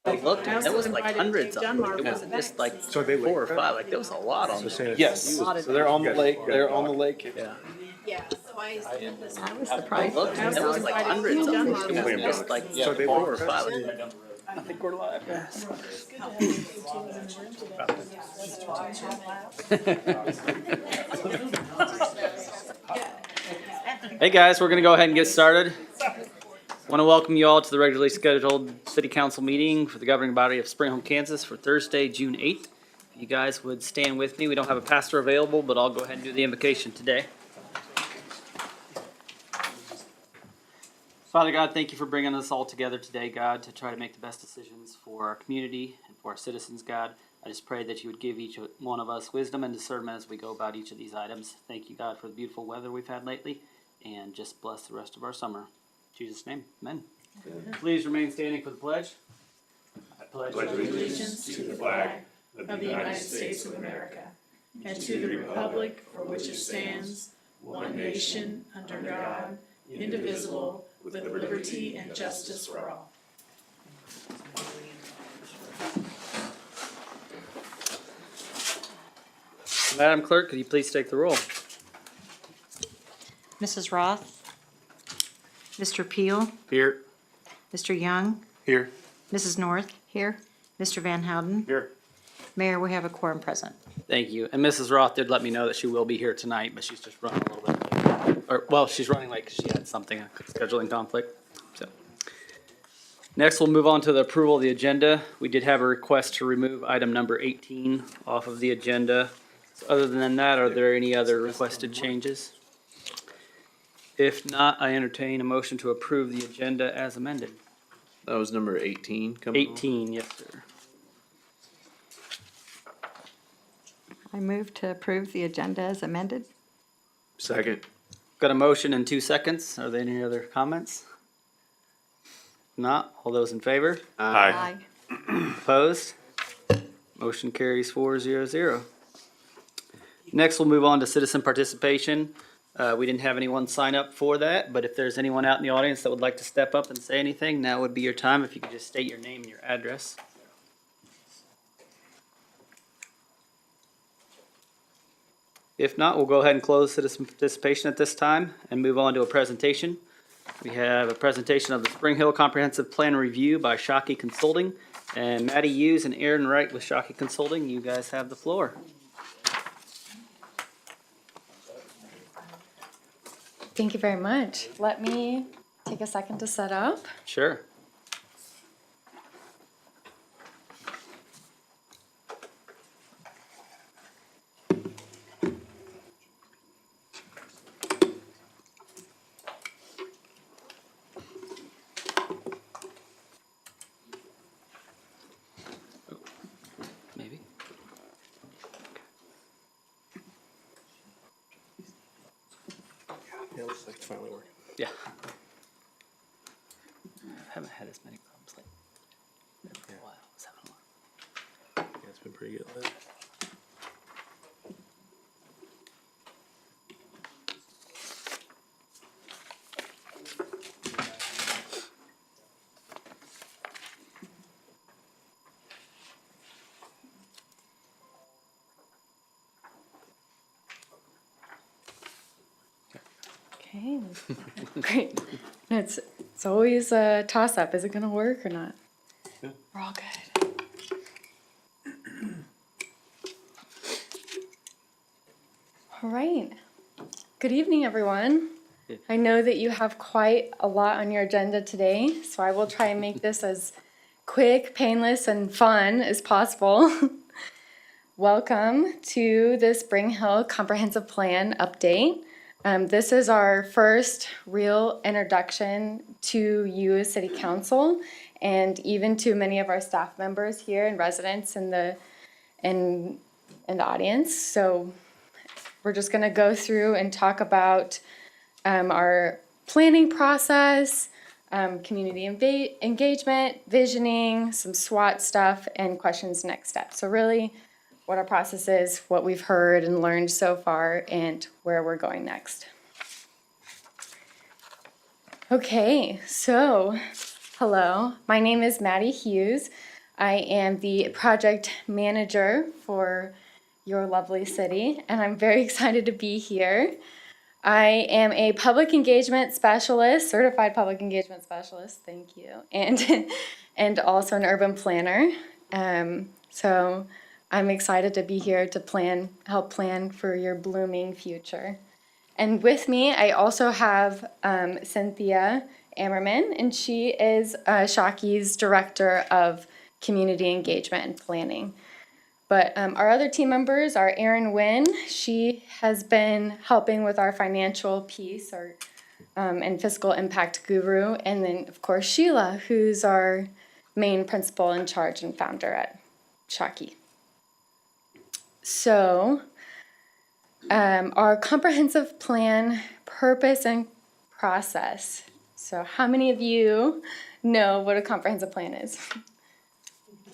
I looked, and there was like hundreds of them. It wasn't just like So they 4 or 5. Like there was a lot on there. Yes, so they're on the lake, they're on the lake. Yeah. Yeah, so I was I surprised. looked, and there was like hundreds of them. It wasn't just like 4 or 5. I think we're live. Hey guys, we're gonna go ahead and get started. Want to welcome you all to the regularly scheduled city council meeting for the governing body of Spring Hill, Kansas for Thursday, June 8th. If you guys would stand with me, we don't have a pastor available, but I'll go ahead and do the invocation today. Father God, thank you for bringing us all together today, God, to try to make the best decisions for our community and for our citizens, God. I just pray that you would give each one of us wisdom and discernment as we go about each of these items. Thank you, God, for the beautiful weather we've had lately, and just bless the rest of our summer. In Jesus' name, amen. Please remain standing for the pledge. I pledge allegiance to the flag of the United States of America and to the republic for which it stands, one nation, under God, indivisible, with liberty and justice for all. Madam Clerk, could you please take the roll? Mrs. Roth? Mr. Peel? Here. Mr. Young? Here. Mrs. North? Here. Mr. Van Houten? Here. Mayor, we have a quorum present. Thank you. And Mrs. Roth did let me know that she will be here tonight, but she's just running a little bit late. Or, well, she's running late because she had something, a scheduling conflict. So, next, we'll move on to the approval of the agenda. We did have a request to remove item number 18 off of the agenda. So other than that, are there any other requested changes? If not, I entertain a motion to approve the agenda as amended. That was number 18 coming on. 18, yes, sir. I move to approve the agenda as amended. Second. Got a motion in 2 seconds. Are there any other comments? Not. All those in favor? Aye. Opposed? Motion carries 4-0-0. Next, we'll move on to citizen participation. We didn't have anyone sign up for that, but if there's anyone out in the audience that would like to step up and say anything, now would be your time. If you could just state your name and your address. If not, we'll go ahead and close citizen participation at this time and move on to a presentation. We have a presentation of the Spring Hill Comprehensive Plan Review by Shockey Consulting. And Maddie Hughes and Aaron Wright with Shockey Consulting, you guys have the floor. Thank you very much. Let me take a second to set up. Sure. Maybe. Yeah, looks like it's finally working. Yeah. Haven't had as many problems like for a while. I was having a lot. Yeah, it's been pretty good lately. Okay, great. It's always a toss-up. Is it gonna work or not? Yeah. We're all good. All right. Good evening, everyone. I know that you have quite a lot on your agenda today, so I will try and make this as quick, painless, and fun as possible. Welcome to the Spring Hill Comprehensive Plan update. This is our first real introduction to you as City Council and even to many of our staff members here and residents in the audience. So we're just going to go through and talk about our planning process, community engagement, visioning, some SWOT stuff, and questions next steps. So really what our process is, what we've heard and learned so far, and where we're going next. Okay, so hello, my name is Maddie Hughes. I am the project manager for your lovely city, and I'm very excited to be here. I am a public engagement specialist, certified public engagement specialist, thank you, and also an urban planner. So I'm excited to be here to help plan for your blooming future. And with me, I also have Cynthia Ammerman, and she is Shocky's Director of Community Engagement and Planning. But our other team members are Erin Wynn. She has been helping with our financial piece and fiscal impact guru. And then, of course, Sheila, who's our main principal in charge and founder at Shocky. So our comprehensive plan, purpose, and process. So how many of you know what a comprehensive plan is?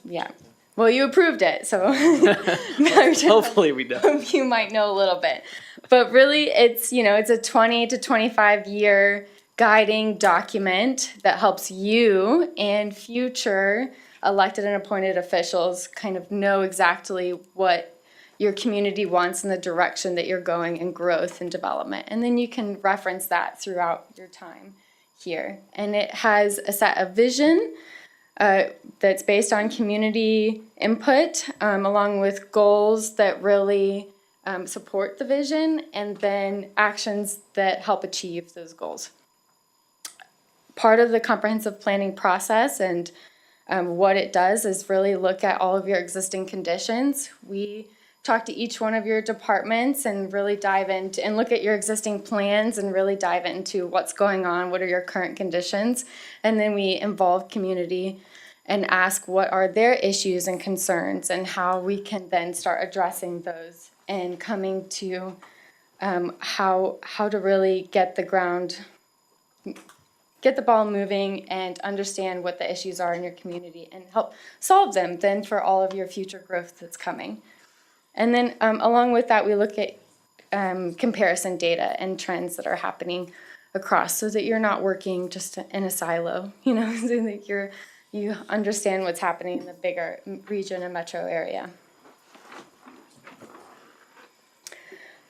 Yeah. Well, you approved it, so Hopefully we do. you might know a little bit. But really, it's a 20 to 25 year guiding document that helps you and future elected and appointed officials kind of know exactly what your community wants in the direction that you're going in growth and development. And then you can reference that throughout your time here. And it has a set of vision that's based on community input, along with goals that really support the vision, and then actions that help achieve those goals. Part of the comprehensive planning process and what it does is really look at all of your existing conditions. We talk to each one of your departments and really dive into and look at your existing plans and really dive into what's going on, what are your current conditions, and then we involve community and ask what are their issues and concerns and how we can then start addressing those and coming to how to really get the ball moving and understand what the issues are in your community and help solve them then for all of your future growth that's coming. And then along with that, we look at comparison data and trends that are happening across so that you're not working just in a silo, so that you understand what's happening in the bigger region and metro area.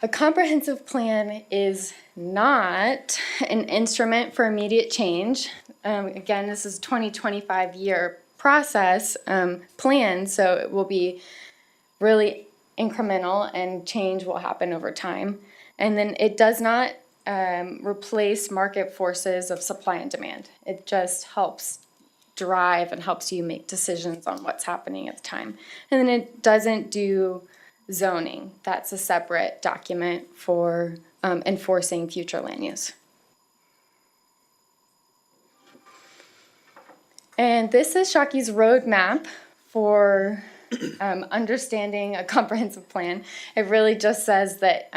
A comprehensive plan is not an instrument for immediate change. Again, this is a 20-25 year process plan, so it will be really incremental and change will happen over time. And then it does not replace market forces of supply and demand. It just helps drive and helps you make decisions on what's happening at the time. And then it doesn't do zoning. That's a separate document for enforcing future land use. And this is Shocky's roadmap for understanding a comprehensive plan. It really just says that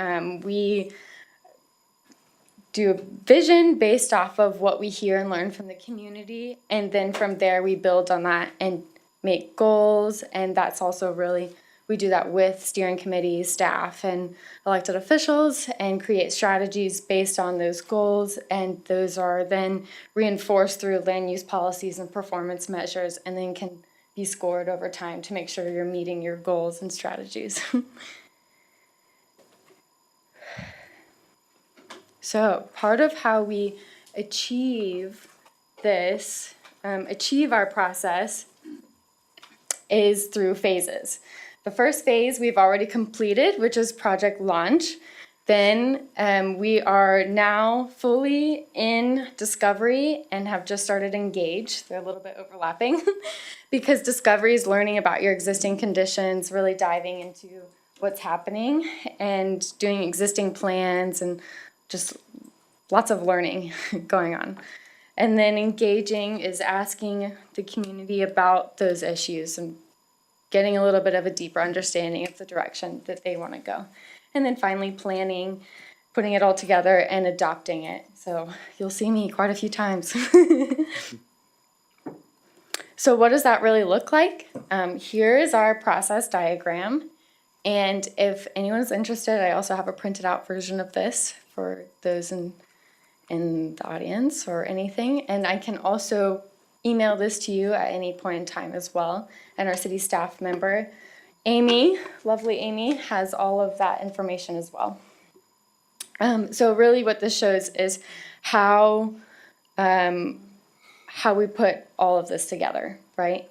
we do a vision based off of what we hear and learn from the community, and then from there we build on that and make goals. And that's also really, we do that with steering committees, staff, and elected officials, and create strategies based on those goals. And those are then reinforced through land use policies and performance measures, and then can be scored over time to make sure you're meeting your goals and strategies. So part of how we achieve this, achieve our process, is through phases. The first phase we've already completed, which is project launch. Then we are now fully in discovery and have just started engage. They're a little bit overlapping because discovery is learning about your existing conditions, really diving into what's happening and doing existing plans and just lots of learning going on. And then engaging is asking the community about those issues and getting a little bit of a deeper understanding of the direction that they want to go. And then finally planning, putting it all together and adopting it. So you'll see me quite a few times. So what does that really look like? Here is our process diagram. And if anyone's interested, I also have a printed out version of this for those in the audience or anything. And I can also email this to you at any point in time as well. And our city staff member, Amy, lovely Amy, has all of that information as well. So really what this shows is how we put all of this together, right?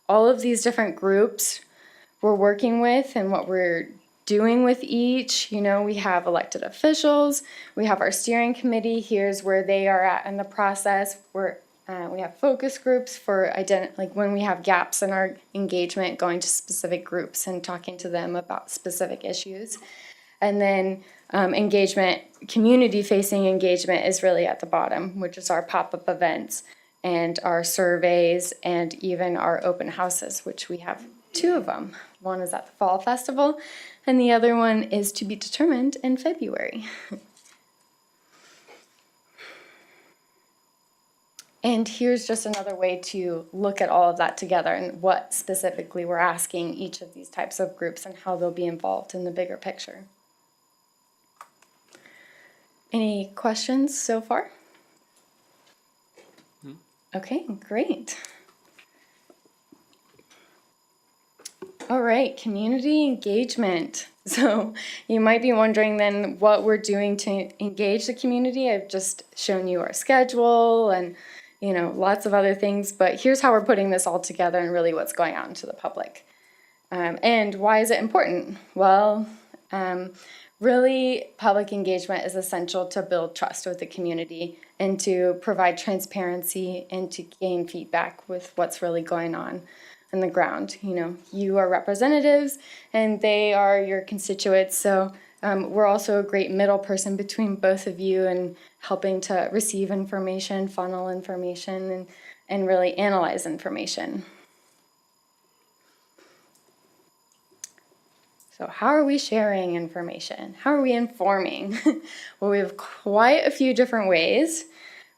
All of these different groups we're working with and what we're doing with each. You know, we have elected officials, we have our steering committee. Here's where they are at in the process. We have focus groups for like when we have gaps in our engagement, going to specific groups and talking to them about specific issues. And then engagement, community-facing engagement is really at the bottom, which is our pop-up events and our surveys and even our open houses, which we have 2 of them. One is at the Fall Festival, and the other one is to be determined in February. And here's just another way to look at all of that together and what specifically we're asking each of these types of groups and how they'll be involved in the bigger picture. Any questions so far? Okay, great. All right, community engagement. So you might be wondering then what we're doing to engage the community. I've just shown you our schedule and lots of other things, but here's how we're putting this all together and really what's going out into the public. And why is it important? Well, really, public engagement is essential to build trust with the community and to provide transparency and to gain feedback with what's really going on the ground. You are representatives and they are your constituents. So we're also a great middle person between both of you and helping to receive information, funnel information, and really analyze information. So how are we sharing information? How are we informing? Well, we have quite a few different ways.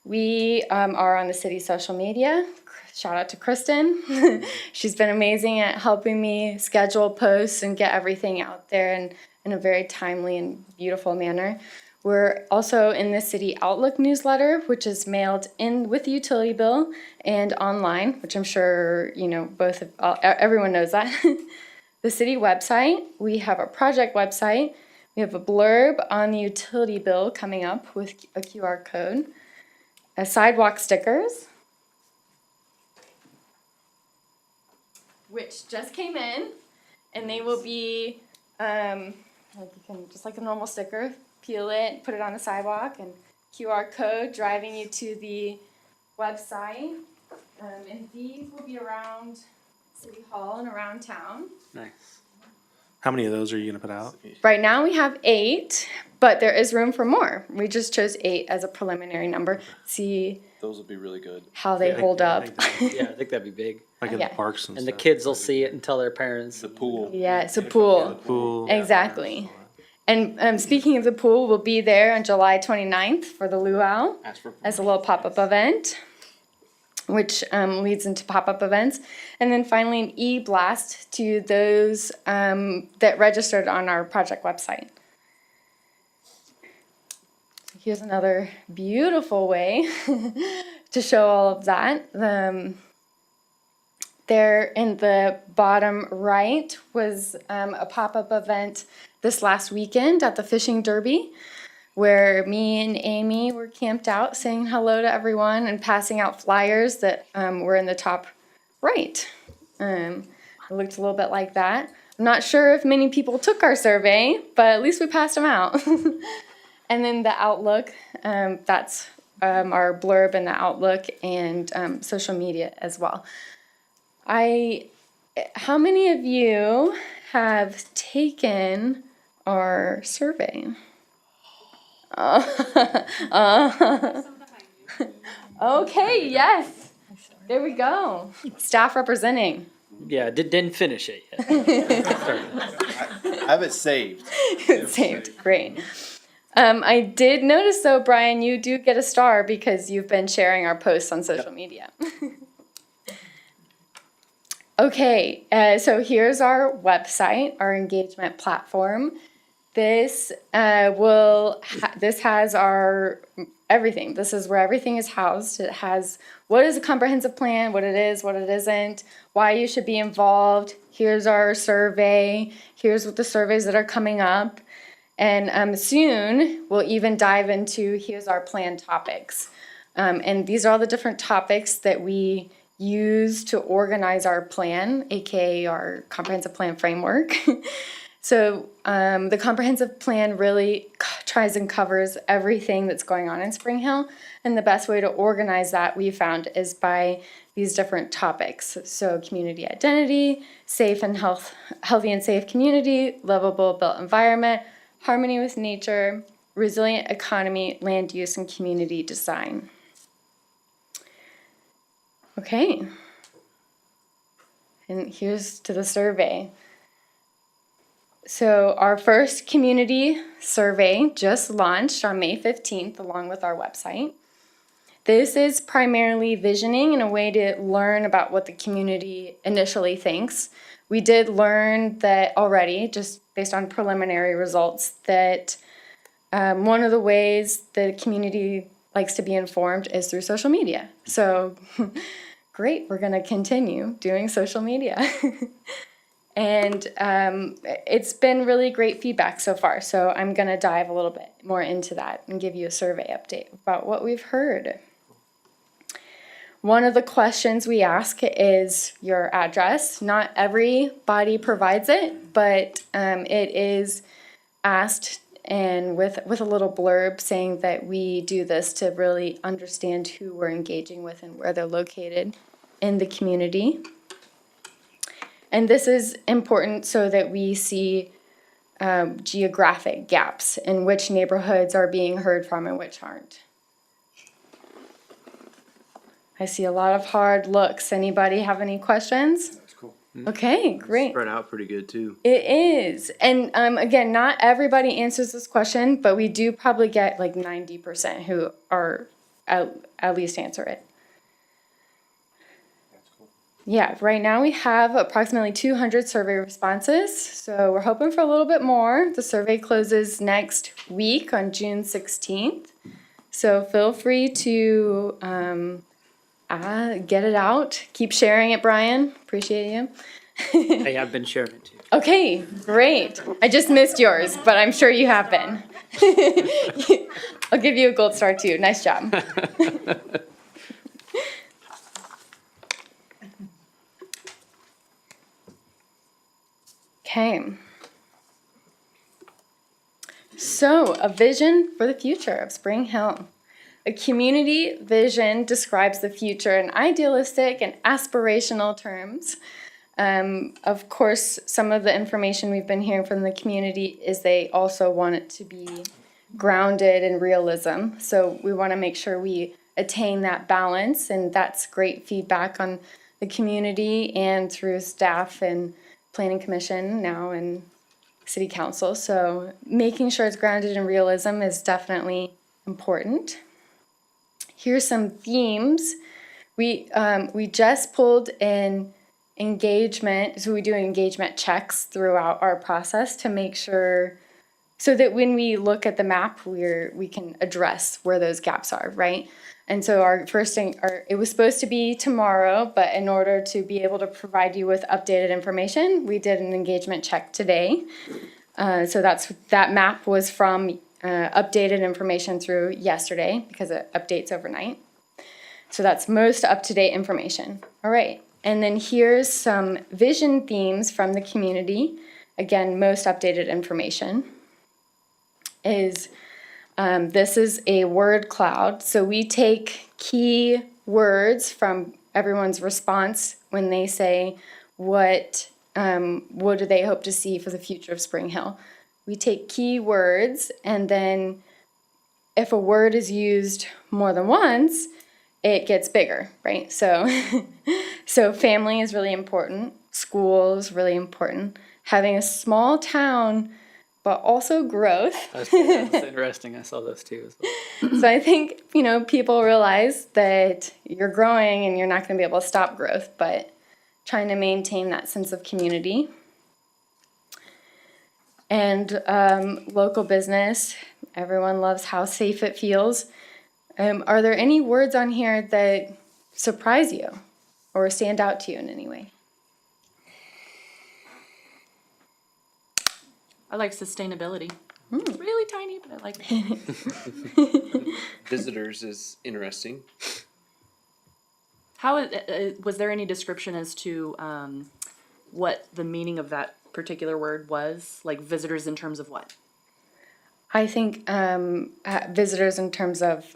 We are on the city social media. Shout out to Kristen. She's been amazing at helping me schedule posts and get everything out there in a very timely and beautiful manner. We're also in the City Outlook newsletter, which is mailed in with the utility bill and online, which I'm sure everyone knows that. The city website, we have a project website. We have a blurb on the utility bill coming up with a QR code. Sidewalk stickers, which just came in, and they will be just like a normal sticker, peel it, put it on the sidewalk, and QR code driving you to the website. And these will be around City Hall and around town. Nice. How many of those are you gonna put out? Right now we have 8, but there is room for more. We just chose 8 as a preliminary number. See Those would be really good. how they hold up. Yeah, I think that'd be big. Like in Yeah. the parks and And stuff. the kids will see it and tell their parents. The pool. Yeah, it's a pool. Pool. Exactly. And speaking of the pool, we'll be there on July 29th for the luau as a little pop-up event, which leads into pop-up events. And then finally an e-blast to those that registered on our project website. So here's another beautiful way to show all of that. There in the bottom right was a pop-up event this last weekend at the Fishing Derby, where me and Amy were camped out saying hello to everyone and passing out flyers that were in the top right. It looked a little bit like that. I'm not sure if many people took our survey, but at least we passed them out. And then the Outlook, that's our blurb in the Outlook and social media as well. How many of you have taken our survey? Okay, yes. There we go. Staff representing. Yeah, didn't finish it yet. I have it saved. Saved. Great. I did notice though, Brian, you do get a star because you've been sharing our posts on social media. Okay, so here's our website, our engagement platform. This has our everything. This is where everything is housed. It has what is a comprehensive plan, what it is, what it isn't, why you should be involved. Here's our survey. Here's what the surveys that are coming up. And soon we'll even dive into here's our plan topics. And these are all the different topics that we use to organize our plan, aka our comprehensive plan framework. So the comprehensive plan really tries and covers everything that's going on in Spring Hill. And the best way to organize that we found is by these different topics. So community identity, safe and healthy and safe community, livable built environment, harmony with nature, resilient economy, land use, and community design. Okay. And here's to the survey. So our first community survey just launched on May 15th along with our website. This is primarily visioning in a way to learn about what the community initially thinks. We did learn that already, just based on preliminary results, that one of the ways the community likes to be informed is through social media. So great, we're going to continue doing social media. And it's been really great feedback so far. So I'm going to dive a little bit more into that and give you a survey update about what we've heard. One of the questions we ask is your address. Not everybody provides it, but it is asked and with a little blurb saying that we do this to really understand who we're engaging with and where they're located in the community. And this is important so that we see geographic gaps in which neighborhoods are being heard from and which aren't. I see a lot of hard looks. Anybody have any questions? That's cool. Okay, great. Spread out pretty good too. It is. And again, not everybody answers this question, but we do probably get like 90% who are at least answer it. Yeah, right now we have approximately 200 survey responses, so we're hoping for a little bit more. The survey closes next week on June 16th, so feel free to get it out. Keep sharing it, Brian. Appreciate you. Hey, I've been sharing it too. Okay, great. I just missed yours, but I'm sure you have been. I'll give you a gold star too. Nice job. Okay. So, a vision for the future of Spring Hill. A community vision describes the future in idealistic and aspirational terms. Of course, some of the information we've been hearing from the community is they also want it to be grounded in realism. So we want to make sure we attain that balance, and that's great feedback on the community and through staff and Planning Commission now and City Council. So making sure it's grounded in realism is definitely important. Here's some themes. We just pulled in engagement, so we do engagement checks throughout our process to make sure, so that when we look at the map, we can address where those gaps are, right? And so our first thing, it was supposed to be tomorrow, but in order to be able to provide you with updated information, we did an engagement check today. So that map was from updated information through yesterday because it updates overnight. So that's most up-to-date information. All right, and then here's some vision themes from the community. Again, most updated information is this is a word cloud. So we take key words from everyone's response when they say what do they hope to see for the future of Spring Hill. We take key words, and then if a word is used more than once, it gets bigger, right? So, so family is really important. School is really important. Having a small town, but also growth. That's interesting. I saw those too as well. So I think, people realize that you're growing and you're not going to be able to stop growth, but trying to maintain that sense of community. And local business, everyone loves how safe it feels. Are there any words on here that surprise you or stand out to you in any way? I like sustainability. It's really tiny, but I like it. Visitors is interesting. Was there any description as to what the meaning of that particular word was? Like visitors in terms of what? I think visitors in terms of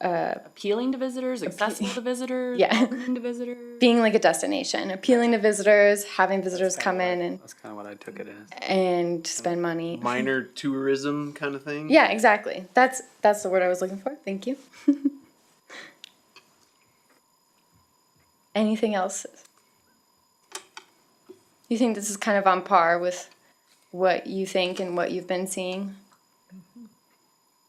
Appealing to visitors, accessible to visitors, Yeah. welcoming to visitors. being like a destination, appealing to visitors, having visitors come in That's kind of what I took it as. and spend money. Minor tourism kind of thing. Yeah, exactly. That's the word I was looking for. Thank you. Anything else? You think this is kind of on par with what you think and what you've been seeing?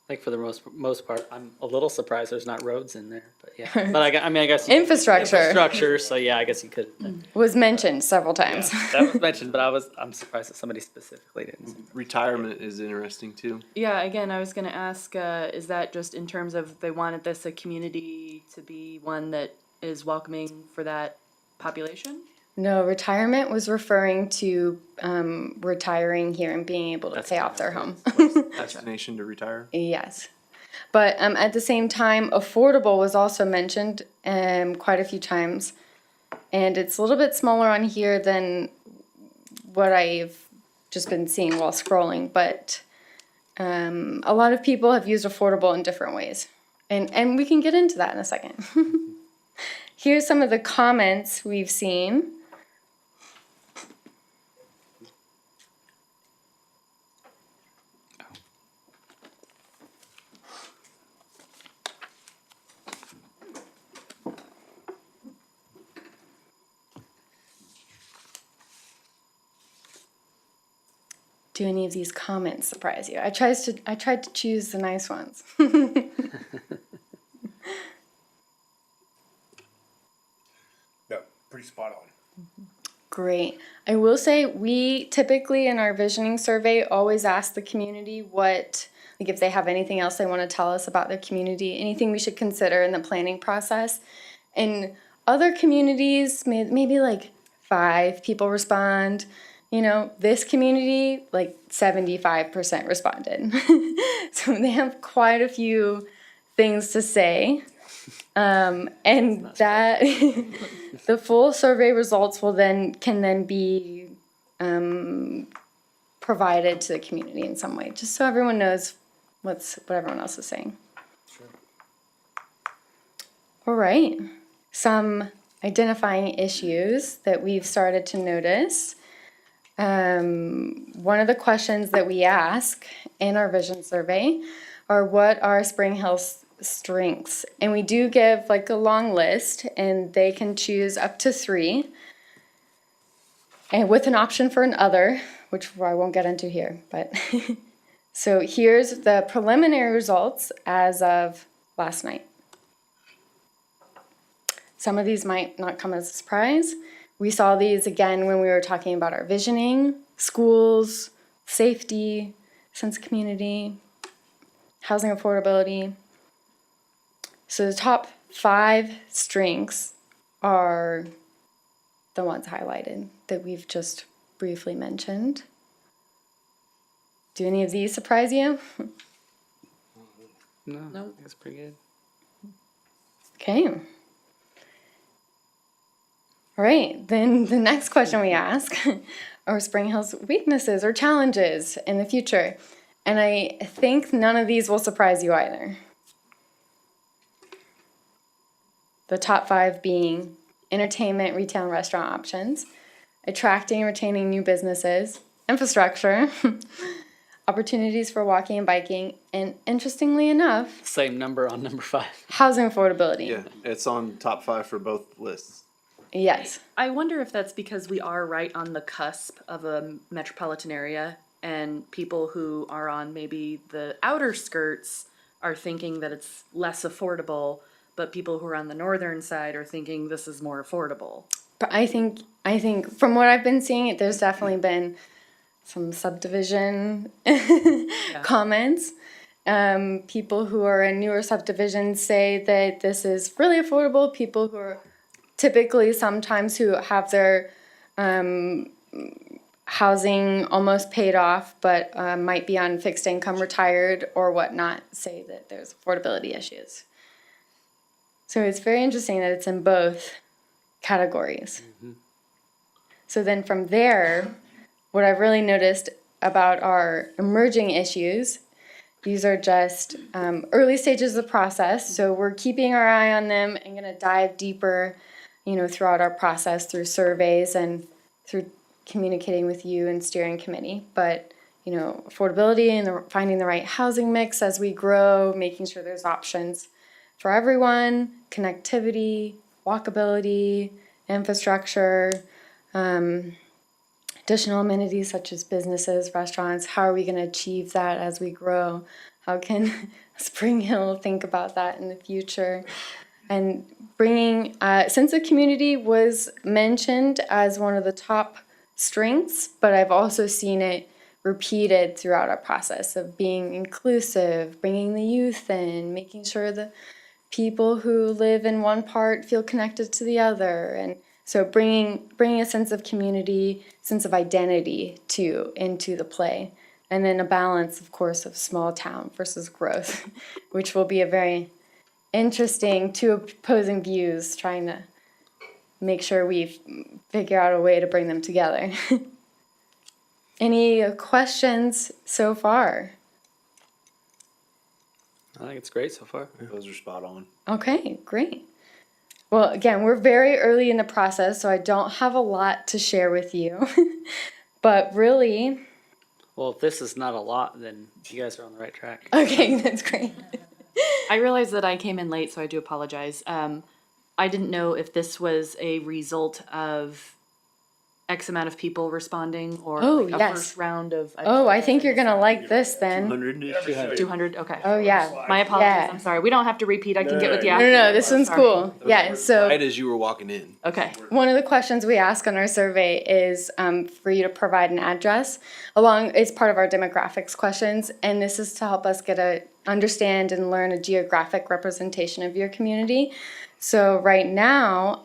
I think for the most part, I'm a little surprised there's not roads in there, but yeah. But I mean, I guess. Infrastructure Infrastructure, so yeah, I guess you could. was mentioned several times. That was mentioned, but I'm surprised that somebody specifically didn't. say that. Retirement is interesting too. Yeah, again, I was going to ask, is that just in terms of they wanted this a community to be one that is welcoming for that population? No, retirement was referring to retiring here and being able to That's pay fine. off their home. Destination to retire. Yes. But at the same time, affordable was also mentioned quite a few times. And it's a little bit smaller on here than what I've just been seeing while scrolling. But a lot of people have used affordable in different ways. And we can get into that in a second. Here's some of the comments we've seen. Do any of these comments surprise you? I tried to choose the nice ones. No, pretty spot on. Great. I will say we typically in our visioning survey always ask the community what, like if they have anything else they want to tell us about their community, anything we should consider in the planning process. In other communities, maybe like 5 people respond. You know, this community, like 75% responded. So they have quite a few things to say. And that the full survey results can then be provided to the community in some way, just so everyone knows what everyone else is saying. Sure. All right, some identifying issues that we've started to notice. One of the questions that we ask in our vision survey are what are Spring Hill's strengths? And we do give like a long list and they can choose up to 3 and with an option for an other, which I won't get into here, but so here's the preliminary results as of last night. Some of these might not come as a surprise. We saw these again when we were talking about our visioning, schools, safety, sense of community, housing affordability. So the top 5 strengths are the ones highlighted that we've just briefly mentioned. Do any of these surprise you? No, I think it's pretty good. Okay. All right, then the next question we ask are Spring Hill's weaknesses or challenges in the future. And I think none of these will surprise you either. The top 5 being entertainment, retail, and restaurant options, attracting and retaining new businesses, infrastructure, opportunities for walking and biking, and interestingly enough, Same number on number 5. housing affordability. Yeah, it's on top 5 for both lists. Yes. I wonder if that's because we are right on the cusp of a metropolitan area and people who are on maybe the outer skirts are thinking that it's less affordable, but people who are on the northern side are thinking this is more affordable. But I think from what I've been seeing, there's definitely been some subdivision comments People who are in newer subdivisions say that this is really affordable. People who are typically sometimes who have their housing almost paid off, but might be on fixed income, retired or whatnot, say that there's affordability issues. So it's very interesting that it's in both categories. So then from there, what I've really noticed about our emerging issues, these are just early stages of the process. So we're keeping our eye on them and going to dive deeper, throughout our process through surveys and through communicating with you and steering committee. But, affordability and finding the right housing mix as we grow, making sure there's options for everyone, connectivity, walkability, infrastructure, additional amenities such as businesses, restaurants. How are we going to achieve that as we grow? How can Spring Hill think about that in the future? And bringing sense of community was mentioned as one of the top strengths, but I've also seen it repeated throughout our process of being inclusive, bringing the youth in, making sure the people who live in one part feel connected to the other, and so bringing a sense of community, sense of identity into the play, and then a balance, of course, of small town versus growth, which will be a very interesting two opposing views, trying to make sure we figure out a way to bring them together. Any questions so far? I think it's great so far. Those are spot on. Okay, great. Well, again, we're very early in the process, so I don't have a lot to share with you. But really, Well, if this is not a lot, then you guys are on the right track. okay, that's great. I realize that I came in late, so I do apologize. I didn't know if this was a result of X amount of people responding or Oh, like a yes. first round of. Oh, I think you're gonna like this then. 100. 200. Okay. Oh, yeah. My apologies. Yeah. I'm sorry. We don't have to repeat. I can get with you. No, no, this one's Sorry. cool. Yeah, so. Right as you were walking in. Okay. One of the questions we ask on our survey is for you to provide an address it's part of our demographics questions, and this is to help us understand and learn a geographic representation of your community. So right now,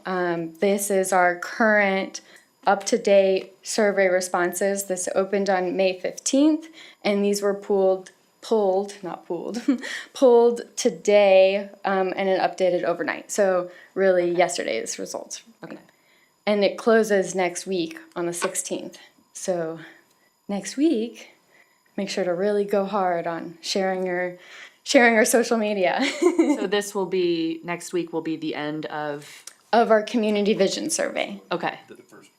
this is our current up-to-date survey responses. This opened on May 15th, and these were pulled today, and then updated overnight. So really yesterday's results. Okay. And it closes next week on the 16th. So next week, make sure to really go hard on sharing our social media So this will be next week. Will be the end of. of our community vision survey. Okay. The first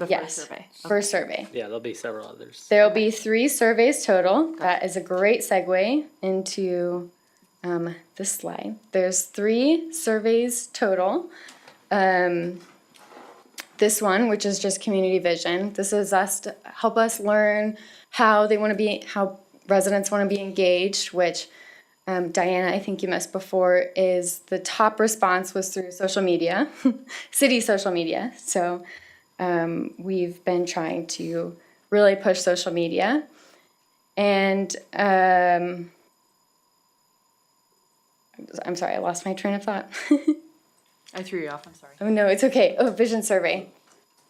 Yes, survey. first survey. Yeah, there'll be several others. There will be 3 surveys total. That is a great segue into this slide. There's 3 surveys total. This one, which is just community vision, this is us to help us learn how residents want to be engaged, which Diana, I think you missed before, is the top response was through social media, city social media. So we've been trying to really push social media. And I'm sorry, I lost my train of thought. I threw you off. I'm sorry. Oh, no, it's okay. Oh, vision survey.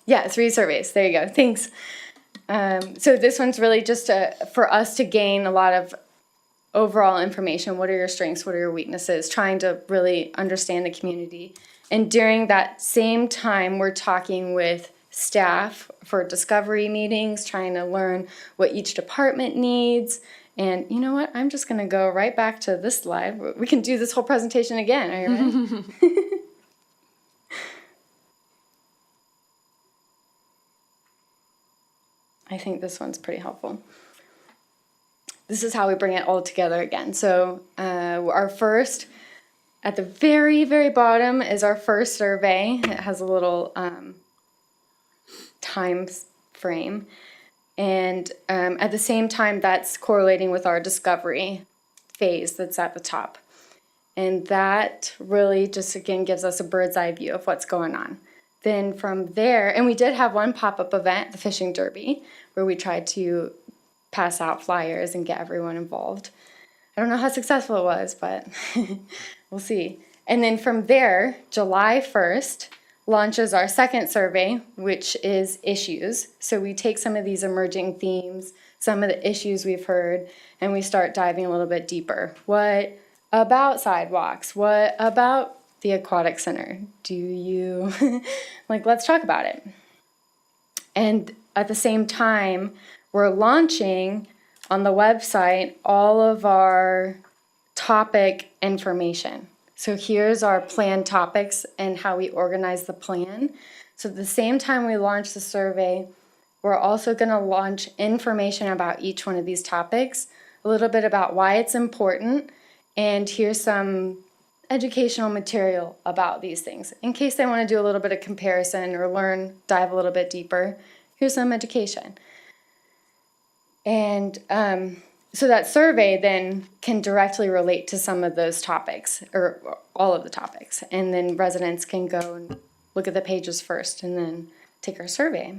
Yeah, 3 surveys. There you go. Thanks. So this one's really just for us to gain a lot of overall information. What are your strengths? What are your weaknesses? Trying to really understand the community. And during that same time, we're talking with staff for discovery meetings, trying to learn what each department needs. And you know what? I'm just going to go right back to this slide. We can do this whole presentation again. Are you ready? I think this one's pretty helpful. This is how we bring it all together again. So our first, at the very, very bottom is our first survey. It has a little time frame. And at the same time, that's correlating with our discovery phase that's at the top. And that really just, again, gives us a bird's eye view of what's going on. Then from there, and we did have one pop-up event, the Fishing Derby, where we tried to pass out flyers and get everyone involved. I don't know how successful it was, but we'll see. And then from there, July 1st launches our second survey, which is issues. So we take some of these emerging themes, some of the issues we've heard, and we start diving a little bit deeper. What about sidewalks? What about the aquatic center? Do you, let's talk about it. And at the same time, we're launching on the website all of our topic information. So here's our plan topics and how we organize the plan. So at the same time we launch the survey, we're also going to launch information about each one of these topics, a little bit about why it's important, and here's some educational material about these things. In case they want to do a little bit of comparison or dive a little bit deeper, here's some education. And so that survey then can directly relate to some of those topics, or all of the topics. And then residents can go and look at the pages first and then take our survey.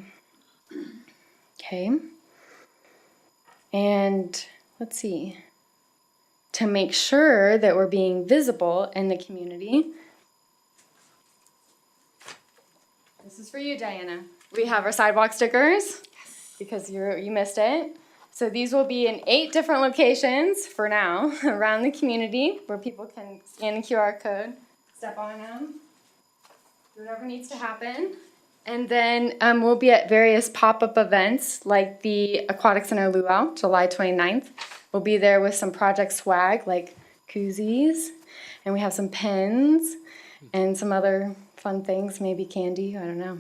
Okay. And let's see. To make sure that we're being visible in the community. This is for you, Diana. We have our sidewalk stickers because you missed it. So these will be in 8 different locations for now around the community where people can scan the QR code, step on them, do whatever needs to happen. And then we'll be at various pop-up events like the Aquatic Center Luau, July 29th. We'll be there with some project swag like koozies, and we have some pens and some other fun things, maybe candy, I don't know.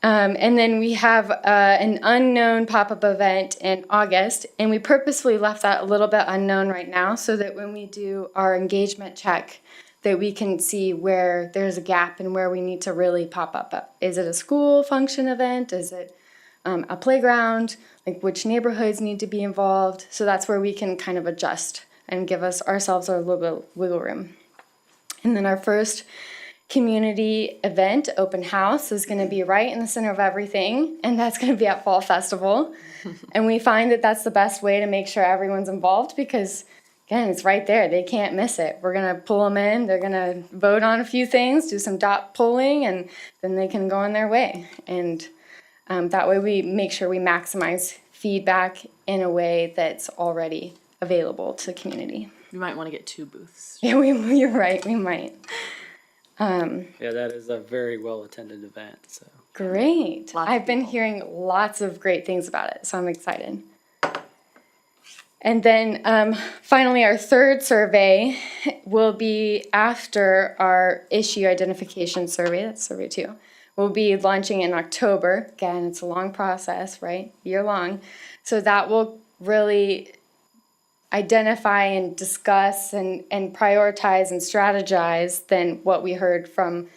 And then we have an unknown pop-up event in August, and we purposefully left that a little bit unknown right now so that when we do our engagement check, that we can see where there's a gap and where we need to really pop up. Is it a school function event? Is it a playground? Like which neighborhoods need to be involved? So that's where we can kind of adjust and give ourselves a little bit of wiggle room. And then our first community event, open house, is going to be right in the center of everything, and that's going to be at Fall Festival. And we find that that's the best way to make sure everyone's involved because, again, it's right there. They can't miss it. We're going to pull them in. They're going to vote on a few things, do some dot polling, and then they can go on their way. And that way we make sure we maximize feedback in a way that's already available to the community. You might want to get 2 booths. Yeah, you're right. We might. Yeah, that is a very well-attended event, so. Great. Lots of I've been people. hearing lots of great things about it, so I'm excited. And then finally, our third survey will be after our issue identification survey, that's survey 2. We'll be launching in October. Again, it's a long process, right? Year long. So that will really identify and discuss and prioritize and strategize than what we heard from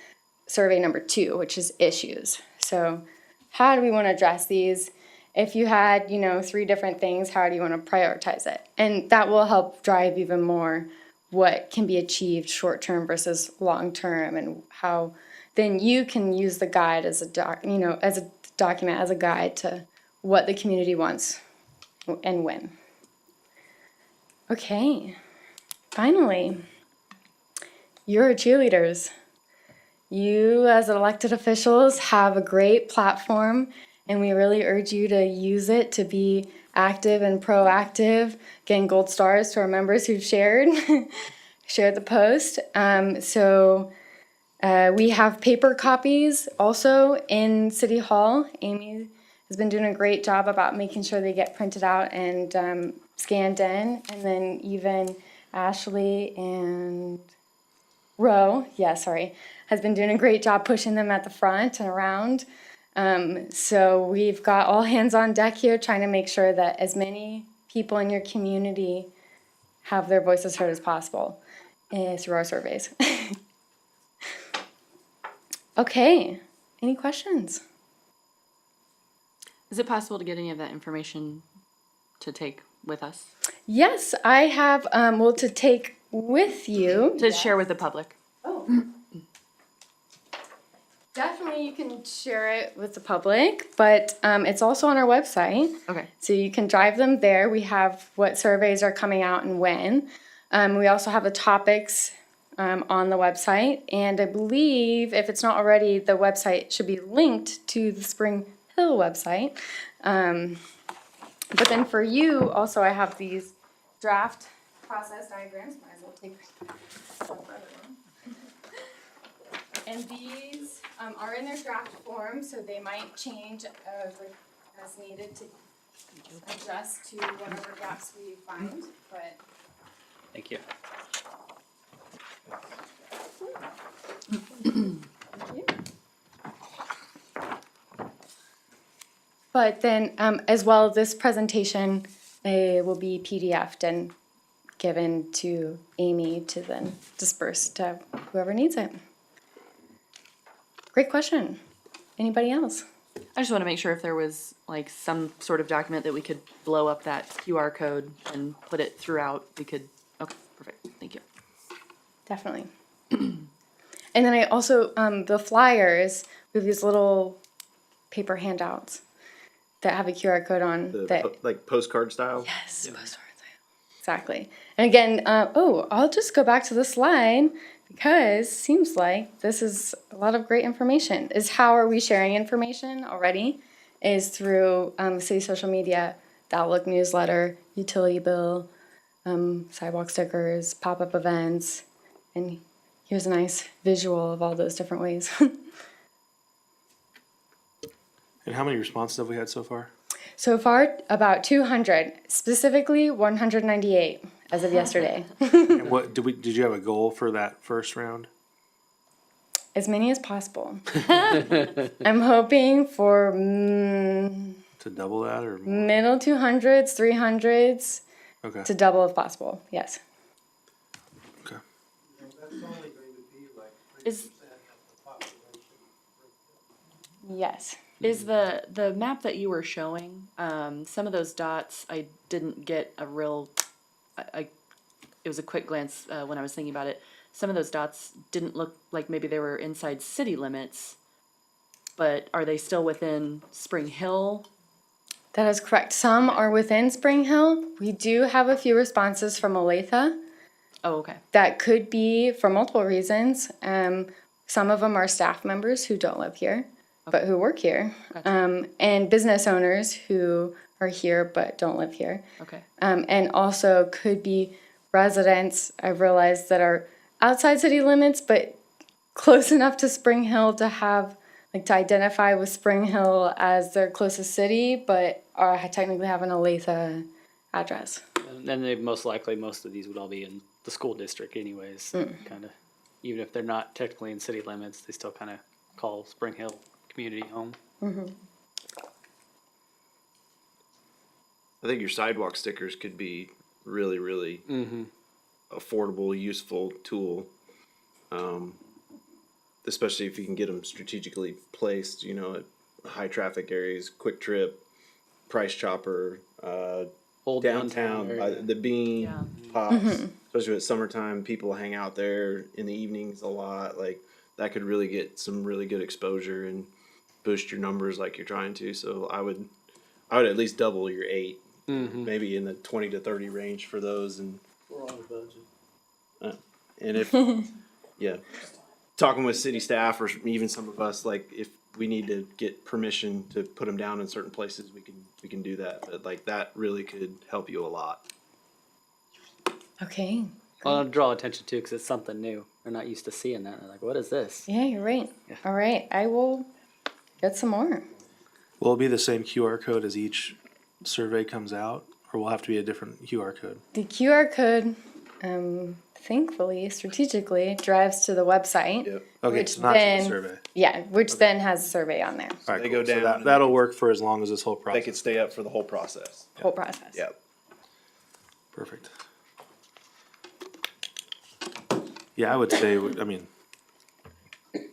survey number 2, which is issues. So how do we want to address these? If you had, 3 different things, how do you want to prioritize it? And that will help drive even more what can be achieved short-term versus long-term, and how then you can use the guide as a document, as a guide to what the community wants and when. Okay, finally, you're cheerleaders. You, as elected officials, have a great platform, and we really urge you to use it to be active and proactive. Getting gold stars to our members who've shared the post. We have paper copies also in City Hall. Amy has been doing a great job about making sure they get printed out and scanned in, and then even Ashley and has been doing a great job pushing them at the front and around. So we've got all hands on deck here trying to make sure that as many people in your community have their voices heard as possible through our surveys. Okay, any questions? Is it possible to get any of that information to take with us? Yes, I have, to take with you. To share with the public? Oh. Definitely, you can share it with the public, but it's also on our website. Okay. So you can drive them there. We have what surveys are coming out and when. We also have the topics on the website. And I believe, if it's not already, the website should be linked to the Spring Hill website. But then for you, also, I have these draft process diagrams. Might as well take one for everyone. And these are in their draft form, so they might change as needed to adjust to whatever gaps we find, but. Thank you. But then, as well, this presentation will be PDF'd and given to Amy to then disperse to whoever needs it. Great question. Anybody else? I just want to make sure if there was like some sort of document that we could blow up that QR code and put it throughout, we could, okay, perfect, thank you. Definitely. And then I also, the flyers, we have these little paper handouts that have a QR code on that. Like postcard style? Yes, postcards. Exactly. And again, I'll just go back to the slide because seems like this is a lot of great information. Is how are we sharing information already? Is through city social media, the Outlook newsletter, utility bill, sidewalk stickers, pop-up events, and here's a nice visual of all those different ways. And how many responses have we had so far? So far, about 200, specifically 198 as of yesterday. And what did you have a goal for that first round? As many as possible. I'm hoping for To double that or more? middle 200s, 300s, Okay. to double if possible. Yes. Okay. Is, Yes. is the map that you were showing, some of those dots, I didn't get a real, it was a quick glance when I was thinking about it. Some of those dots didn't look like maybe they were inside city limits, but are they still within Spring Hill? That is correct. Some are within Spring Hill. We do have a few responses from Olathe. Oh, okay. That could be for multiple reasons. Some of them are staff members who don't live here, but who work here. Gotcha. And business owners who are here but don't live here. Okay. And also could be residents, I've realized, that are outside city limits, but close enough to Spring Hill to have, like, to identify with Spring Hill as their closest city, but are technically have an Olathe address. And then they most likely, most of these would all be in the school district anyways, kind of, even if they're not technically in city limits, they still kind of call Spring Hill community home. I think your sidewalk stickers could be really, really affordable, useful tool. Especially if you can get them strategically placed, you know, at high traffic areas, Quick Trip, Price Chopper, Old downtown, area. the Bean, Yeah. Pops. Especially with summertime, people hang out there in the evenings a lot. Like that could really get some really good exposure and boost your numbers like you're trying to. So I would at least double your 8, maybe in the 20 to 30 range for those. And We're on the budget. and if yeah, talking with city staff or even some of us, like if we need to get permission to put them down in certain places, we can do that. But like that really could help you a lot. Okay. Well, I'll draw attention to because it's something new. They're not used to seeing that. They're like, what is this? Yeah, you're right. All right, I will get some more. Will it be the same QR code as each survey comes out, or will it have to be a different QR code? The QR code, thankfully, strategically, drives to the website. Yep. Okay, Which so not to the then- survey. Yeah, which then has a survey on there, All right, they cool. go So down and that'll work for as long as this whole They process. could stay up for the whole process. whole process. Yep. Perfect. Yeah, I would say, I mean,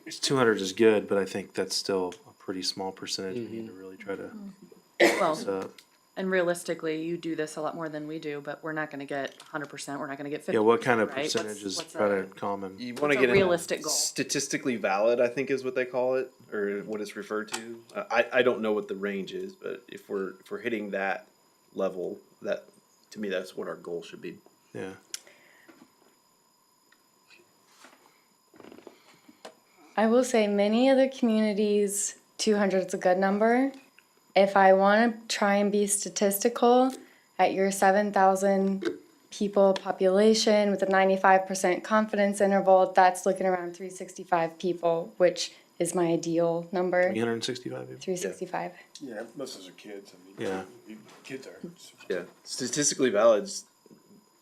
200 is good, but I think that's still a pretty small percentage. We need to really try to Well, so And realistically, you do this a lot more than we do, but we're not gonna get 100%, we're not gonna get 50%. Yeah, what kind of right? What's- percentage is what's kind a- of common? You want What's to a get realistic goal? statistically valid, I think is what they call it, or what it's referred to. I don't know what the range is, but if we're hitting that level, that to me that's what our goal should be. Yeah. I will say many other communities, 200 is a good number. If I want to try and be statistical, at your 7,000 people population with a 95% confidence interval, that's looking around 365 people, which is my ideal number. 365 people? 365. Yeah, most of those are kids. I mean, Yeah. kids are. Yeah, statistically valid.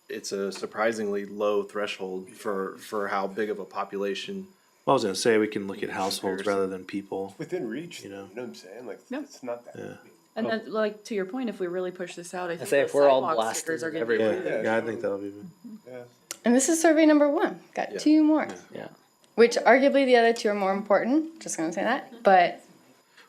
It's a surprisingly low threshold for how big of a population. Well, I was gonna say, we can look at households rather than people. Within reach, You know. you know what I'm saying? Like, Yeah. it's not that. Yeah. And then, like, to your point, if we really push this out, I think say the if we're all sidewalk blasted stickers are gonna be everywhere. really Yeah, yeah, I think that'll be, Yeah. And this is survey number 1. Got Yeah. 2 more. Yeah. Which arguably the other 2 are more important. Just gonna say that. But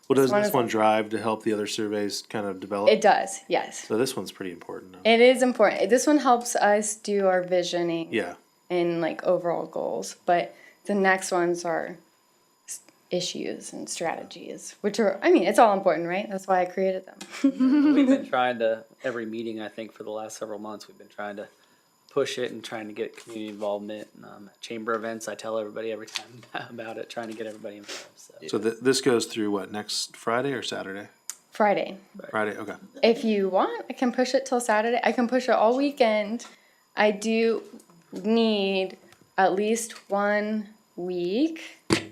well, does one this is- one drive to help the other surveys kind of develop? it does, yes. So this one's pretty important. Though. It is important. This one helps us do our visioning. Yeah. And like overall goals, but the next ones are issues and strategies, which are, I mean, it's all important, right? That's why I created them. We've been trying to, every meeting, I think, for the last several months, we've been trying to push it and trying to get community involvement. Chamber events, I tell everybody every time about it, trying to get everybody involved, so. So this goes through what, next Friday or Saturday? Friday. Friday, okay. If you want, I can push it till Saturday. I can push it all weekend. I do need at least 1 week,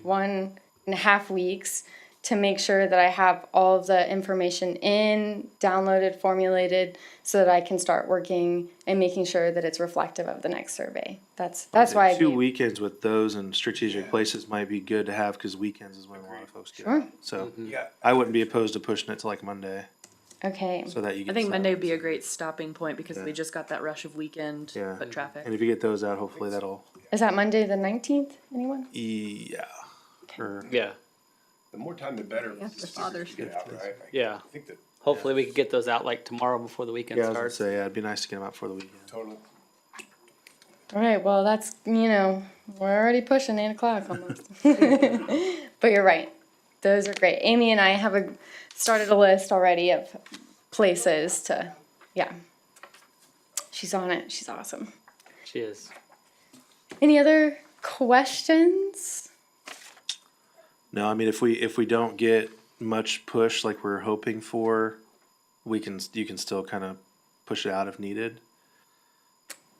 1.5 weeks to make sure that I have all of the information in, downloaded, formulated, so that I can start working and making sure that it's reflective of the next survey. That's why I 2 gave, weekends with those in strategic places might be good to have, because weekends is when a lot of folks get Sure. out. So Yeah. I wouldn't be opposed to pushing it to like Monday, okay. so that you I get. think some- Monday would be a great stopping point because Yeah. we just got that rush of weekend Yeah. foot traffic. And if you get those out, hopefully that'll, Is that Monday the 19th? Anyone? yeah. Or, Yeah, The more time, the better. Yeah, the Father's Get out, right? Like, yeah. I think that Hopefully we can get those out like tomorrow before the weekend yeah, I was gonna starts. say, yeah, it'd be nice to get them out for the weekend. totally. All right, well, that's, we're already pushing 8 o'clock almost. But you're right. Those are great. Amy and I have started a list already of places to, yeah. She's on it. She's awesome. She is. Any other questions? No, I mean, if we don't get much push like we're hoping for, you can still kind of push it out if needed,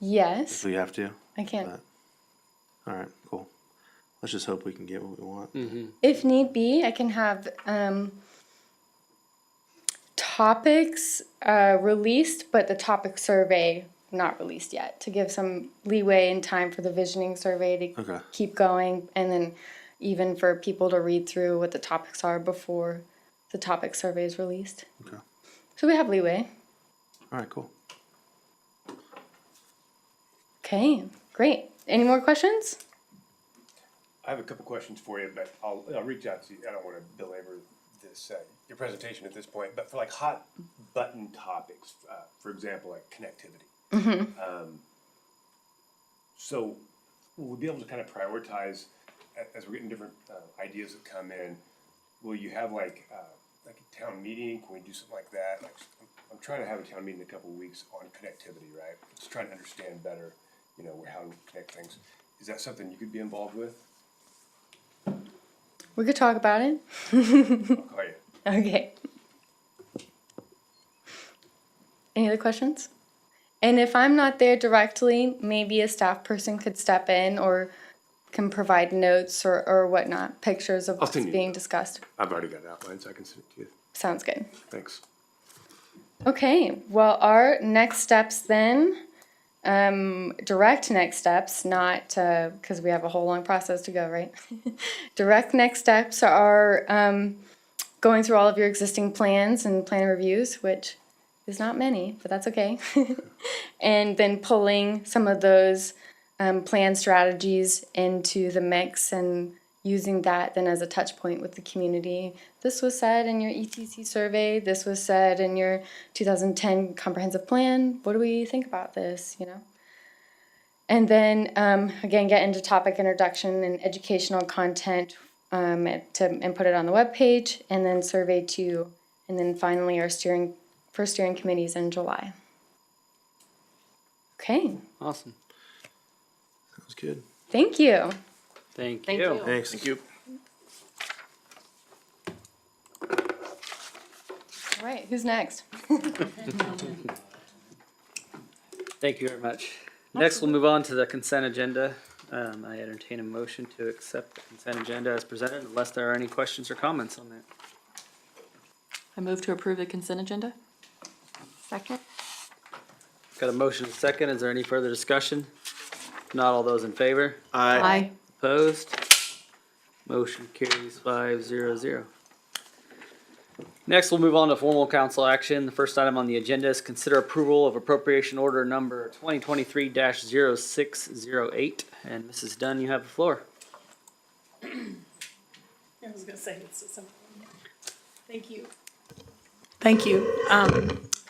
Yes, if we have to. I can. But, all right, cool. Let's just hope we can get what we want. If need be, I can have topics released, but the topic survey not released yet, to give some leeway and time for the visioning survey to Okay. keep going, and then even for people to read through what the topics are before the topic survey is released. Okay. So we have leeway. All right, cool. Okay, great. Any more questions? I have a couple questions for you, but I'll reach out to you. I don't want to belabor this, your presentation at this point, but for like hot button topics, for example, like connectivity. So will we be able to kind of prioritize as we're getting different ideas that come in? Will you have like a town meeting? Can we do something like that? Like, I'm trying to have a town meeting in a couple of weeks on connectivity, right? Just trying to understand better, how to connect things. Is that something you could be involved with? We could talk about it. I'll call you. Okay. Any other questions? And if I'm not there directly, maybe a staff person could step in or can provide notes or whatnot, pictures of what's send you- being discussed. I've already got it outlined, so I can send it to you. Sounds good. Thanks. Okay, well, our next steps then, direct next steps, not, because we have a whole long process to go, right? Direct next steps are going through all of your existing plans and plan reviews, which is not many, but that's okay. And then pulling some of those plan strategies into the mix and using that then as a touch point with the community. This was said in your ETC survey. This was said in your 2010 comprehensive plan. What do we think about this, you know? And then, again, get into topic introduction and educational content and put it on the webpage, and then survey 2, and then finally our steering committees in July. Okay, Awesome. That was good. thank you. Thank Thank you. you. Thanks. Thank you. All right, who's next? Thank you very much. Next, we'll move on to the consent agenda. I entertain a motion to accept the consent agenda as presented unless there are any questions or comments on that. I move to approve the consent agenda. Second? Got a motion and a second. Is there any further discussion? If not, all those in favor? Aye. Opposed? Motion carries 5-0-0. Next, we'll move on to formal council action. The first item on the agenda is consider approval of appropriation order number 2023-0608. And Mrs. Dunn, you have the floor. I was gonna say, it's simple. Thank you. Thank you.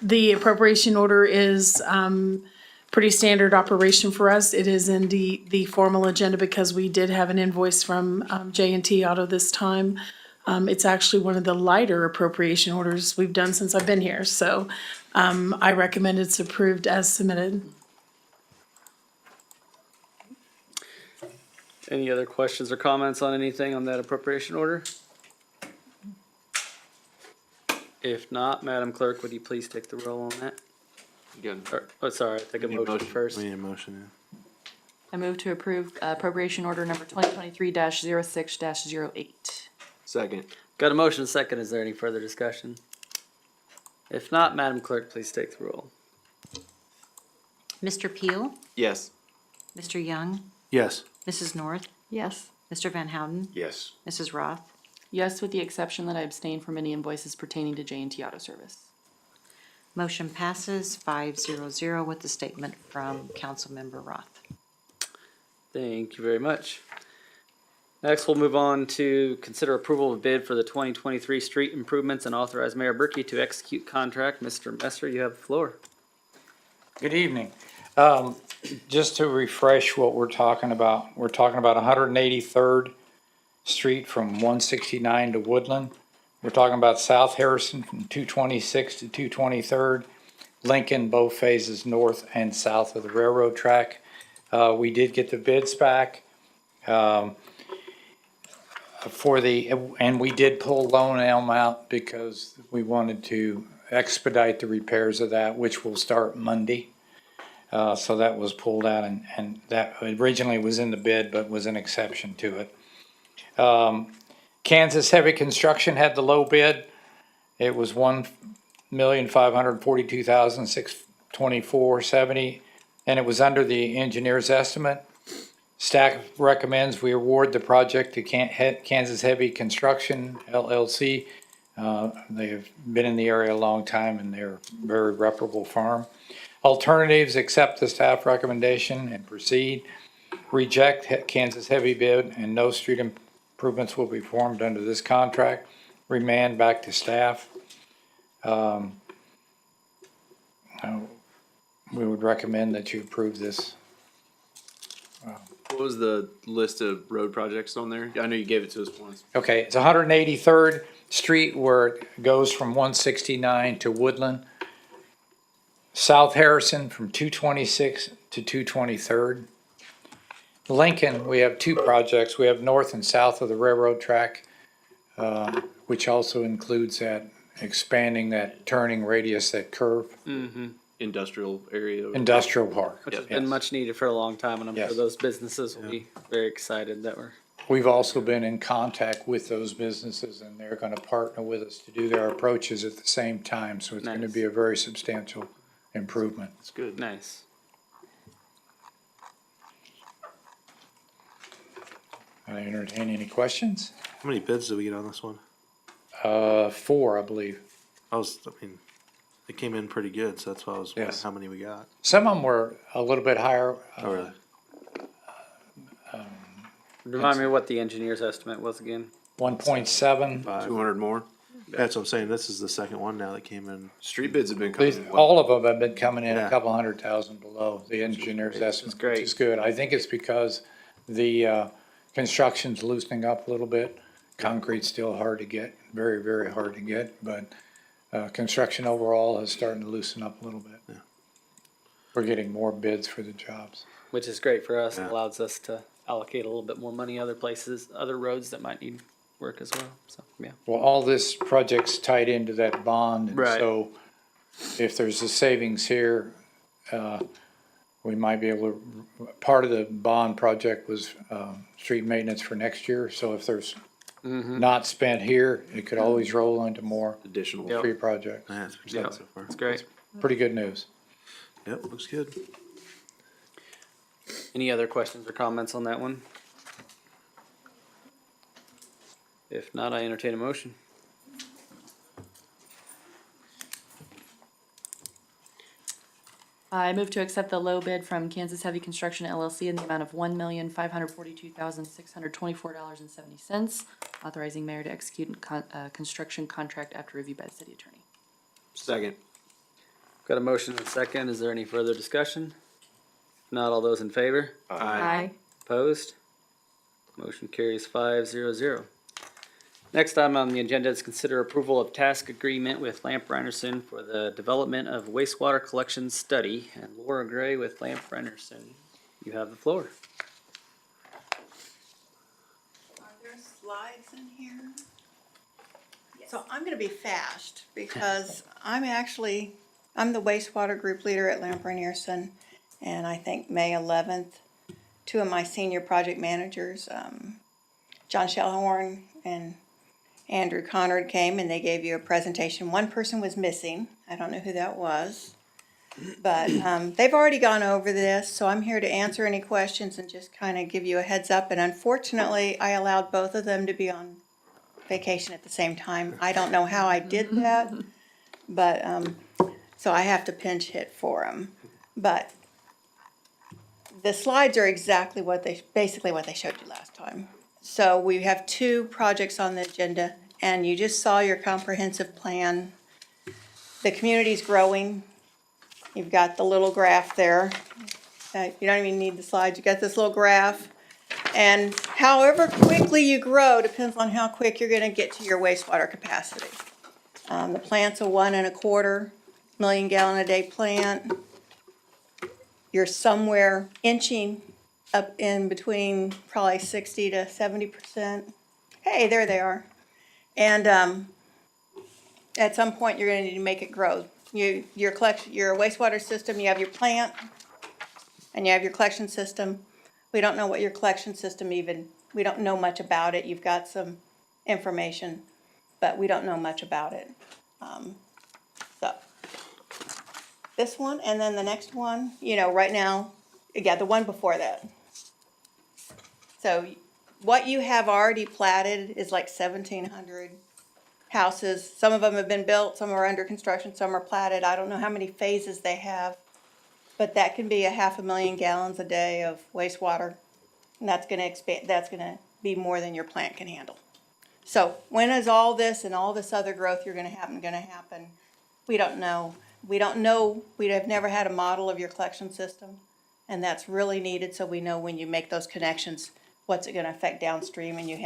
The appropriation order is, pretty standard operation for us. It is in the formal agenda because we did have an invoice from, J&T Auto this time. It's actually one of the lighter appropriation orders we've done since I've been here, so, I recommend it's approved as submitted. Any other questions or comments on anything on that appropriation order? If not, Madam Clerk, would you please take the roll on that? Good. Sorry, take a Need a motion motion. first. We need a motion, I move to approve appropriation order number 2023-06-08. Second. Got a motion and a second. Is there any further discussion? If not, Madam Clerk, please take the roll. Mr. Peel, Yes. Mr. Young, Yes. Mrs. North, Yes. Mr. Van Houten, Yes. Mrs. Roth. Yes, with the exception that I abstain from any invoices pertaining to J&T Auto Service. Motion passes 5-0-0 with the statement from Councilmember Roth. Thank you very much. Next, we'll move on to consider approval of bid for the 2023 street improvements and authorize Mayor Berkey to execute contract. Mr. Messer, you have the floor. Good evening. Just to refresh what we're talking about 183rd Street from 169 to Woodland. We're talking about South Harrison from 226 to 223rd, Lincoln, both phases north and south of the railroad track. We did get the bids back. And we did pull Lone Elm out because we wanted to expedite the repairs of that, which will start Monday. So that was pulled out, and that originally was in the bid, but was an exception to it. Kansas Heavy Construction had the low bid. It was $1,542,624.70, and it was under the engineer's estimate. Staff recommends we award the project to Kansas Heavy Construction LLC. They have been in the area a long time, and they're a very reputable firm. Alternatives: accept the staff recommendation and proceed. Reject Kansas Heavy bid, and no street improvements will be performed under this contract. Remand back to staff. We would recommend that you approve this. What was the list of road projects on there? I know you gave it to us once. Okay, it's 183rd Street where it goes from 169 to Woodland. South Harrison from 226 to 223rd. Lincoln, we have two projects. We have north and south of the railroad track, which also includes that expanding that turning radius, that curve, Industrial area. industrial park. Which has been much needed for a long time, and I'm sure Yes. those businesses will be very excited that we're. We've also been in contact with those businesses, and they're gonna partner with us to do their approaches at the same time, so it's gonna Nice. be a very substantial improvement. It's good. Nice. I entertain any questions? How many bids did we get on this one? 4, I believe. It came in pretty good, so that's why I was wondering Yes. how many we got. Some of them were a little bit higher. Oh, really? Remind me what the engineer's estimate was again. 1.7. 200 more. That's what I'm saying. This is the second one now that came in. Street bids have been coming in. All of them have been coming in a Yeah. couple 100,000 below the engineer's estimate, great. which is good. I think it's because the construction's loosening up a little bit. Concrete's still hard to get, very, very hard to get, but construction overall is starting to loosen up a little bit. Yeah. We're getting more bids for the jobs. Which is great for us. It Yeah. allows us to allocate a little bit more money other places, other roads that might need work as well. So, yeah. Well, all this project's tied into that bond, and Right. so if there's a savings here, we might be able to, part of the bond project was street maintenance for next year, so if there's not spent here, it could always roll into more Additional. Yep. street projects. Yeah, it's Yeah, so far. it's great. Pretty good news. Yep, looks good. Any other questions or comments on that one? If not, I entertain a motion. I move to accept the low bid from Kansas Heavy Construction LLC in the amount of $1,542,624.70, authorizing mayor to execute construction contract after review by the city attorney. Second. Got a motion and a second. Is there any further discussion? If not, all those in favor? Aye. Opposed? Motion carries 5-0-0. Next item on the agenda is consider approval of task agreement with Lamp Reinerson for the development of wastewater collection study. And Laura Gray with Lamp Reinerson, you have the floor. Are there slides in here? So I'm gonna be fast because I'm the wastewater group leader at Lamp Reinerson. And I think May 11th, two of my senior project managers, John Shellhorn and Andrew Conrad came and they gave you a presentation. One person was missing. I don't know who that was. But they've already gone over this, so I'm here to answer any questions and just kind of give you a heads up. And unfortunately, I allowed both of them to be on vacation at the same time. I don't know how I did that, but so I have to pinch hit for them. But the slides are exactly basically what they showed you last time. So we have two projects on the agenda, and you just saw your comprehensive plan. The community's growing. You've got the little graph there. You don't even need the slides. You got this little graph. And however quickly you grow depends on how quick you're gonna get to your wastewater capacity. The plant's a 1.25 million gallon a day plant. You're somewhere inching up in between probably 60 to 70%. Hey, there they are. And at some point, you're gonna need to make it grow. Your wastewater system, you have your plant, and you have your collection system. We don't know what your collection system we don't know much about it. You've got some information, but we don't know much about it. So, this one, and then the next one, right now, the one before that. So what you have already platted is like 1,700 houses. Some of them have been built, some are under construction, some are platted. I don't know how many phases they have, but that can be 500,000 gallons a day of wastewater. And that's gonna expand, that's gonna be more than your plant can handle. So when is all this and all this other growth gonna happen? We don't know. We have never had a model of your collection system, and that's really needed so we know when you make those connections, what's it gonna affect downstream, and you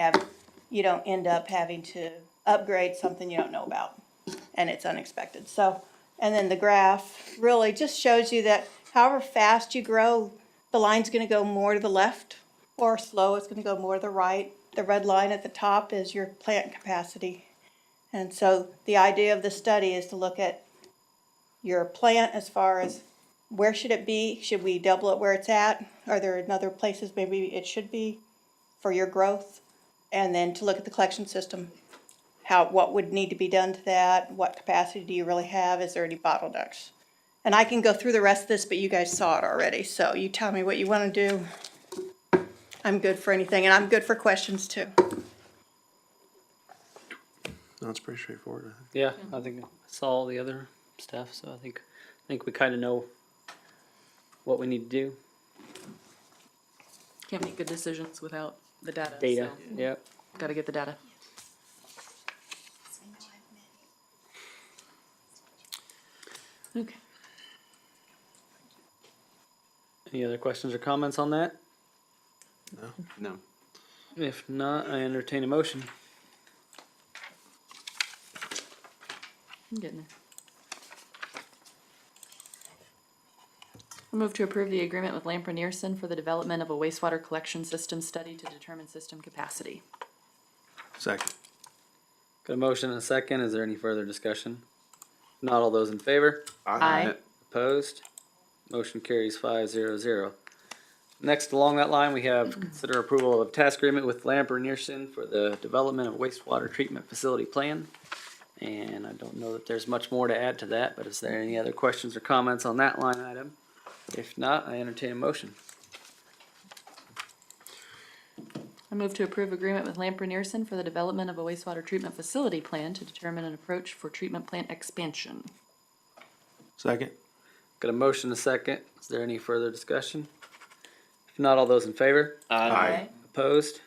don't end up having to upgrade something you don't know about, and it's unexpected. So, and then the graph really just shows you that however fast you grow, the line's gonna go more to the left, or slow, it's gonna go more to the right. The red line at the top is your plant capacity. And so the idea of the study is to look at your plant as far as where should it be? Should we double it where it's at? Are there other places maybe it should be for your growth? And then to look at the collection system. What would need to be done to that? What capacity do you really have? Is there any bottlenecks? And I can go through the rest of this, but you guys saw it already. So you tell me what you want to do. I'm good for anything, and I'm good for questions too. No, it's pretty straightforward. I think. Yeah, I think I saw all the other stuff, so I think we kind of know what we need to do. Can't make good decisions without the data. Data, so yep. Gotta get the data. Okay. Any other questions or comments on that? No. If not, I entertain a motion. I'm getting there. I move to approve the agreement with Lamprey Nearson for the development of a wastewater collection system study to determine system capacity. Second. Got a motion and a second. Is there any further discussion? Not all those in favor? Aye. Opposed? Motion carries 5-0-0. Next, along that line, we have consider approval of a task agreement with Lamprey Nearson for the development of wastewater treatment facility plan. And I don't know that there's much more to add to that, but is there any other questions or comments on that line item? If not, I entertain a motion. I move to approve agreement with Lamprey Nearson for the development of a wastewater treatment facility plan to determine an approach for treatment plant expansion. Second. Got a motion and a second. Is there any further discussion? If not, all those in favor? Aye. Opposed?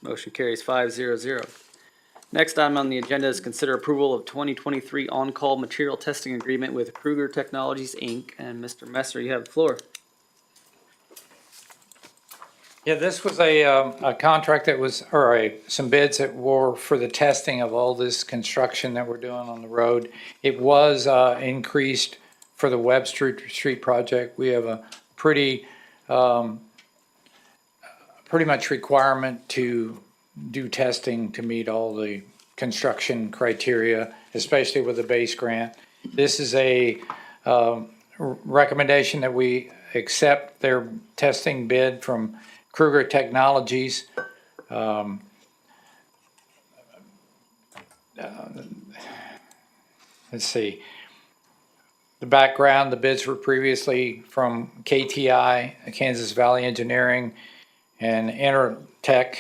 Motion carries 5-0-0. Next item on the agenda is consider approval of 2023 on-call material testing agreement with Kruger Technologies, Inc. And Mr. Messer, you have the floor. Yeah, this was a contract that was, some bids that were for the testing of all this construction that we're doing on the road. It was increased for the Webster Street project. We have a pretty much requirement to do testing to meet all the construction criteria, especially with the base grant. This is a recommendation that we accept their testing bid from Kruger Technologies. Let's see. The background, the bids were previously from KTI, Kansas Valley Engineering, and Intertech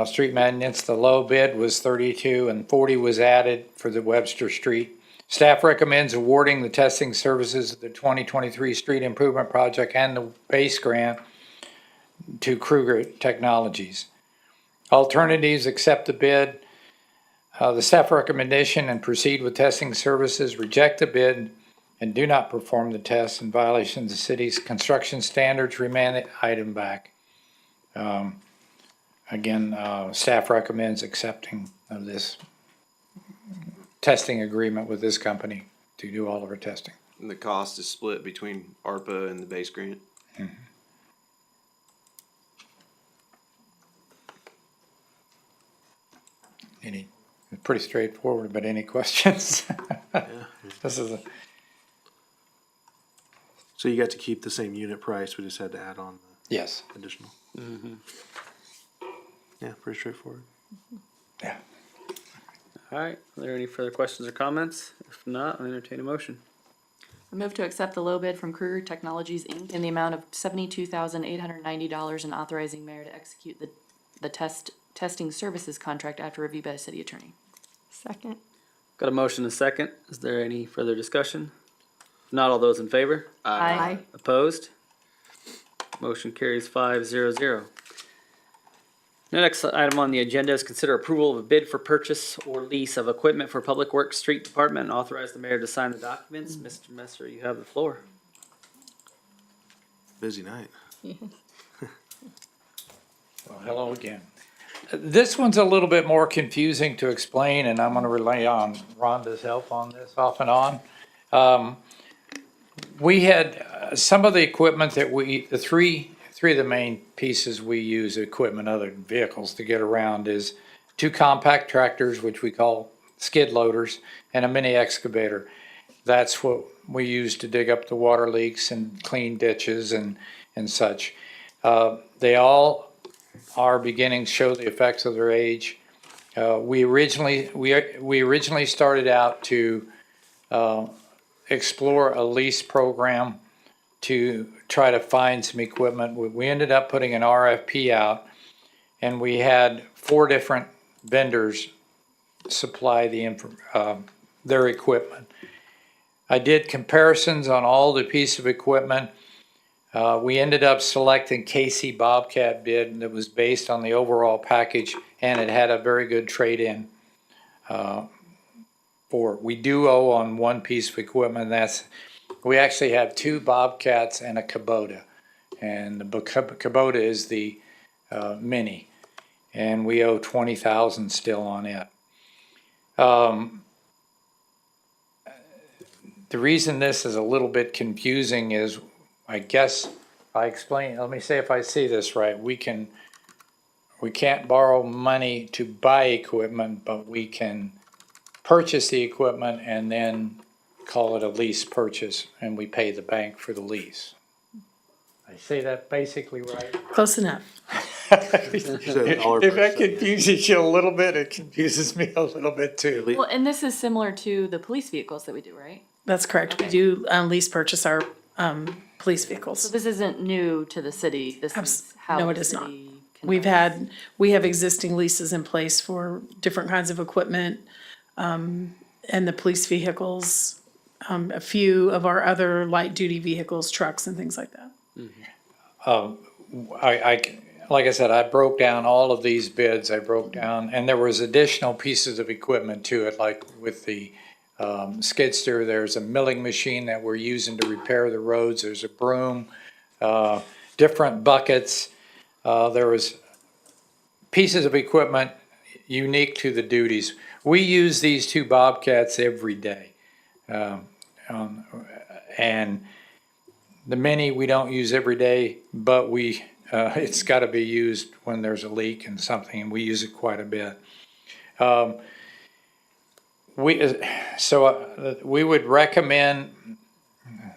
Street Maintenance. The low bid was 32 and 40 was added for the Webster Street. Staff recommends awarding the testing services of the 2023 street improvement project and the base grant to Kruger Technologies. Alternatives: accept the bid, the staff recommendation, and proceed with testing services, reject the bid, and do not perform the tests in violation of the city's construction standards, remand the item back. Again, staff recommends accepting of this testing agreement with this company to do all of our testing. And the cost is split between ARPA and the base grant. It's pretty straightforward, but any questions? This is So you got to keep the same unit price, we just had to add on yes. the additional. Yeah, pretty straightforward. Yeah. All right, are there any further questions or comments? If not, I entertain a motion. I move to accept the low bid from Kruger Technologies, Inc. in the amount of $72,890 and authorizing mayor to execute the testing services contract after review by the city attorney. Second. Got a motion and a second. Is there any further discussion? If not, all those in favor? Aye. Opposed? Motion carries 5-0-0. The next item on the agenda is consider approval of a bid for purchase or lease of equipment for Public Works Street Department and authorize the mayor to sign the documents. Mr. Messer, you have the floor. Busy night. Well, hello again. This one's a little bit more confusing to explain, and I'm going to rely on Rhonda's help on this off and on. We had some of the equipment that the three of the main pieces we use equipment other than vehicles to get around is 2 compact tractors, which we call skid loaders, and a mini excavator. That's what we use to dig up the water leaks and clean ditches and such. They all are beginning to show the effects of their age. We originally started out to explore a lease program to try to find some equipment. We ended up putting an RFP out, and we had 4 different vendors supply their equipment. I did comparisons on all the piece of equipment. We ended up selecting KC Bobcat bid that was based on the overall package, and it had a very good trade-in. We do owe on one piece of equipment, we actually have 2 Bobcats and a Kubota. And the Kubota is the Mini, and we owe $20,000 still on it. The reason this is a little bit confusing is, I guess, let me say if I see this right, we can't borrow money to buy equipment, but we can purchase the equipment and then call it a lease purchase, and we pay the bank for the lease. I say that basically right? Close enough. If that confuses you a little bit, it confuses me a little bit too. Well, and this is similar to the police vehicles that we do, right? That's correct. We do lease purchase our police So vehicles. this isn't new to the city. This is how No, it the is not. city can- We have existing leases in place for different kinds of equipment, and the police vehicles, a few of our other light-duty vehicles, trucks and things like that. Like I said, I broke down all of these bids, and there was additional pieces of equipment to it, like with the skid steer, there's a milling machine that we're using to repair the roads, there's a broom, different buckets. There was pieces of equipment unique to the duties. We use these 2 Bobcats every day. And the Mini we don't use every day, but it's got to be used when there's a leak and something, and we use it quite a bit. We would recommend,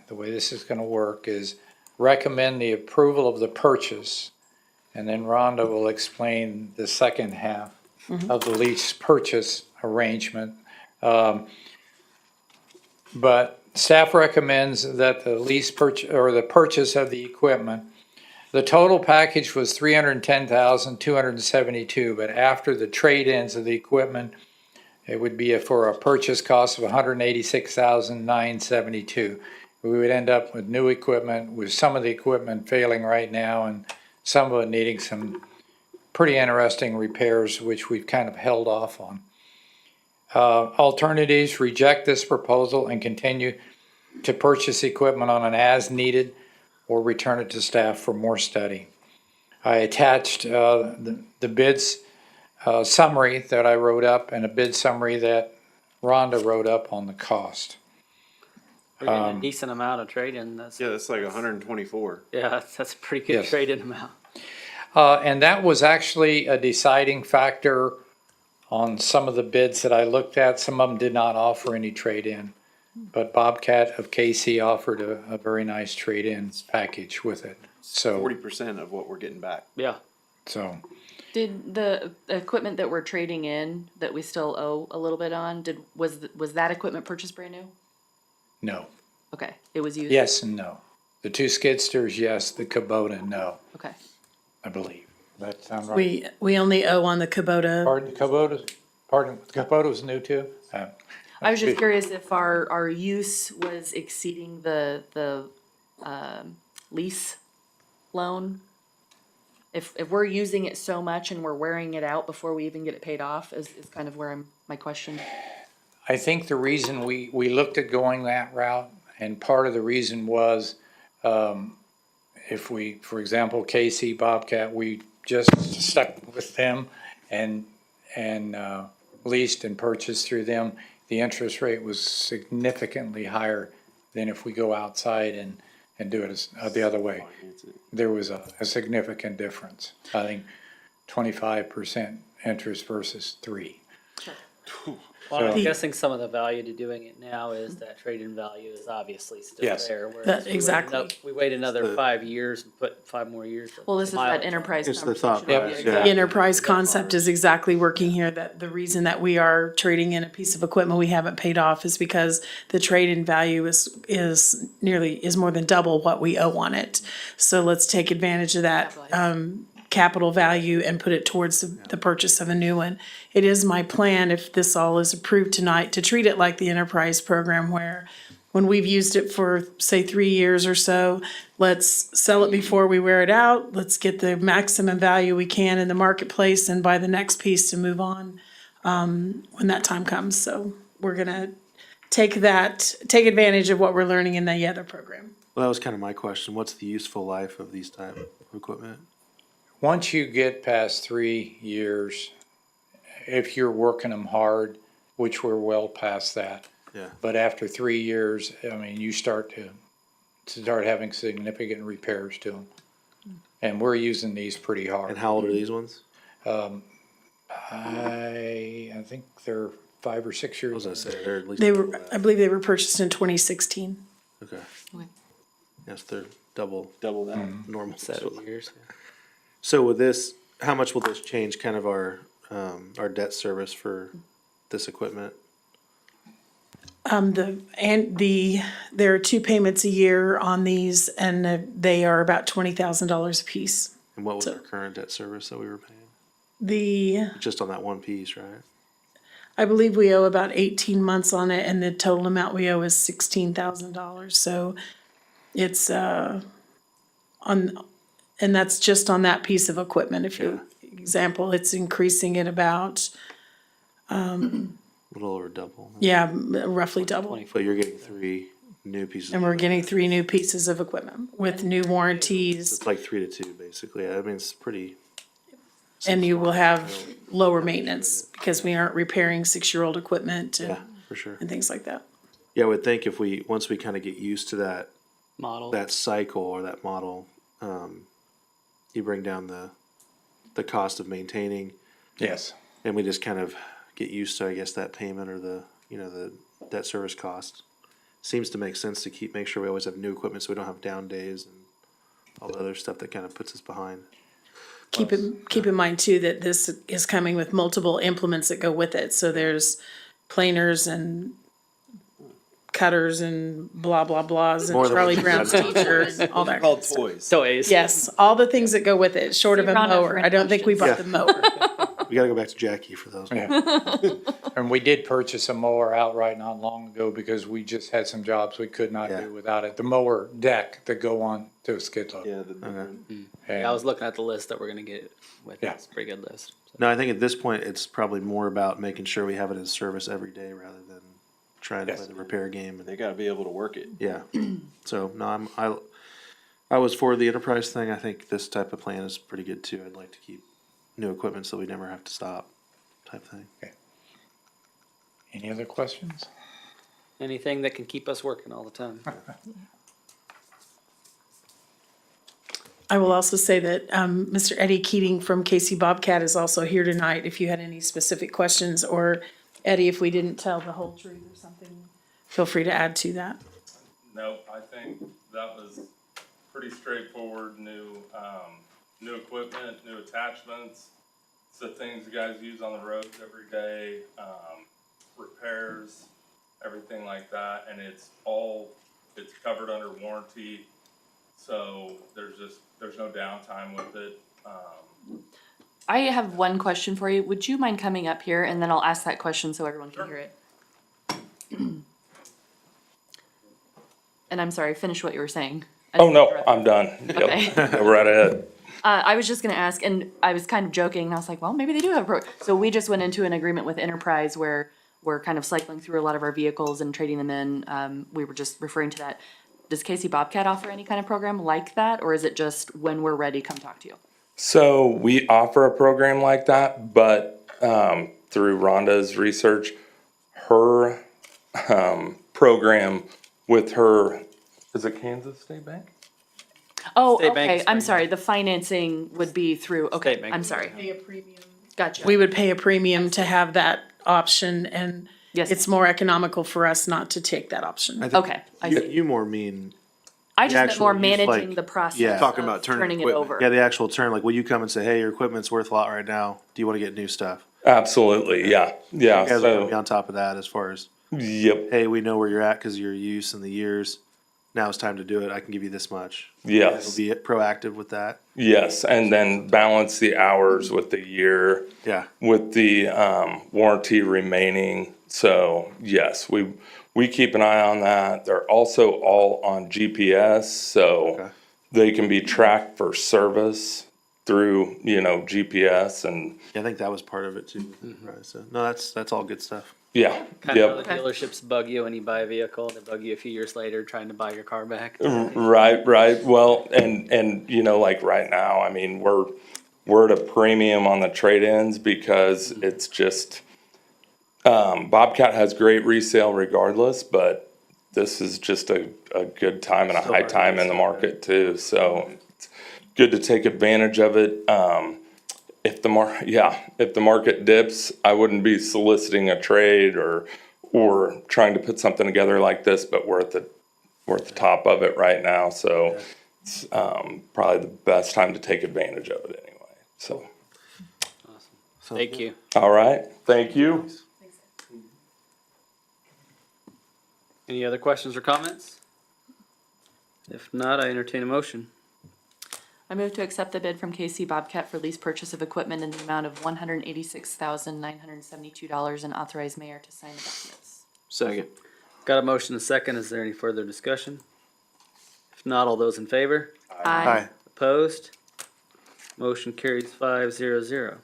the way this is going to work is recommend the approval of the purchase, and then Rhonda will explain the second half of the lease purchase arrangement. But staff recommends that the lease purchase, or the purchase of the equipment, the total package was $310,272, but after the trade-ins of the equipment, it would be for a purchase cost of $186,972. We would end up with new equipment, with some of the equipment failing right now and some of it needing some pretty interesting repairs, which we've kind of held off on. Alternatives: reject this proposal and continue to purchase equipment on an as-needed, or return it to staff for more study. I attached the bids summary that I wrote up and a bid summary that Rhonda wrote up on the cost. We're getting a decent amount of trade-in. That's like 124. Yeah, that's a pretty good Yes. trade-in amount. And that was actually a deciding factor on some of the bids that I looked at. Some of them did not offer any trade-in, but Bobcat of KC offered a very nice trade-in package with it. So, 40% of what we're getting back. Yeah. so Did the equipment that we're trading in, that we still owe a little bit on, was that equipment purchased brand new? no. Okay, it was used? Yes and no. The 2 skid steers, yes. The Kubota, no, Okay. I believe. That sound right? We only owe on the Kubota. Kubota was new too? I was just curious if our use was exceeding the lease loan. If we're using it so much and we're wearing it out before we even get it paid off is kind of where my question. I think the reason we looked at going that route, and part of the reason was, if we, for example, KC Bobcat, we just stuck with them and leased and purchased through them, the interest rate was significantly higher than if we go outside and do it the other way. There was a significant difference. I think 25% interest versus 3%. Well, I'm So- guessing some of the value to doing it now is that trade-in value is obviously still Yes. there. whereas That- we wait exactly. We wait another 5 years and put 5 more years. to Well, this is mile that it. enterprise It's the thought conversation. process, The enterprise concept is exactly working here, that the reason that we are trading in a piece of equipment we haven't paid off is because the trade-in value is more than double what we owe on it. So let's take advantage of that, capital value and put it towards the purchase of a new one. It is my plan, if this all is approved tonight, to treat it like the enterprise program, where when we've used it for, say, 3 years or so, let's sell it before we wear it out. Let's get the maximum value we can in the marketplace and buy the next piece to move on when that time comes. So we're gonna take advantage of what we're learning in the other program. Well, that was kind of my question. What's the useful life of these type of equipment? Once you get past 3 years, if you're working them hard, which we're well past that. Yeah. But after 3 years, I mean, you start having significant repairs to them. And we're using these pretty hard. And how old are these ones? I think they're 5 or 6 I years was gonna old. say they're at least. They were, I believe they were purchased in 2016. Okay. Okay. Yes, they're double that. normal. 7 years. So with this, how much will this change kind of our debt service for this equipment? There are 2 payments a year on these, and they are about $20,000 a piece. And what was So- our current debt service that we were paying? The, Just on that one piece, right? I believe we owe about 18 months on it, and the total amount we owe is $16,000. So it's, and that's just on that piece of equipment. If you, example, it's increasing at about, A little over double. roughly double. But you're getting 3 new pieces. And we're getting 3 new pieces of equipment with new warranties, It's like 3 to 2, basically. I mean, it's pretty. and you will have lower maintenance because we aren't repairing 6-year-old equipment Yeah, for sure. and things like that. Yeah, I would think if once we kind of get used to that Model. cycle or that model, you bring down the cost of maintaining, Yes. and we just kind of get used to, I guess, that payment or the debt service cost. Seems to make sense to make sure we always have new equipment so we don't have down days and all the other stuff that kind of puts us behind. Keep in mind too, that this is coming with multiple implements that go with it. So there's planers and cutters and blah, blah, blahs More and than Charlie what- Brown's teachers, all that. Called good stuff. toys. So A's. Yes, all the things that go with it, short of a Round up for mower. any I don't think we bought Yeah. the mower. We gotta go back to Jackie for those. Yeah. And we did purchase a mower outright not long ago because we just had some jobs we could not Yeah. do without it. The mower deck that go on to a skid loader. Yeah, the different. Yeah, I was looking at the list that we're gonna get with. Yeah. It's a pretty good list. So. No, I think at this point, it's probably more about making sure we have it in service every day rather than trying to Yes. play the repair game. They gotta be able to work it. Yeah, so, no, I was for the enterprise thing. I think this type of plan is pretty good too. I'd like to keep new equipment so we never have to stop type thing. Any other questions? Anything that can keep us working all the time. I will also say that Mr. Eddie Keating from Casey Bobcat is also here tonight. If you had any specific questions, or Eddie, if we didn't tell the whole truth or something, feel free to add to that. No, I think that was pretty straightforward, new equipment, new attachments. It's the things you guys use on the roads every day, repairs, everything like that, and it's covered under warranty. So there's no downtime with it. I have one question for you. Would you mind coming up here and then I'll ask that question so everyone can hear it? And I'm sorry, finish what you were saying. I Oh, no, interrupted. I'm done. Okay. Yep, go right ahead. I was just gonna ask, and I was kind of joking, and I was like, well, maybe they do have a program. So we just went into an agreement with Enterprise where we're kind of cycling through a lot of our vehicles and trading them in. We were just referring to that. Does Casey Bobcat offer any kind of program like that, or is it just when we're ready, come talk to you? So we offer a program like that, but through Rhonda's research, her program with her, is it Kansas State Bank? Oh, State Bank okay, is I'm free. sorry, the financing would be through, okay, State Bank. I'm sorry. Pay a premium. Gotcha. We would pay a premium to have that option, and Yes. it's more economical for us not to take that option. I think Okay, I you, see. you more mean, I just meant actual more use, managing like- the process yeah. Talking of about turning turning it equipment. over. yeah, the actual turn, like, will you come and say, hey, your equipment's worth a lot right now. Do you want to get new stuff? Absolutely, yeah, yeah. You guys are gonna be So, on top of that as far as, yep, hey, we know where you're at because of your use and the years. now it's time to do it, I can give you this much. Yes. Be proactive with that. Yes, and then balance the hours with the year, Yeah. with the warranty remaining. So yes, we keep an eye on that. They're also all on GPS, so Okay. they can be tracked for service through, GPS and, Yeah, I think that was part of it too. Right, so, no, that's all good stuff. yeah, Kind of how yep. the dealerships bug you when you buy a vehicle, they bug you a few years later trying to buy your car back. Right. Well, and like right now, I mean, we're at a premium on the trade-ins because it's just, Bobcat has great resale regardless, but this is just a good time and a Still high hard to time get in the started. market too. So it's good to take advantage of it. If the market dips, I wouldn't be soliciting a trade or trying to put something together like this, but we're at the top of it right now, so it's probably the best time to take advantage of it anyway. So, Thank you. all right, thank you. Any other questions or comments? If not, I entertain a motion. I move to accept the bid from KC Bobcat for lease purchase of equipment in the amount of $186,972 and authorize mayor to sign the documents. Second. Got a motion and a second. Is there any further discussion? If not, all those in favor? Hi. Opposed? Motion carries 5-0-0.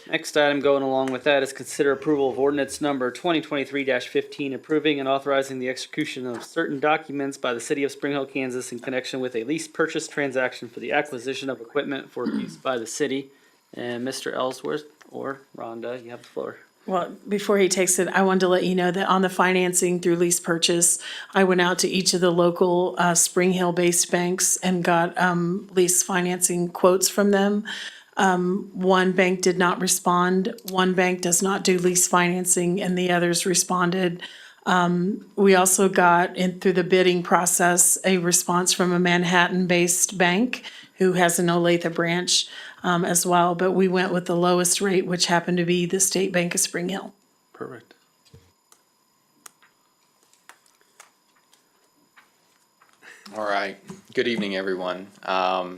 Next item going along with that is consider approval of ordinance number 2023-15, approving and authorizing the execution of certain documents by the city of Spring Hill, Kansas in connection with a lease purchase transaction for the acquisition of equipment for use by the city. And Mr. Ellsworth or Rhonda, you have the floor. Well, before he takes it, I wanted to let you know that on the financing through lease purchase, I went out to each of the local Spring Hill-based banks and got lease financing quotes from them. One bank did not respond, one bank does not do lease financing, and the others responded. We also got, through the bidding process, a response from a Manhattan-based bank who has an Olathe branch as well, but we went with the lowest rate, which happened to be the State Bank of Spring Hill. Perfect. All right. Good evening, everyone.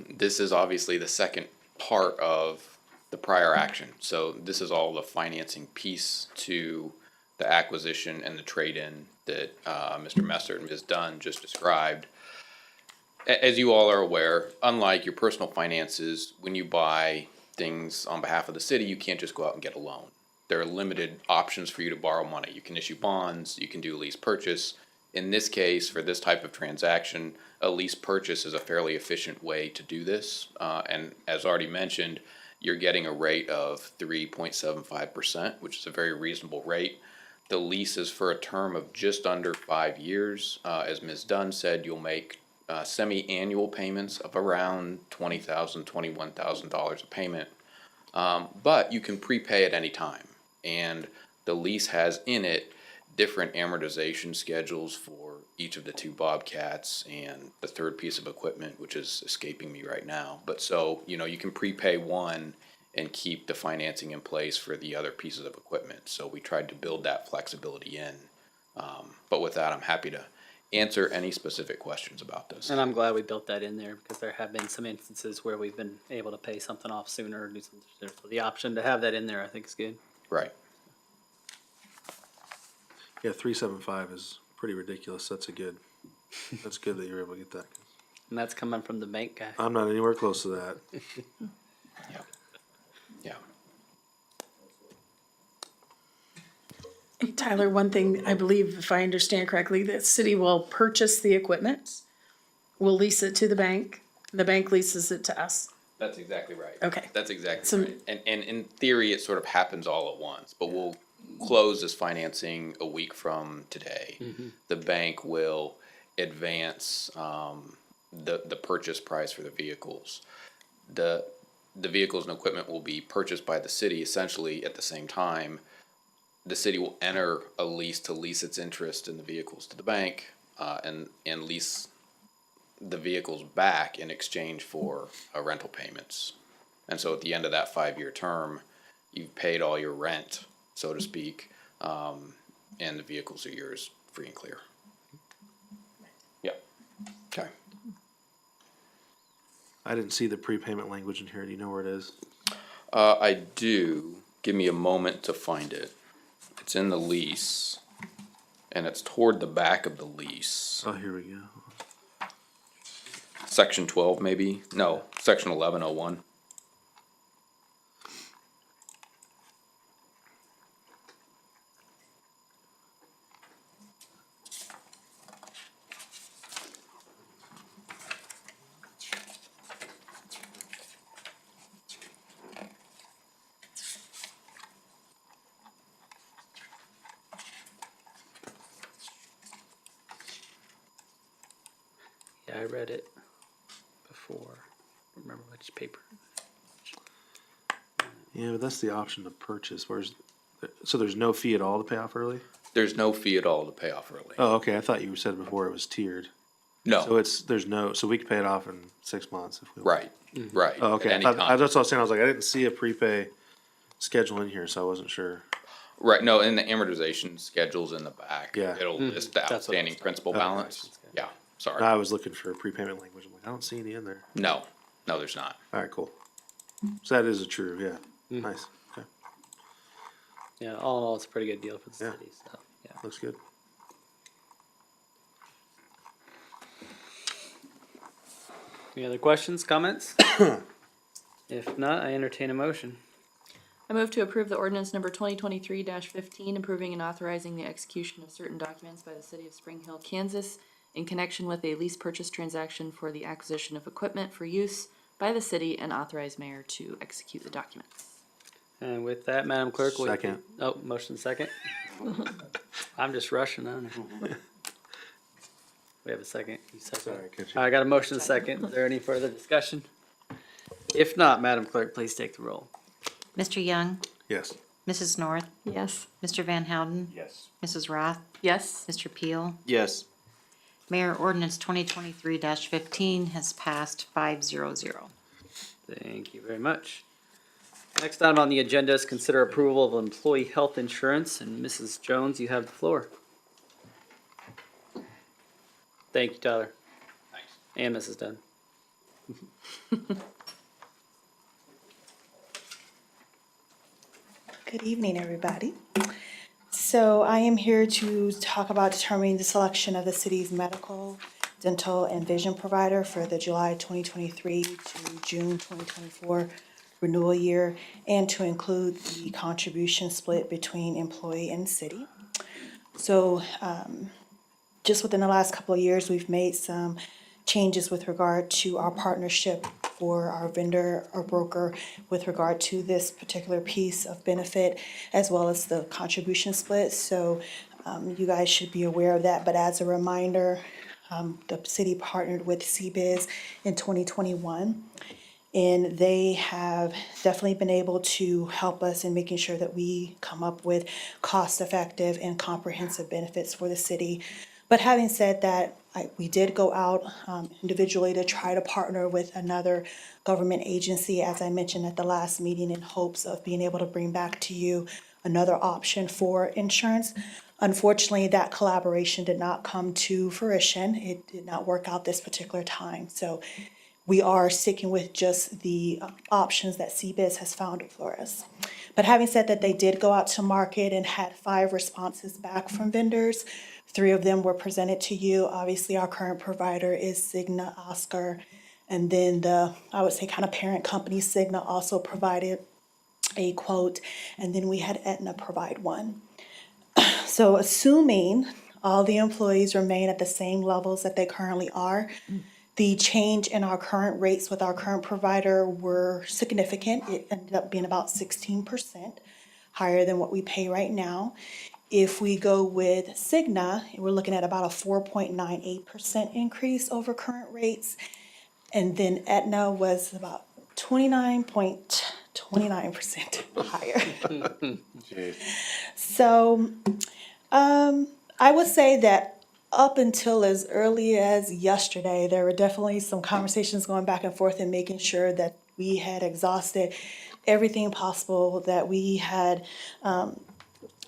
This is obviously the second part of the prior action. So this is all the financing piece to the acquisition and the trade-in that Mr. Messer and Ms. Dunn just described. As you all are aware, unlike your personal finances, when you buy things on behalf of the city, you can't just go out and get a loan. There are limited options for you to borrow money. You can issue bonds, you can do a lease purchase. In this case, for this type of transaction, a lease purchase is a fairly efficient way to do this. And as already mentioned, you're getting a rate of 3.75%, which is a very reasonable rate. The lease is for a term of just under 5 years. As Ms. Dunn said, you'll make semi-annual payments of around $20,000, $21,000 a payment. But you can prepay at any time. And the lease has in it different amortization schedules for each of the two Bobcats and the third piece of equipment, which is escaping me right now. But so, you can prepay one and keep the financing in place for the other pieces of equipment. So we tried to build that flexibility in. But with that, I'm happy to answer any specific questions about this. And I'm glad we built that in there because there have been some instances where we've been able to pay something off sooner or do something. So the option to have that in there, I think is good. Right. Yeah, 375 is pretty ridiculous. That's good that you were able to get that. And that's coming from the bank guy. I'm not anywhere close to that. Yeah. Tyler, one thing, I believe, if I understand correctly, the city will purchase the equipment, we'll lease it to the bank leases it to us. That's exactly right. Okay. That's exactly So- right. And in theory, it sort of happens all at once, but we'll close this financing a week from today. The bank will advance the purchase price for the vehicles. The vehicles and equipment will be purchased by the city essentially at the same time. The city will enter a lease to lease its interest in the vehicles to the bank and lease the vehicles back in exchange for rental payments. And so at the end of that 5-year term, you've paid all your rent, so to speak, and the vehicles are yours free and clear. Okay. I didn't see the prepayment language in here. Do you know where it is? I do. Give me a moment to find it. It's in the lease, and it's toward the back of the lease. Oh, here we go. Section 12, maybe? No, section 1101. Yeah, I read it before. I don't remember which paper. Yeah, but that's the option to purchase. So there's no fee at all to pay off early? There's no fee at all to pay off early. Oh, okay. I thought you said before it was tiered. No. So we can pay it off in 6 months if we want. Right, right. Oh, okay. At any That's what I time. was saying. I was like, I didn't see a prepay schedule in here, so I wasn't sure. Right, no, in the amortization schedules in the back. Yeah. It'll list the what- outstanding principal Okay. balance. Yeah, sorry. I was looking for a prepayment language. I'm like, I don't see any in there. No, no, there's not. All right, cool. So that is a true, yeah. Nice. Okay. Yeah, all in all, it's a pretty good deal for the Yeah. city, so, yeah. Looks good. Any other questions, comments? If not, I entertain a motion. I move to approve the ordinance number 2023-15, approving and authorizing the execution of certain documents by the city of Spring Hill, Kansas, in connection with a lease purchase transaction for the acquisition of equipment for use by the city, and authorize mayor to execute the documents. And with that, Madam Clerk, will you- Second. Oh, motion second. I'm just rushing on it. We have a second. You second. Sorry, catch you. I got a motion second. Is there any further discussion? If not, Madam Clerk, please take the roll. Mr. Young, Yes. Mrs. North, Yes. Mr. Van Houten, Yes. Mrs. Roth, Yes? Mr. Peel. Yes. Mayor, ordinance 2023-15 has passed 500. Thank you very much. Next item on the agenda is consider approval of employee health insurance, and Mrs. Jones, you have the floor. Thank you, Tyler. Thanks. And Mrs. Dunn. Good evening, everybody. So I am here to talk about determining the selection of the city's medical, dental, and vision provider for the July 2023 to June 2024 renewal year, and to include the contribution split between employee and city. So just within the last couple of years, we've made some changes with regard to our partnership for our vendor or broker with regard to this particular piece of benefit, as well as the contribution split. So you guys should be aware of that. But as a reminder, the city partnered with CBiz in 2021. And they have definitely been able to help us in making sure that we come up with cost-effective and comprehensive benefits for the city. But having said that, we did go out individually to try to partner with another government agency, as I mentioned at the last meeting, in hopes of being able to bring back to you another option for insurance. Unfortunately, that collaboration did not come to fruition. It did not work out this particular time. So we are sticking with just the options that CBiz has found for us. But having said that, they did go out to market and had 5 responses back from vendors. 3 of them were presented to you. Obviously, our current provider is Cigna Oscar. And then I would say kind of parent company Cigna also provided a quote. And then we had Aetna provide one. So assuming all the employees remain at the same levels that they currently are, the change in our current rates with our current provider were significant. It ended up being about 16% higher than what we pay right now. If we go with Cigna, we're looking at about a 4.98% increase over current rates. And then Aetna was about 29.29% higher. So I would say that up until as early as yesterday, there were definitely some conversations going back and forth and making sure that we had exhausted everything possible, that we had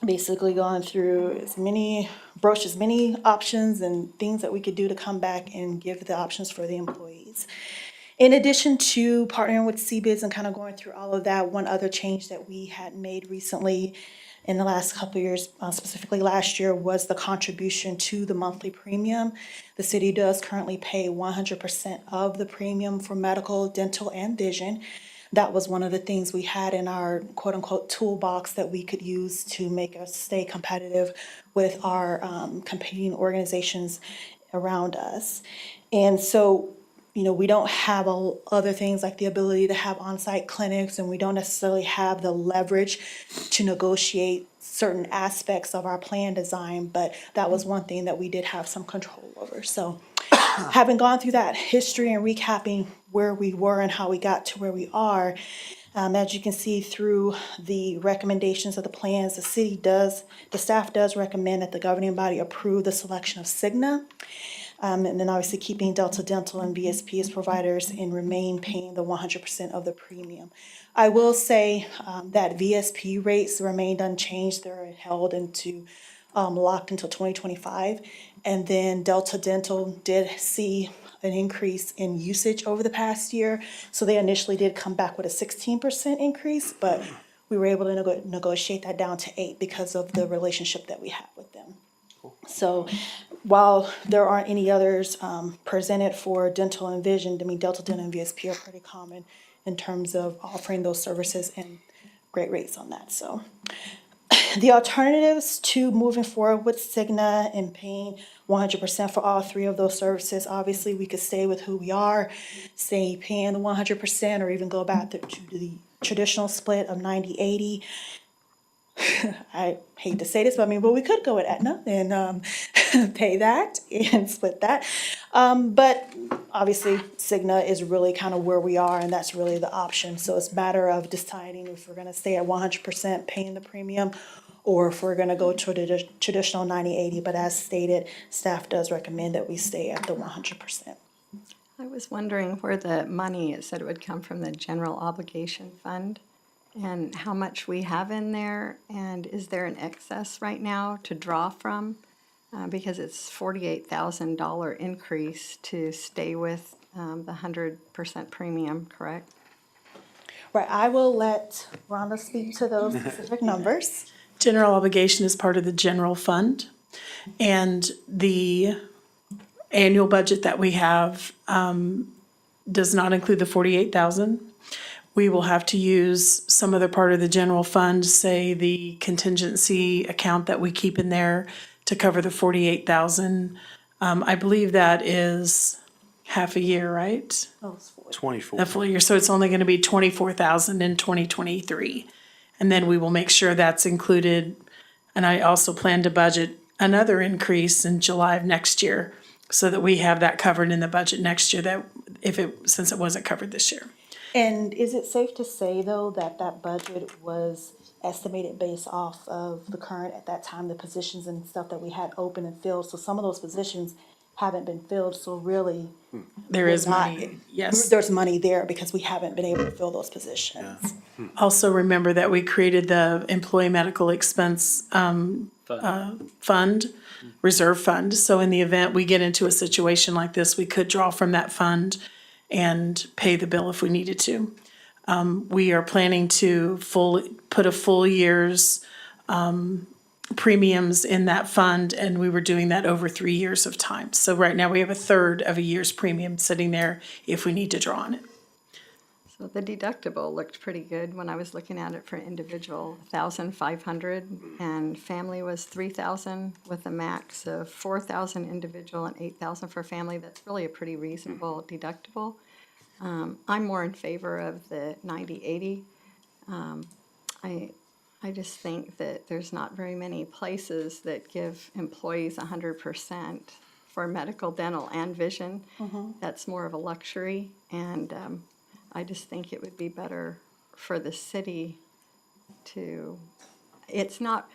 basically gone through as many broached as many options and things that we could do to come back and give the options for the employees. In addition to partnering with CBIZ and kind of going through all of that, one other change that we had made recently in the last couple of years, specifically last year, was the contribution to the monthly premium. The city does currently pay 100% of the premium for medical, dental, and vision. That was one of the things we had in our quote-unquote toolbox that we could use to make us stay competitive with our competing organizations around us. And so, you know, we don't have other things like the ability to have on-site clinics, and we don't necessarily have the leverage to negotiate certain aspects of our plan design, but that was one thing that we did have some control over. So having gone through that history and recapping where we were and how we got to where we are, as you can see through the recommendations of the plans, the staff does recommend that the governing body approve the selection of Cigna. And then obviously keeping Delta Dental and VSP as providers and remain paying the 100% of the premium. I will say that VSP rates remained unchanged. They're held into, locked until 2025. And then Delta Dental did see an increase in usage over the past year. So they initially did come back with a 16% increase, but we were able to negotiate that down to 8% because of the relationship that we have with them. So while there aren't any others presented for dental and vision, I mean, Delta Dental and VSP are pretty common in terms of offering those services and great rates on that. So the alternatives to moving forward with Cigna and paying 100% for all three of those services, obviously we could stay with who we are, stay paying the 100%, or even go back to the traditional split of 90-80. I hate to say this, but I mean, well, we could go with Aetna and pay that and split that. But obviously, Cigna is really kind of where we are, and that's really the option. So it's a matter of deciding if we're going to stay at 100% paying the premium, or if we're going to go to the traditional 90-80. But as stated, staff does recommend that we stay at the 100%. I was wondering where the money, it said it would come from the general obligation fund, and how much we have in there, and is there an excess right now to draw from? Because it's $48,000 increase to stay with the 100% premium, correct? Right, I will let Rhonda speak to those specific numbers. General obligation is part of the general fund, and the annual budget that we have does not include the 48,000. We will have to use some other part of the general fund, say the contingency account that we keep in there to cover the 48,000. I believe that is half a year, right? 24. A full year, so it's only gonna be 24,000 in 2023. And then we will make sure that's included. And I also plan to budget another increase in July of next year, so that we have that covered in the budget next year, that since it wasn't covered this year. And is it safe to say, though, that that budget was estimated based off of the current, at that time, the positions and stuff that we had open and filled? So some of those positions haven't been filled, so really. There is money, yes. There's money there because we haven't been able to fill those positions. Also remember that we created the employee medical expense fund, reserve fund. So in the event we get into a situation like this, we could draw from that fund and pay the bill if we needed to. We are planning to put a full year's premiums in that fund, and we were doing that over 3 years of time. So right now we have a third of a year's premium sitting there if we need to draw on it. So the deductible looked pretty good when I was looking at it for individual, 1,500, and family was 3,000 with a max of 4,000 individual and 8,000 for family. That's really a pretty reasonable deductible. I'm more in favor of the 90-80. I just think that there's not very many places that give employees 100% for medical, dental, and vision. That's more of a luxury, and I just think it would be better for the city to, it's not,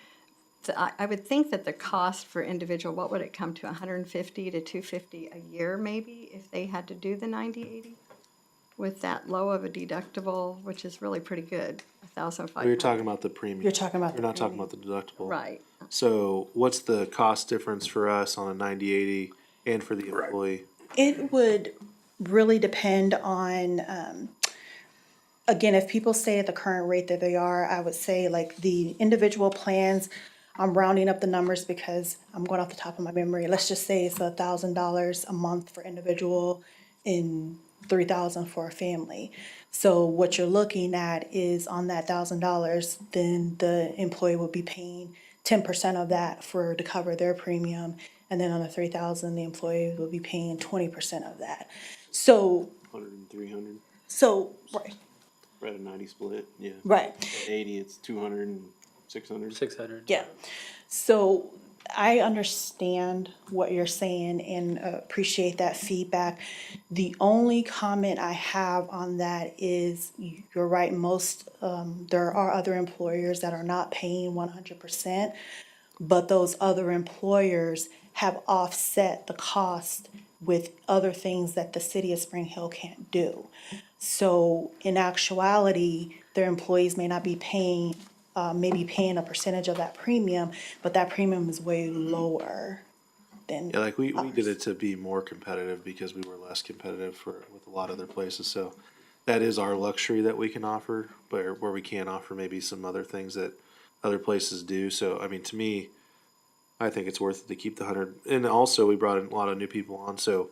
I would think that the cost for individual, what would it come to, 150 to 250 a year maybe, if they had to do the 90-80? with that low of a deductible, which is really pretty good, $1,500. You're talking about the premium. You're talking about You're the not talking about the deductible. Right. So what's the cost difference for us on a 90/80 and for the employee? It would really depend on, again, if people stay at the current rate that they are, I would say like the individual plans, I'm rounding up the numbers because I'm going off the top of my memory. Let's just say it's $1,000 a month for individual and $3,000 for a family. So what you're looking at is on that $1,000, then the employee will be paying 10% of that to cover their premium. And then on the $3,000, the employee will be paying 20% of that. So, 100 and 300, right, right at 90 split, yeah. right. At 80, it's 200 and 600. 600. Yeah. So I understand what you're saying and appreciate that feedback. The only comment I have on that is you're right, there are other employers that are not paying 100%, but those other employers have offset the cost with other things that the city of Spring Hill can't do. So in actuality, their employees may not be paying, maybe paying a percentage of that premium, but that premium is way lower than. Yeah, like we did it to be more competitive because we were less competitive with a lot of other places. So that is our luxury that we can offer, but where we can't offer maybe some other things that other places do. So, I mean, to me, I think it's worth it to keep the 100. And also we brought in a lot of new people on. So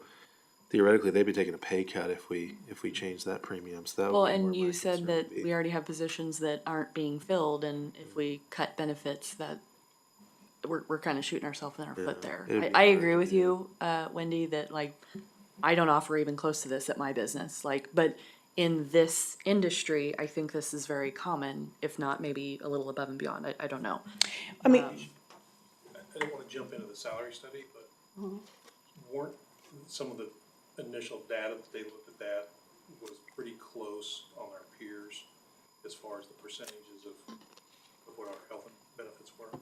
theoretically they'd be taking a pay cut if we change that premium. So that would Well, be where and my you said concern that would be. we already have positions that aren't being filled, and if we cut benefits, that we're kind of shooting ourselves in our foot there. it'd be I hard agree to with do. you, Wendy, that like, I don't offer even close to this at my business, like, but in this industry, I think this is very common, if not maybe a little above and beyond, I don't know. I mean, I don't wanna jump into the salary study, but weren't some of the initial data that they looked at that was pretty close on our peers as far as the percentages of what our health and benefits were?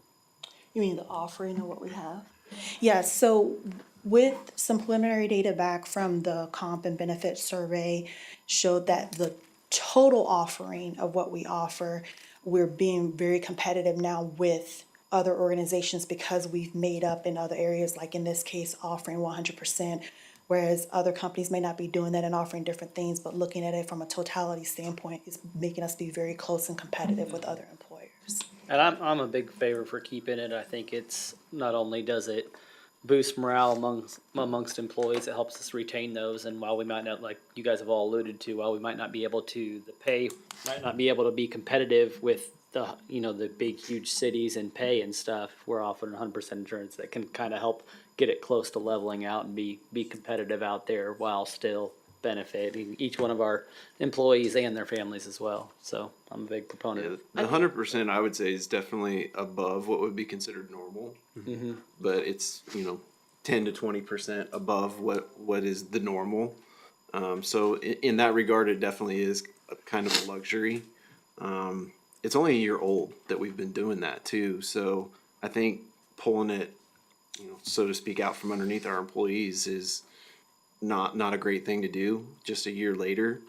you mean the offering of what we have? Yeah, so with some preliminary data back from the comp and benefit survey showed that the total offering of what we offer, we're being very competitive now with other organizations because we've made up in other areas, like in this case, offering 100%, whereas other companies may not be doing that and offering different things, but looking at it from a totality standpoint is making us be very close and competitive with other employers. And I'm a big favor for keeping it. I think it's, not only does it boost morale amongst employees, it helps us retain those. And while we might not, like you guys have all alluded to, while we might not be able to, the pay might not be able to be competitive with the, the big, huge cities and pay and stuff, we're offering 100% insurance that can kind of help get it close to leveling out and be competitive out there while still benefiting each one of our employees and their families as well. So I'm a big proponent of The 100% I would say is definitely above what would be considered normal, but it's 10 to 20% above what is the normal. So in that regard, it definitely is a kind of a luxury. It's only a year old that we've been doing that too. So I think pulling it, so to speak, out from underneath our employees is not a great thing to do just a year later.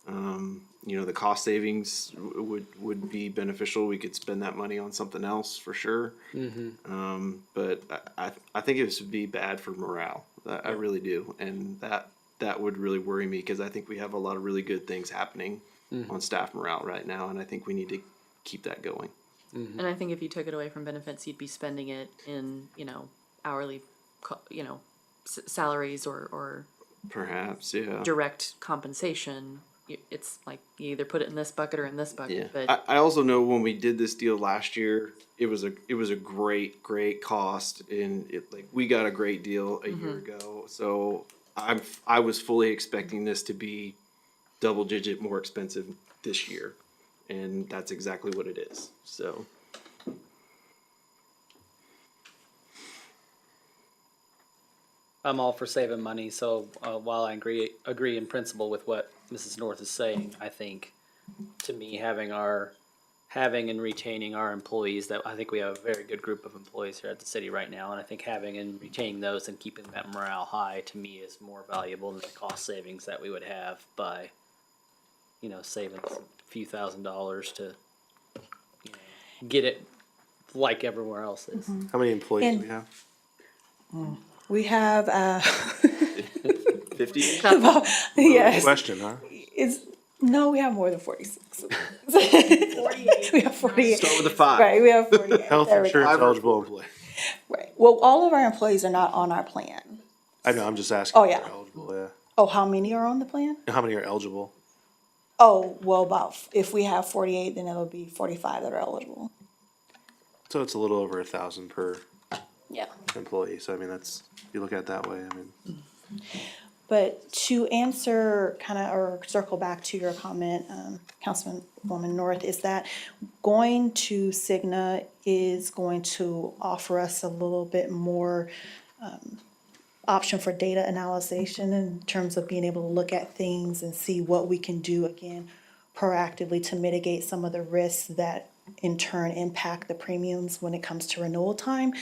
The cost savings would be beneficial. We could spend that money on something else for sure. But I think it would be bad for morale. I really do. And that would really worry me because I think we have a lot of really good things happening on staff morale right now. And I think we need to keep that going. And I think if you took it away from benefits, you'd be spending it in, hourly, salaries or Perhaps, yeah. direct compensation. It's like you either put it in this bucket or in this bucket. Yeah. But I also know when we did this deal last year, it was a great cost, and we got a great deal a year ago. So I was fully expecting this to be double digit more expensive this year, and that's exactly what it is. So. I'm all for saving money, so while I agree in principle with what Mrs. North is saying, I think, to me, having and retaining our employees, that I think we have a very good group of employees here at the city right now, and I think having and retaining those and keeping that morale high, to me, is more valuable than the cost savings that we would have by saving a few $1,000s to get it like everywhere else is. How many employees do And- we have? We have, 50? yes, Question, huh? no, we have more than 46. We have 48. Start with the 5. Right, we have 48. Health There we go. insurance eligible employee. Right. Well, all of our employees are not on our plan. I know, I'm just asking. Oh, if yeah. they're eligible, yeah. Oh, how many are on the plan? And how many are eligible? Oh, well, if we have 48, then it'll be 45 that are eligible. So it's a little over 1,000 per Yeah. employee. So I mean, that's, if you look at it that way, I mean, But to answer or circle back to your comment, Councilwoman North, is that going to Cigna is going to offer us a little bit more option for data analysis in terms of being able to look at things and see what we can do again proactively to mitigate some of the risks that in turn impact the premiums when it comes to renewal time.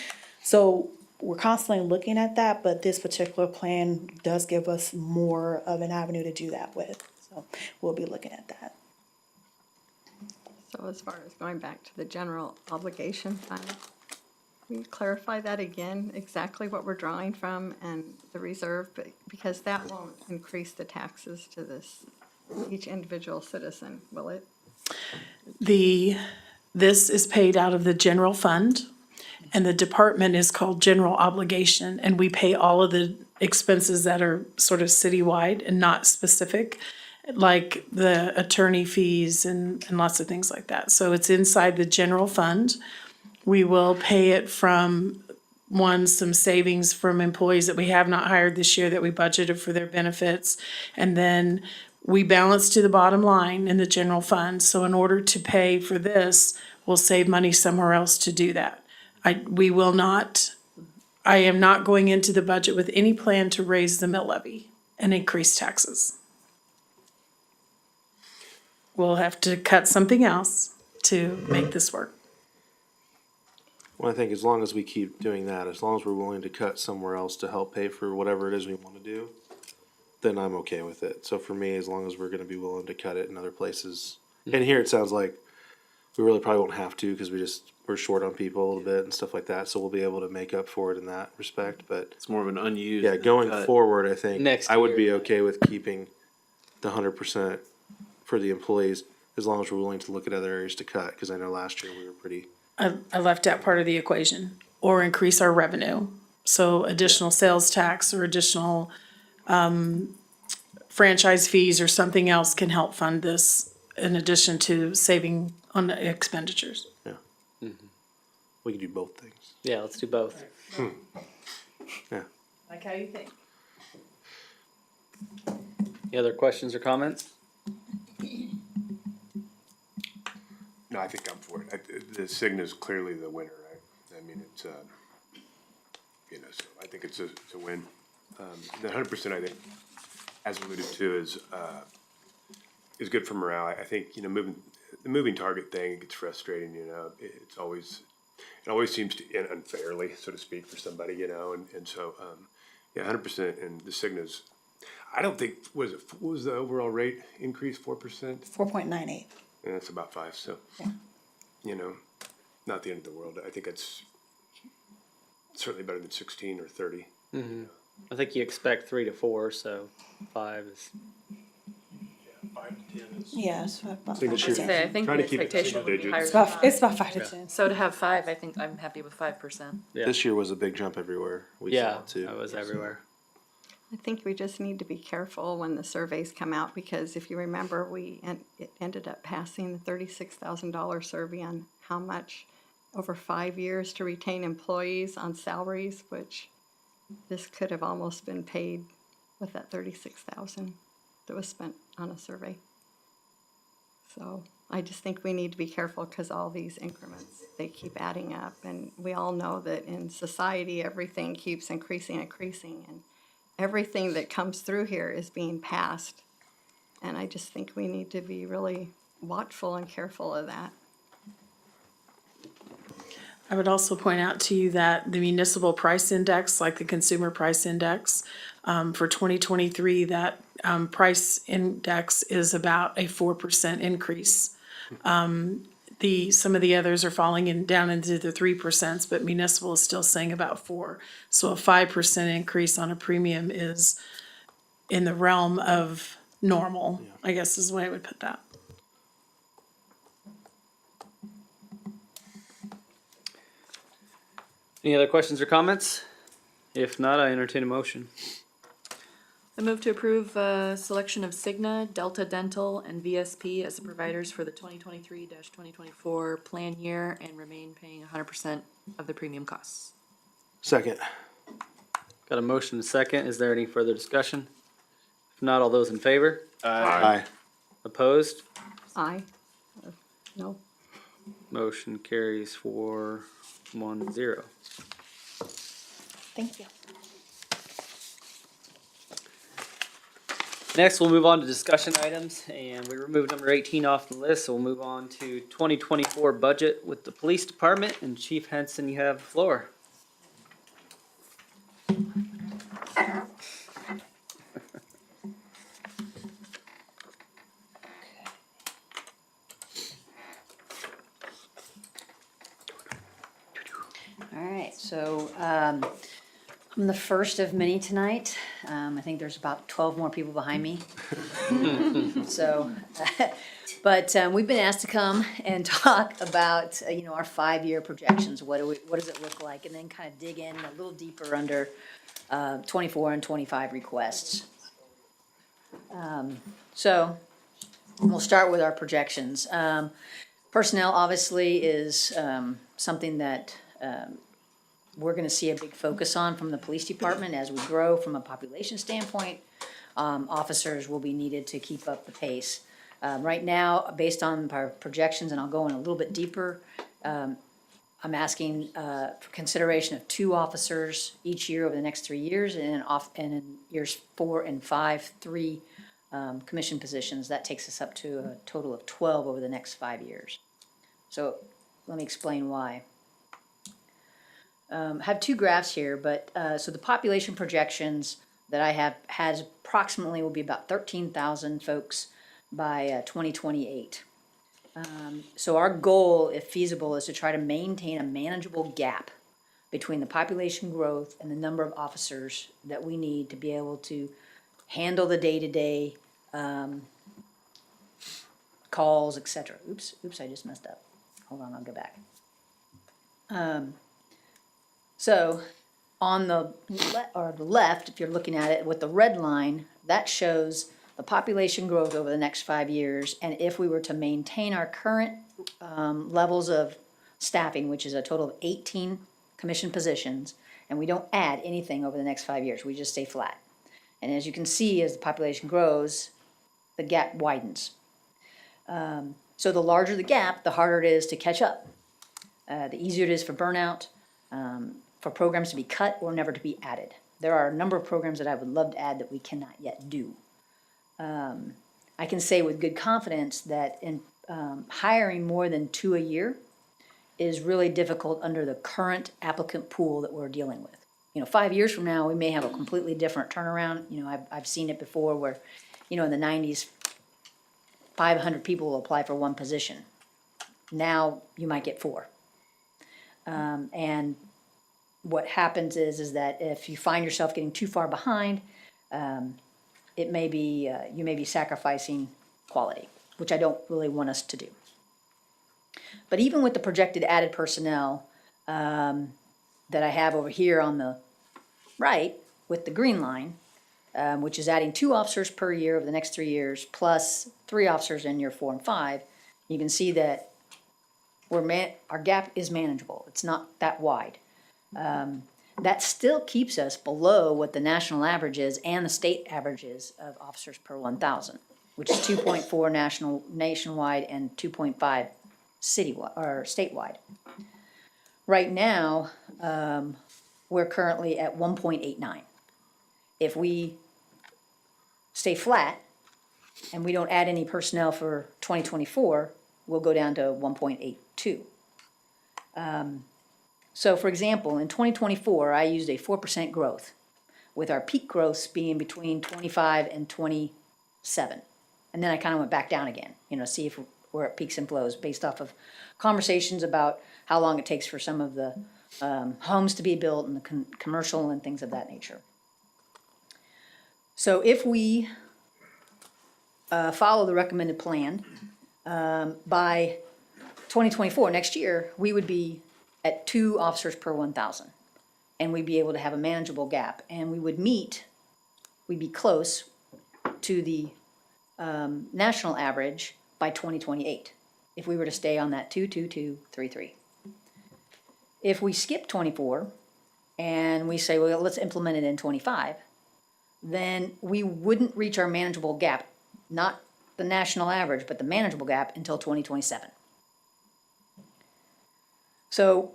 So we're constantly looking at that, but this particular plan does give us more of an avenue to do that with. So we'll be looking at that. So as far as going back to the general obligation fund, will you clarify that again, exactly what we're drawing from and the reserve? Because that won't increase the taxes to each individual citizen, will it? This is paid out of the general fund, and the department is called general obligation, and we pay all of the expenses that are sort of citywide and not specific, like the attorney fees and lots of things like that. So it's inside the general fund. We will pay it from, some savings from employees that we have not hired this year that we budgeted for their benefits. And then we balance to the bottom line in the general fund. So in order to pay for this, we'll save money somewhere else to do that. I am not going into the budget with any plan to raise the mill levy and increase taxes. We'll have to cut something else to make this work. well, I think as long as we keep doing that, as long as we're willing to cut somewhere else to help pay for whatever it is we want to do, then I'm okay with it. So for me, as long as we're going to be willing to cut it in other places, and here it sounds like we really probably won't have to because we're short on people a little bit and stuff like that. So we'll be able to make up for it in that respect. But It's more of an unused. yeah, going cut. forward, I think Next I would year. be okay with keeping the 100% for the employees as long as we're willing to look at other areas to cut. Because I know last year we were pretty. I left out part of the equation, or increase our revenue. So additional sales tax or additional franchise fees or something else can help fund this in addition to saving on the expenditures. We can do both things. Yeah, let's do both. Yeah. Like how you think. Any other questions or comments? No, I think I'm for it. The Cigna's clearly the winner, right? I mean, it's, so I think it's a win. The 100%, I think, as alluded to, is good for morale. I think, the moving target thing, it gets frustrating, it always seems to end unfairly, so to speak, for somebody, and so, 100%, and the Cigna's, I don't think, what was the overall rate increase, 4%? 4.98. And that's about 5, so, not the end of the world. I think it's certainly better than 16 or 30. I think you expect 3 to 4, so 5 is. 5 to 10 is. Yes. About Single 5%. digit. Say, I think Try the to keep it expectation would be single higher It's than about, it's 5. about 5 to 10. So to have 5, I think I'm happy with 5%. Yeah. This year was a big jump everywhere. We Yeah, saw it too. that was everywhere. I think we just need to be careful when the surveys come out, because if you remember, it ended up passing the $36,000 survey on how much over 5 years to retain employees on salaries, which this could have almost been paid with that $36,000 that was spent on a survey. So I just think we need to be careful because all these increments, they keep adding up. And we all know that in society, everything keeps increasing, and everything that comes through here is being passed. And I just think we need to be really watchful and careful of that. I would also point out to you that the municipal price index, like the consumer price index, for 2023, that price index is about a 4% increase. Some of the others are falling down into the 3%, but municipal is still saying about 4. So a 5% increase on a premium is in the realm of normal, I guess is the way I would put that. Any other questions or comments? If not, I entertain a motion. I move to approve selection of Cigna, Delta Dental, and VSP as the providers for the 2023-2024 plan year and remain paying 100% of the premium costs. Second. Got a motion and a second. Is there any further discussion? If not, all those in favor? Aye. Opposed? Aye. No. Motion carries 4-1-0. Thank you. Next, we'll move on to discussion items, and we removed number 18 off the list, so we'll move on to 2024 budget with the police department, and Chief Henson, you have the floor. All right, so I'm the first of many tonight. I think there's about 12 more people behind me. So, but we've been asked to come and talk about, our 5-year projections. What does it look like? And then kind of dig in a little deeper under 24 and 25 requests. So we'll start with our projections. Personnel obviously is something that we're gonna see a big focus on from the police department as we grow from a population standpoint. Officers will be needed to keep up the pace. Right now, based on our projections, and I'll go in a little bit deeper, I'm asking for consideration of 2 officers each year over the next 3 years, and in years 4 and 5, 3 commission positions. That takes us up to a total of 12 over the next 5 years. So let me explain why. Have 2 graphs here, but so the population projections that I have has approximately will be about 13,000 folks by 2028. So our goal, if feasible, is to try to maintain a manageable gap between the population growth and the number of officers that we need to be able to handle the day-to-day calls, etc. Oops, I just messed up. Hold on, I'll go back. So on the left, if you're looking at it with the red line, that shows the population growth over the next 5 years. And if we were to maintain our current levels of staffing, which is a total of 18 commission positions, and we don't add anything over the next 5 years, we just stay flat. And as you can see, as the population grows, the gap widens. So the larger the gap, the harder it is to catch up. The easier it is for burnout, for programs to be cut or never to be added. There are a number of programs that I would love to add that we cannot yet do. I can say with good confidence that in hiring more than 2 a year is really difficult under the current applicant pool that we're dealing with. 5 years from now, we may have a completely different turnaround. I've seen it before where, in the 90s, 500 people will apply for one position. Now you might get 4. And what happens is that if you find yourself getting too far behind, it may be you may be sacrificing quality, which I don't really want us to do. But even with the projected added personnel that I have over here on the right with the green line, which is adding 2 officers per year over the next 3 years, plus 3 officers in year 4 and 5, you can see that our gap is manageable. It's not that wide. That still keeps us below what the national average is and the state average is of officers per 1,000, which is 2.4 nationwide and 2.5 citywide or statewide. Right now, we're currently at 1.89. If we stay flat and we don't add any personnel for 2024, we'll go down to 1.82. So for example, in 2024, I used a 4% growth, with our peak growths being between 25 and 27. And then I kind of went back down again, see if we're at peaks and flows based off of conversations about how long it takes for some of the homes to be built and the commercial and things of that nature. So if we follow the recommended plan, by 2024, next year, we would be at 2 officers per 1,000. And we'd be able to have a manageable gap. And we'd be close to the national average by 2028, if we were to stay on that 2-2-2-3-3. If we skip 24 and we say, well, let's implement it in 25, then we wouldn't reach our manageable gap, not the national average, but the manageable gap until 2027. So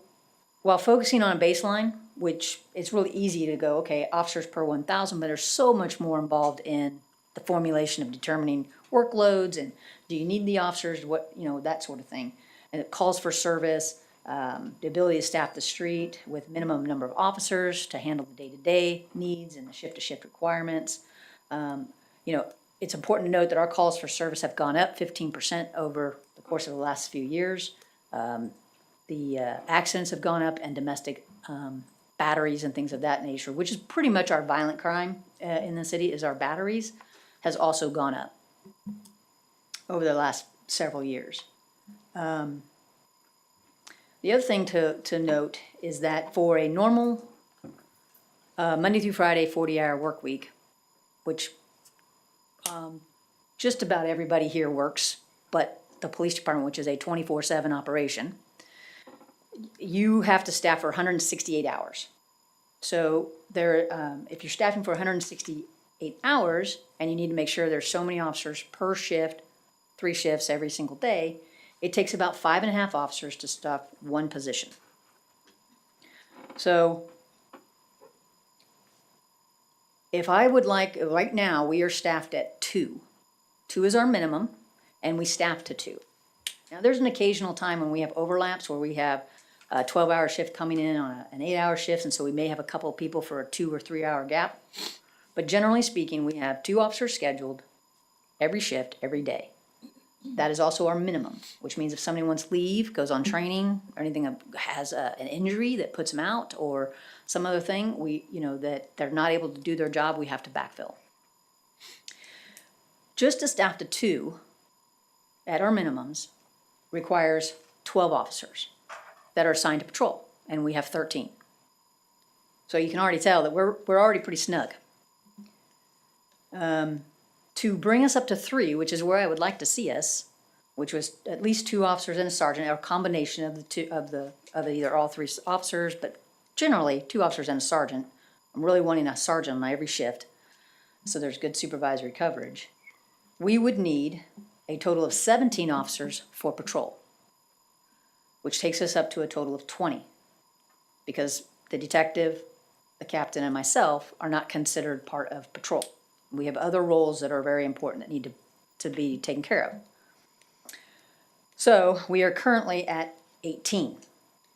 while focusing on a baseline, which it's really easy to go, okay, officers per 1,000, but there's so much more involved in the formulation of determining workloads and do you need the officers, what, that sort of thing. And it calls for service, the ability to staff the street with minimum number of officers to handle the day-to-day needs and the shift-to-shift requirements. It's important to note that our calls for service have gone up 15% over the course of the last few years. The accidents have gone up and domestic batteries and things of that nature, which is pretty much our violent crime in the city, is our batteries, has also gone up over the last several years. The other thing to note is that for a normal Monday through Friday 40-hour work week, which just about everybody here works, but the police department, which is a 24/7 operation, you have to staff for 168 hours. So if you're staffing for 168 hours and you need to make sure there's so many officers per shift, 3 shifts every single day, it takes about 5.5 officers to staff one position. So if I would like, right now, we are staffed at 2. 2 is our minimum, and we staff to 2. Now, there's an occasional time when we have overlaps where we have a 12-hour shift coming in on an 8-hour shift, and so we may have a couple of people for a 2 or 3 hour gap. But generally speaking, we have 2 officers scheduled every shift, every day. That is also our minimum, which means if somebody wants leave, goes on training, or anything, has an injury that puts them out, or some other thing, that they're not able to do their job, we have to backfill. Just to staff to 2 at our minimums requires 12 officers that are assigned to patrol, and we have 13. So you can already tell that we're already pretty snug. To bring us up to 3, which is where I would like to see us, which was at least 2 officers and a sergeant, or a combination of the two of either all 3 officers, but generally 2 officers and a sergeant. I'm really wanting a sergeant on every shift, so there's good supervisory coverage. We would need a total of 17 officers for patrol, which takes us up to a total of 20, because the detective, the captain, and myself are not considered part of patrol. We have other roles that are very important that need to be taken care of. So we are currently at 18.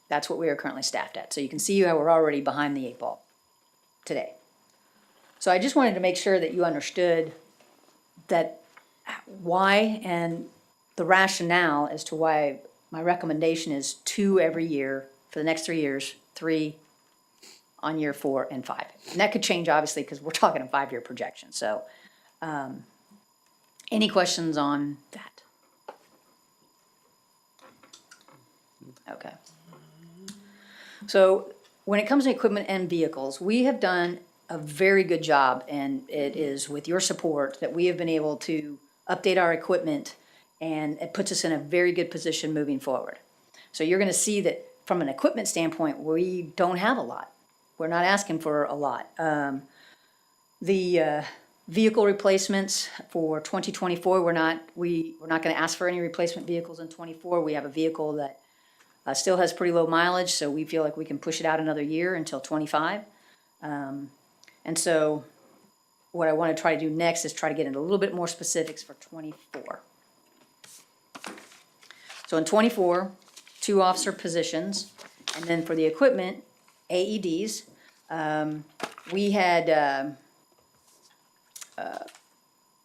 That's what we are currently staffed at. So you can see how we're already behind the 8 ball today. So I just wanted to make sure that you understood that why and the rationale as to why my recommendation is 2 every year for the next 3 years, 3 on year 4 and 5. And that could change, obviously, because we're talking a 5-year projection. So any questions on that? Okay. So when it comes to equipment and vehicles, we have done a very good job, and it is with your support that we have been able to update our equipment, and it puts us in a very good position moving forward. So you're going to see that from an equipment standpoint, we don't have a lot. We're not asking for a lot. The vehicle replacements for 2024, we're not going to ask for any replacement vehicles in 24. We have a vehicle that still has pretty low mileage, so we feel like we can push it out another year until 25. And so what I want to try to do next is try to get into a little bit more specifics for 24. So in 24, 2 officer positions, And then for the equipment, AEDs, we had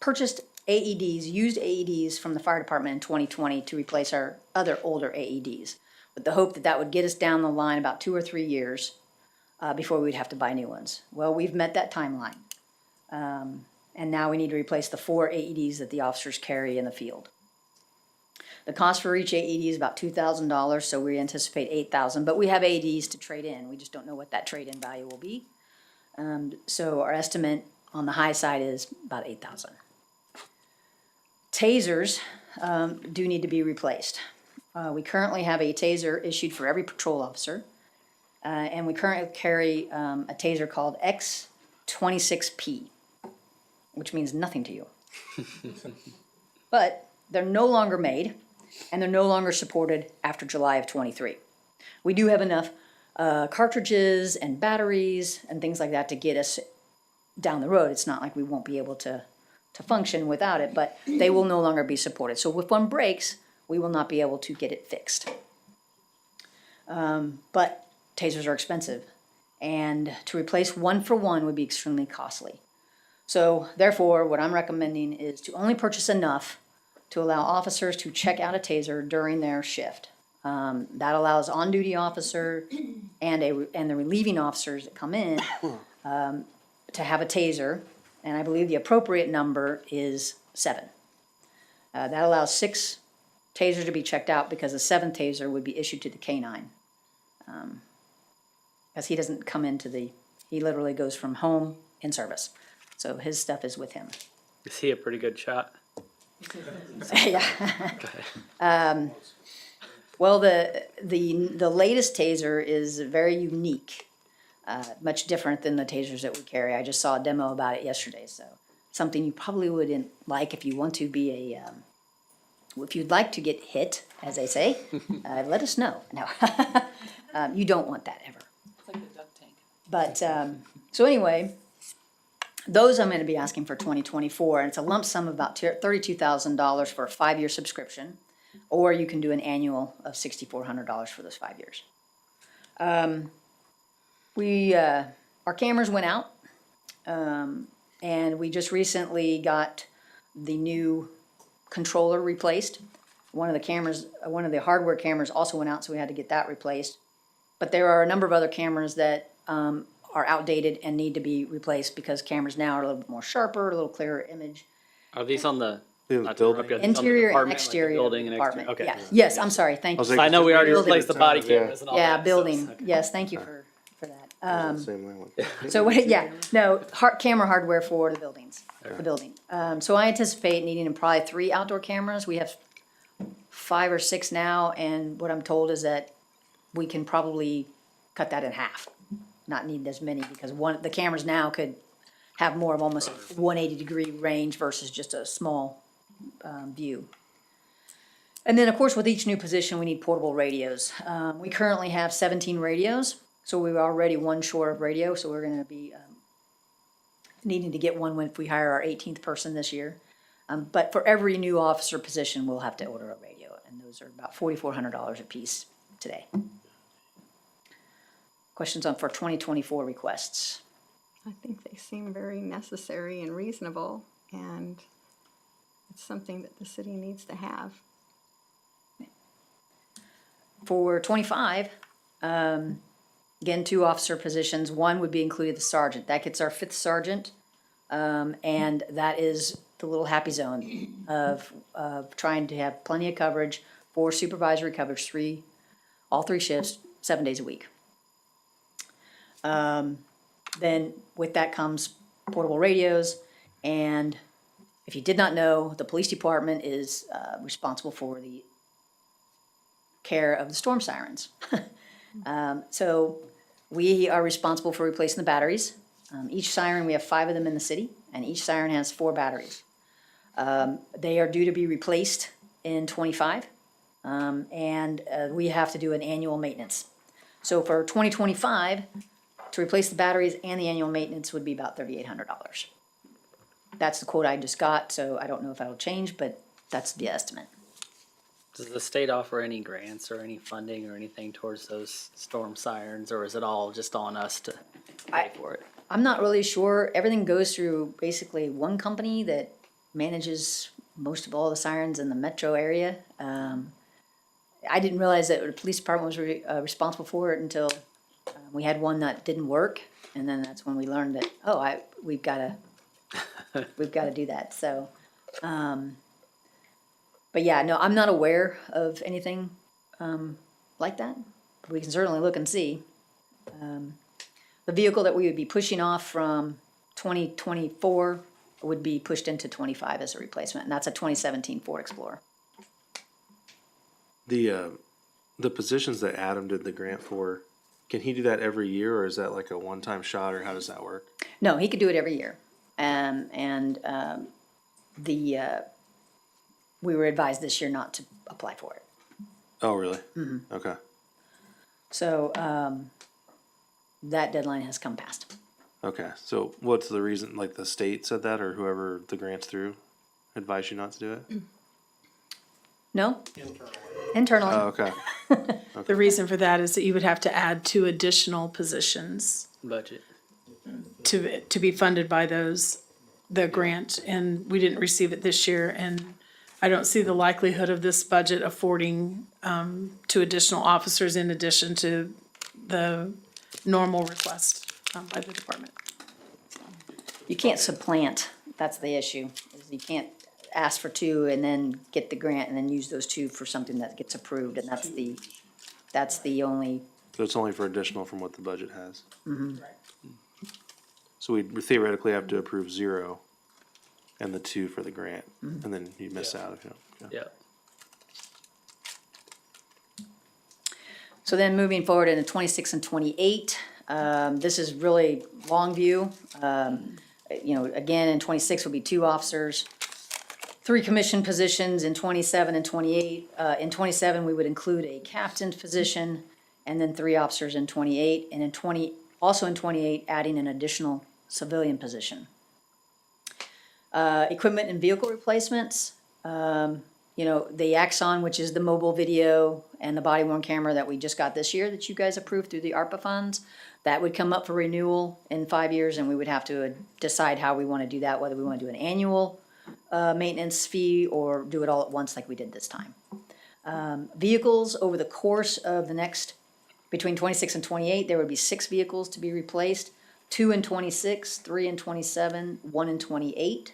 purchased AEDs, used AEDs from the fire department in 2020 to replace our other older AEDs, with the hope that that would get us down the line about 2 or 3 years before we'd have to buy new ones. Well, we've met that timeline. And now we need to replace the 4 AEDs that the officers carry in the field. The cost for each AED is about $2,000, so we anticipate $8,000, but we have AEDs to trade in. We just don't know what that trade-in value will be. So our estimate on the high side is about $8,000. Tasers do need to be replaced. We currently have a taser issued for every patrol officer, and we currently carry a taser called X26P, which means nothing to you. But they're no longer made, and they're no longer supported after July of '23. We do have enough cartridges and batteries and things like that to get us down the road. It's not like we won't be able to function without it, but they will no longer be supported. So if one breaks, we will not be able to get it fixed. But tasers are expensive, and to replace one for one would be extremely costly. So therefore, what I'm recommending is to only purchase enough to allow officers to check out a taser during their shift. That allows on-duty officer and the relieving officers that come in to have a taser, and I believe the appropriate number is 7. That allows 6 tasers to be checked out, because the 7th taser would be issued to the K-9. Because he doesn't come he literally goes from home in service. So his stuff is with him. Is he a pretty good shot? Yeah. Well, the latest taser is very unique, much different than the tasers that we carry. I just saw a demo about it yesterday, so something you probably wouldn't like if you want to be if you'd like to get hit, as they say, let us know. No, you don't want that ever. It's like the duck tank. But, so anyway, those I'm gonna be asking for 2024, and it's a lump sum of about $32,000 for a 5-year subscription, or you can do an annual of $6,400 for those 5 years. Our cameras went out, and we just recently got the new controller replaced. One of the hardware cameras also went out, so we had to get that replaced. But there are a number of other cameras that are outdated and need to be replaced, because cameras now are a little bit more sharper, a little clearer image. Are these on the Building. Interior and exterior building and department, okay. yeah. Yes, I'm sorry, thank you. I know we already Building. replaced the body cameras and all that. Yeah, so- building, okay. yes, thank you for that. Same way. So, camera hardware for the buildings, the building. So I anticipate needing probably 3 outdoor cameras. We have 5 or 6 now, and what I'm told is that we can probably cut that in half. Not need as many, because the cameras now could have more of almost a 180-degree range versus just a small view. And then, of course, with each new position, we need portable radios. We currently have 17 radios, so we're already one short of radio, so we're gonna be needing to get one if we hire our 18th person this year. But for every new officer position, we'll have to order a radio, and those are about $4,400 a piece today. Questions for 2024 requests? I think they seem very necessary and reasonable, and it's something that the city needs to have. For 25, again, 2 officer positions. One would be included the sergeant. That gets our 5th sergeant, and that is the little happy zone of trying to have plenty of coverage for supervisory coverage, all 3 shifts, 7 days a week. Then with that comes portable radios, and if you did not know, the police department is responsible for the care of the storm sirens. So we are responsible for replacing the batteries. Each siren, we have 5 of them in the city, and each siren has 4 batteries. They are due to be replaced in 25, and we have to do an annual maintenance. So for 2025, to replace the batteries and the annual maintenance would be about $3,800. That's the quote I just got, so I don't know if that'll change, but that's the estimate. Does the state offer any grants or any funding or anything towards those storm sirens, or is it all just on us to pay for it? I'm not really sure. Everything goes through basically one company that manages most of all the sirens in the metro area. I didn't realize that the police department was responsible for it until we had one that didn't work, and then that's when we learned that we've got to do that. So, but yeah, no, I'm not aware of anything like that. But we can certainly look and see. The vehicle that we would be pushing off from 2024 would be pushed into 25 as a replacement, and that's a 2017 Ford Explorer. The positions that Adam did the grant for, can he do that every year, or is that like a one-time shot, or how does that work? No, he could do it every year. We were advised this year not to apply for it. Oh, really? Okay. So, that deadline has come past. Okay, so what's the reason, like the state said that, or whoever the grant's through advised you not to do it? No? Internally. Oh, okay. The reason for that is that you would have to add 2 additional positions Budget. to be funded by the grant, and we didn't receive it this year, and I don't see the likelihood of this budget affording 2 additional officers in addition to the normal request by the department. You can't supplant, that's the issue, is you can't ask for 2 and then get the grant and then use those 2 for something that gets approved, and that's the only, So it's only for additional from what the budget has? So we theoretically have to approve 0 and the 2 for the grant, and then you miss out if you don't. Yeah. so then moving forward into 26 and 28, this is really long view. Again, in 26 will be 2 officers, 3 commission positions in 27 and 28. In 27, we would include a captain's position, and then 3 officers in 28, and in 28, adding an additional civilian position. Equipment and vehicle replacements, the Axon, which is the mobile video, and the body worn camera that we just got this year that you guys approved through the ARPA funds, that would come up for renewal in 5 years, and we would have to decide how we want to do that, whether we want to do an annual maintenance fee or do it all at once like we did this time. Vehicles, over the course of the next, between 26 and 28, there would be 6 vehicles to be replaced, 2 in 26, 3 in 27, 1 in 28.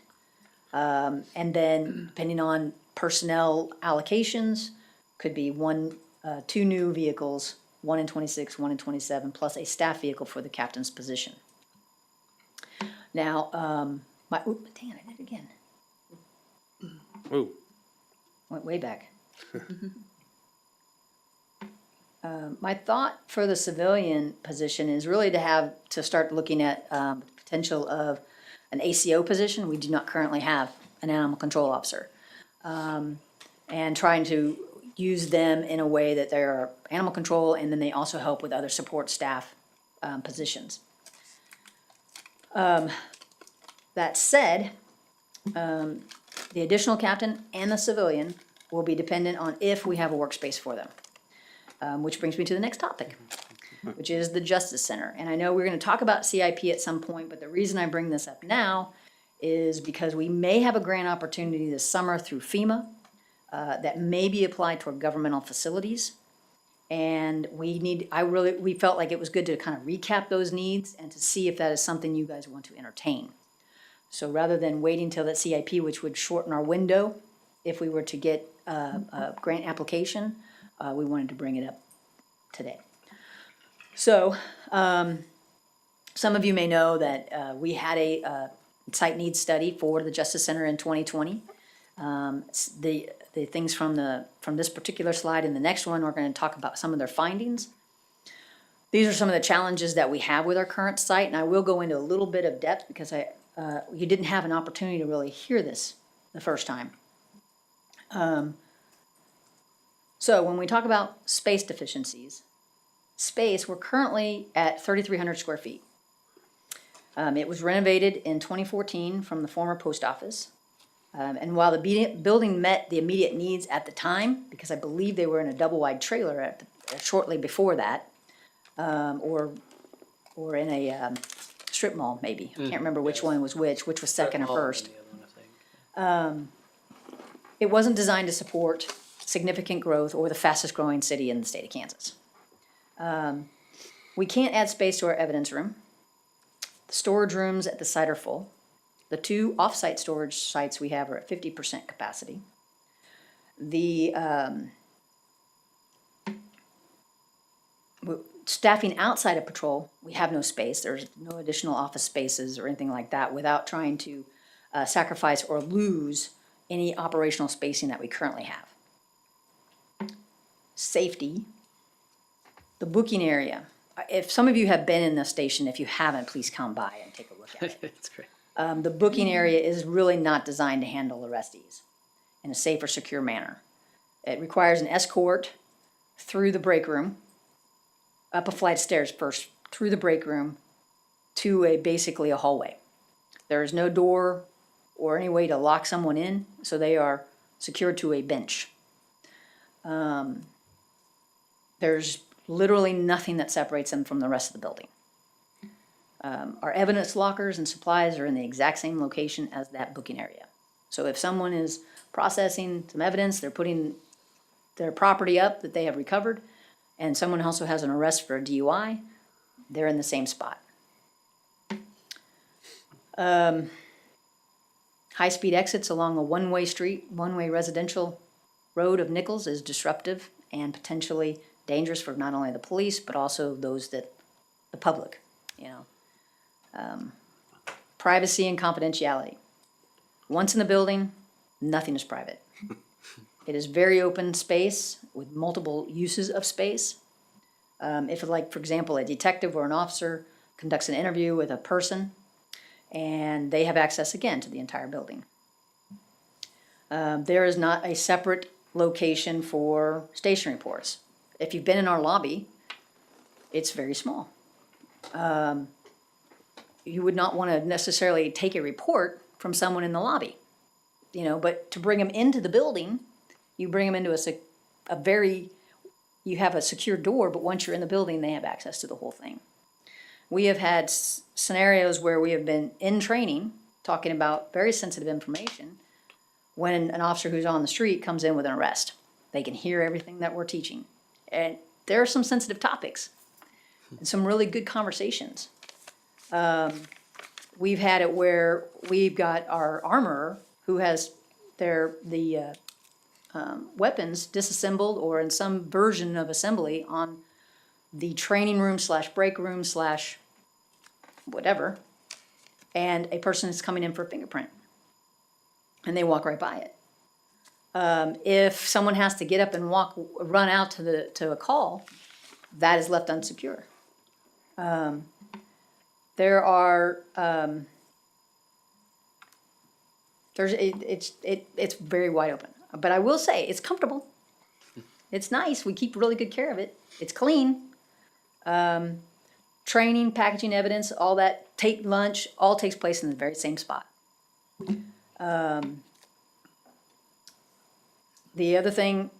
And then depending on personnel allocations, could be 2 new vehicles, 1 in 26, 1 in 27, plus a staff vehicle for the captain's position. Now, dang it, I did it again. Ooh. Went way back. My thought for the civilian position is really to start looking at the potential of an ACO position. We do not currently have an animal control officer. And trying to use them in a way that they're animal control, and then they also help with other support staff positions. That said, the additional captain and the civilian will be dependent on if we have a workspace for them. Which brings me to the next topic, which is the Justice Center. And I know we're going to talk about CIP at some point, but the reason I bring this up now is because we may have a grant opportunity this summer through FEMA that may be applied toward governmental facilities. And we felt like it was good to kind of recap those needs and to see if that is something you guys want to entertain. So rather than waiting till that CIP, which would shorten our window if we were to get a grant application, we wanted to bring it up today. So, some of you may know that we had a site needs study for the Justice Center in 2020. The things from this particular slide and the next one, we're going to talk about some of their findings. These are some of the challenges that we have with our current site, and I will go into a little bit of depth because you didn't have an opportunity to really hear this the first time. So when we talk about space deficiencies, we're currently at 3,300 square feet. It was renovated in 2014 from the former post office. And while the building met the immediate needs at the time, because I believe they were in a double-wide trailer shortly before that, or in a strip mall, maybe. I can't remember which one was which was second or first. It wasn't designed to support significant growth or the fastest-growing city in the state of Kansas. We can't add space to our evidence room. The storage rooms at the site are full. The 2 off-site storage sites we have are at 50% capacity. The staffing outside of patrol, we have no space. There's no additional office spaces or anything like that without trying to sacrifice or lose any operational spacing that we currently have. Safety, the booking area. If some of you have been in the station, if you haven't, please come by and take a look at it. It's great. The booking area is really not designed to handle arrestees in a safe or secure manner. It requires an escort through the break room, up a flight of stairs first, through the break room, to basically a hallway. There is no door or any way to lock someone in, so they are secured to a bench. There's literally nothing that separates them from the rest of the building. Our evidence lockers and supplies are in the exact same location as that booking area. So if someone is processing some evidence, they're putting their property up that they have recovered, and someone also has an arrest for a DUI, they're in the same spot. High-speed exits along a one-way street, one-way residential road of Nichols is disruptive and potentially dangerous for not only the police, but also those that, the public, you know. Privacy and confidentiality. Once in the building, nothing is private. It is very open space with multiple uses of space. If, like, for example, a detective or an officer conducts an interview with a person, and they have access again to the entire building. There is not a separate location for station reports. If you've been in our lobby, it's very small. You would not want to necessarily take a report from someone in the lobby, you know, but to bring them into the building, you bring them into you have a secure door, but once you're in the building, they have access to the whole thing. We have had scenarios where we have been in training, talking about very sensitive information, when an officer who's on the street comes in with an arrest. They can hear everything that we're teaching. And there are some sensitive topics and some really good conversations. We've had it where we've got our armorer who has the weapons disassembled or in some version of assembly on the training room / break room / whatever, and a person is coming in for a fingerprint, and they walk right by it. If someone has to get up and run out to a call, that is left unsecure. There are it's very wide open, but I will say it's comfortable. It's nice. We keep really good care of it. It's clean. Training, packaging evidence, all that, take lunch, all takes place in the very same spot. The other thing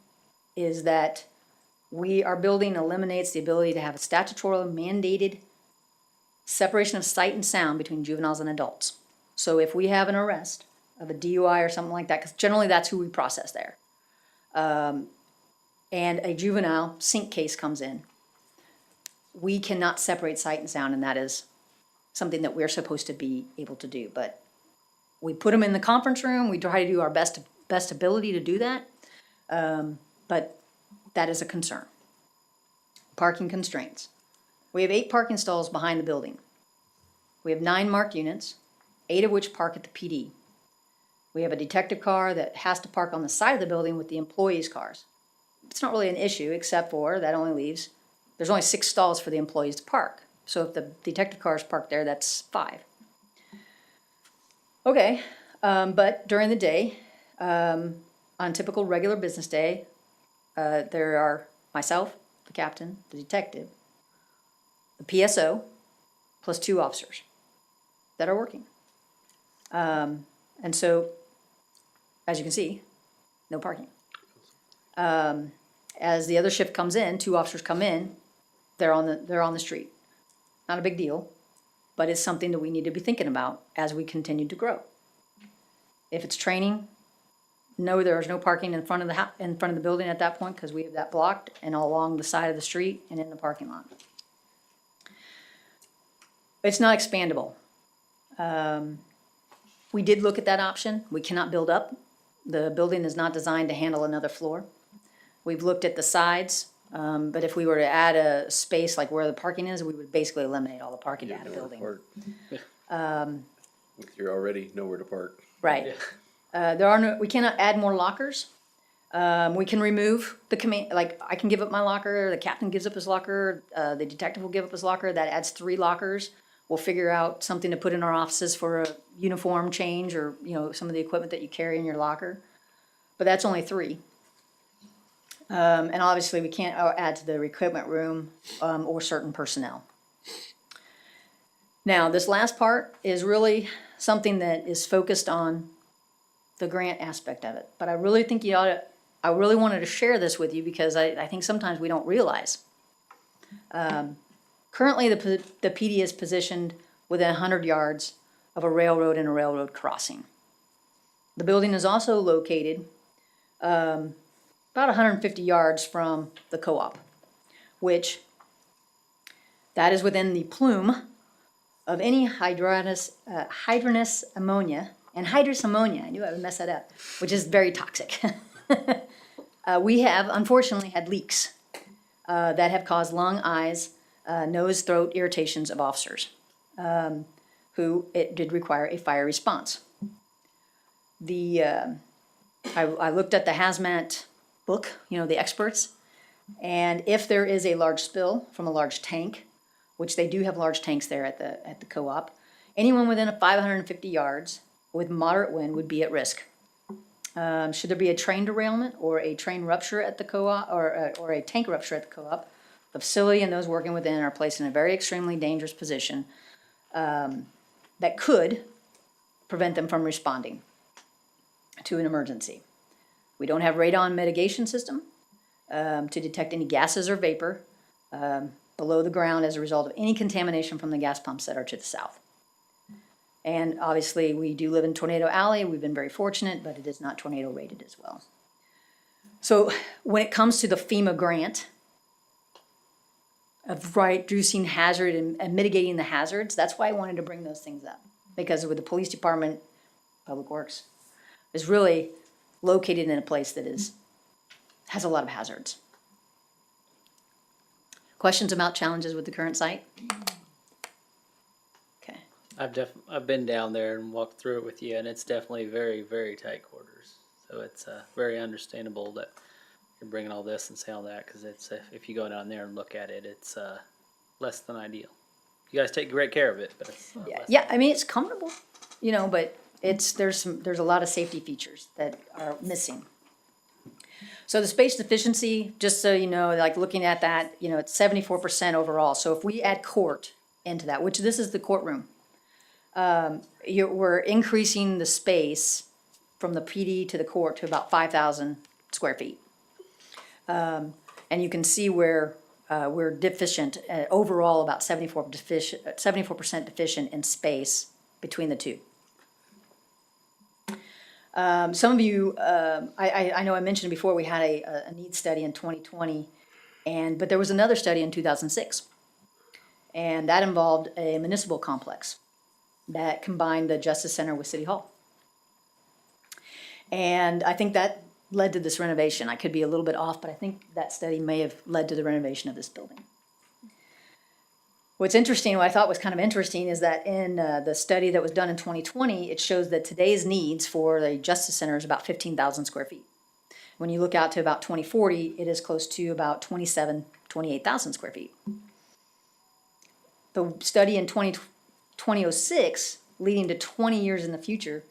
is that our building eliminates the ability to have a statutorily mandated separation of sight and sound between juveniles and adults. So if we have an arrest of a DUI or something like that, because generally that's who we process there, and a juvenile sync case comes in, we cannot separate sight and sound, and that is something that we're supposed to be able to do. But we put them in the conference room. We try to do our best ability to do that, but that is a concern. Parking constraints. We have 8 parking stalls behind the building. We have 9 marked units, 8 of which park at the PD. We have a detective car that has to park on the side of the building with the employees' cars. It's not really an issue, except for there's only 6 stalls for the employees to park. So if the detective car is parked there, that's 5. Okay, but during the day, on typical regular business day, there are myself, the captain, the detective, the PSO, plus 2 officers that are working. And so as you can see, no parking. As the other shift comes in, 2 officers come in, they're on the street. Not a big deal, but it's something that we need to be thinking about as we continue to grow. If it's training, no, there's no parking in front of the building at that point, because we have that blocked, and along the side of the street and in the parking lot. It's not expandable. We did look at that option. We cannot build up. The building is not designed to handle another floor. We've looked at the sides, but if we were to add a space like where the parking is, we would basically eliminate all the parking to add a building. You're already nowhere to park. Right. We cannot add more lockers. We can remove the command, like I can give up my locker, the captain gives up his locker, the detective will give up his locker. That adds 3 lockers. We'll figure out something to put in our offices for a uniform change or, some of the equipment that you carry in your locker. But that's only 3. And obviously we can't add to the equipment room, or certain personnel. Now, this last part is really something that is focused on the grant aspect of it. But I really think I really wanted to share this with you because I think sometimes we don't realize. Currently, the PD is positioned within 100 yards of a railroad and a railroad crossing. The building is also located about 150 yards from the co-op, which that is within the plume of any hydrous ammonia, and hydrous ammonia, I knew I would mess that up, which is very toxic. We have unfortunately had leaks that have caused lung, eyes, nose, throat irritations of officers who it did require a fire response. I looked at the hazmat book, the experts, and if there is a large spill from a large tank, which they do have large tanks there at the co-op, anyone within 550 yards with moderate wind would be at risk. Should there be a train derailment or a train rupture at the co-op or a tank rupture at the co-op, the facility and those working within are placed in a very extremely dangerous position that could prevent them from responding to an emergency. We don't have radon mitigation system to detect any gases or vapor below the ground as a result of any contamination from the gas pumps that are to the south. And obviously, we do live in Tornado Alley. We've been very fortunate, but it is not tornado rated as well. So when it comes to the FEMA grant of reducing hazard and mitigating the hazards, that's why I wanted to bring those things up. Because with the police department, Public Works, is really located in a place that has a lot of hazards. Questions about challenges with the current site? Okay. I've been down there and walked through it with you, and it's definitely very, very tight quarters. So it's very understandable that you're bringing all this and saying all that, because it's if you go down there and look at it, it's less than ideal. You guys take great care of it, but it's Yeah, I mean, it's comfortable, but there's a lot of safety features that are missing. So the space deficiency, just so you know, like looking at that, it's 74% overall. So if we add court into that, which this is the courtroom, we're increasing the space from the PD to the court to about 5,000 square feet. And you can see where we're deficient, overall about 74% deficient in space between the two. Some of you, I know I mentioned before we had a needs study in 2020, but there was another study in 2006. And that involved a municipal complex that combined the Justice Center with City Hall. And I think that led to this renovation. I could be a little bit off, but I think that study may have led to the renovation of this building. What's interesting, what I thought was kind of interesting, is that in the study that was done in 2020, it shows that today's needs for the Justice Center is about 15,000 square feet. When you look out to about 2040, it is close to about 28,000 square feet. The study in 2006, leading to 20 years in the future,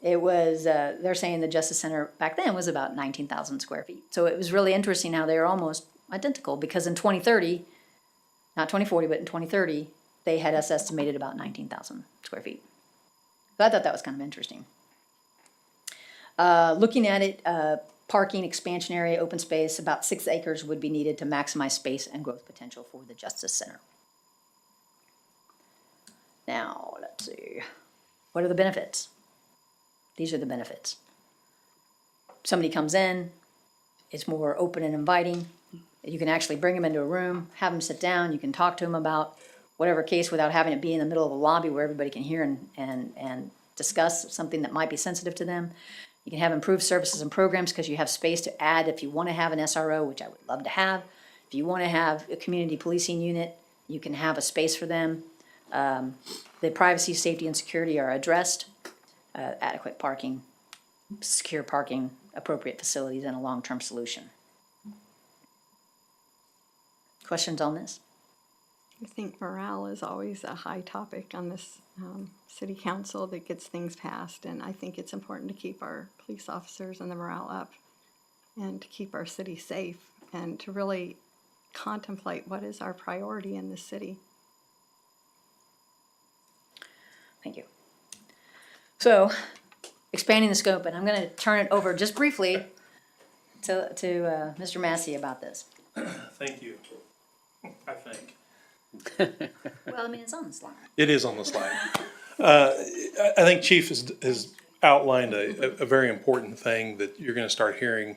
it was, they're saying the Justice Center back then was about 19,000 square feet. So it was really interesting how they were almost identical, because in 2030, not 2040, but in 2030, they had us estimated about 19,000 square feet. So I thought that was kind of interesting. Looking at it, parking, expansion area, open space, about 6 acres would be needed to maximize space and growth potential for the Justice Center. Now, let's see. What are the benefits? These are the benefits. Somebody comes in, it's more open and inviting. You can actually bring them into a room, have them sit down, you can talk to them about whatever case without having it be in the middle of a lobby where everybody can hear and discuss something that might be sensitive to them. You can have improved services and programs because you have space to add if you want to have an SRO, which I would love to have. If you want to have a community policing unit, you can have a space for them. The privacy, safety, and security are addressed. Adequate parking, secure parking, appropriate facilities, and a long-term solution. Questions on this? I think morale is always a high topic on this city council that gets things passed, and I think it's important to keep our police officers and the morale up and to keep our city safe and to really contemplate what is our priority in this city. Thank you. So, expanding the scope, and I'm going to turn it over just briefly to Mr. Massey about this. Thank you, I think. Well, I mean, it's on the slide. It is on the slide. I think Chief has outlined a very important thing that you're gonna start hearing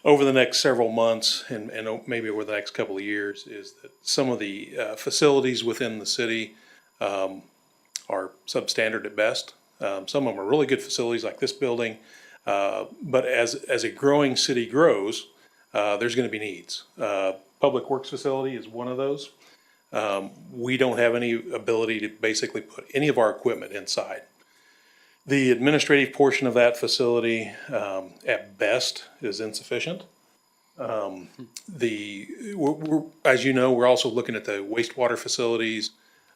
over the next several months and maybe over the next couple of years, is that some of the facilities within the city are substandard at best. Some of them are really good facilities like this building, but as a growing city grows, there's gonna be needs. Public Works facility is one of those. We don't have any ability to basically put any of our equipment inside. The administrative portion of that facility, at best, is insufficient. As you know, we're also looking at the wastewater facilities,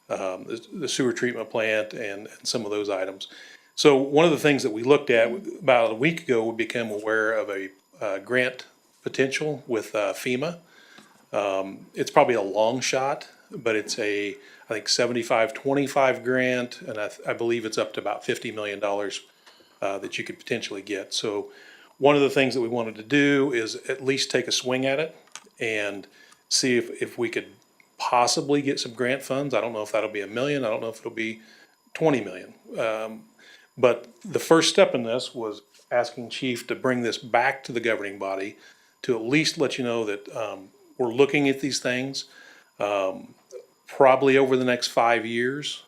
the sewer treatment plant, and some of those items. So one of the things that we looked at about a week ago, we became aware of a grant potential with FEMA. It's probably a long shot, but it's I think 75-25 grant, and I believe it's up to about $50 million that you could potentially get. So one of the things that we wanted to do is at least take a swing at it and see if we could possibly get some grant funds. I don't know if that'll be $1 million. I don't know if it'll be 20 million. But the first step in this was asking Chief to bring this back to the governing body to at least let you know that we're looking at these things probably over the next 5 years.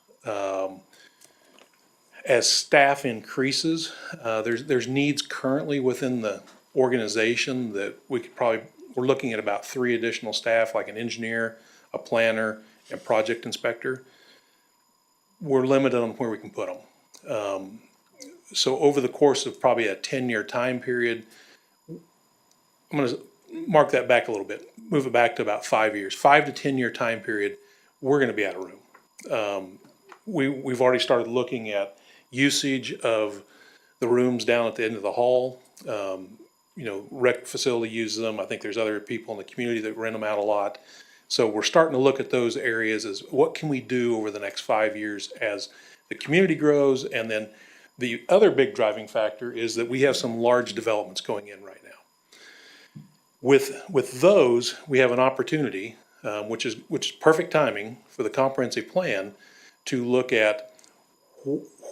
As staff increases, there's needs currently within the organization that we're looking at about 3 additional staff, like an engineer, a planner, and project inspector. We're limited on where we can put them. So over the course of probably a 10-year time period, I'm gonna mark that back a little bit, move it back to about 5 years, 5 to 10 year time period, we're gonna be out of room. We've already started looking at usage of the rooms down at the end of the hall. Rec facility uses them. I think there's other people in the community that rent them out a lot. So we're starting to look at those areas as what can we do over the next 5 years as the community grows. And then the other big driving factor is that we have some large developments going in right now. With those, we have an opportunity, which is perfect timing for the comprehensive plan, to look at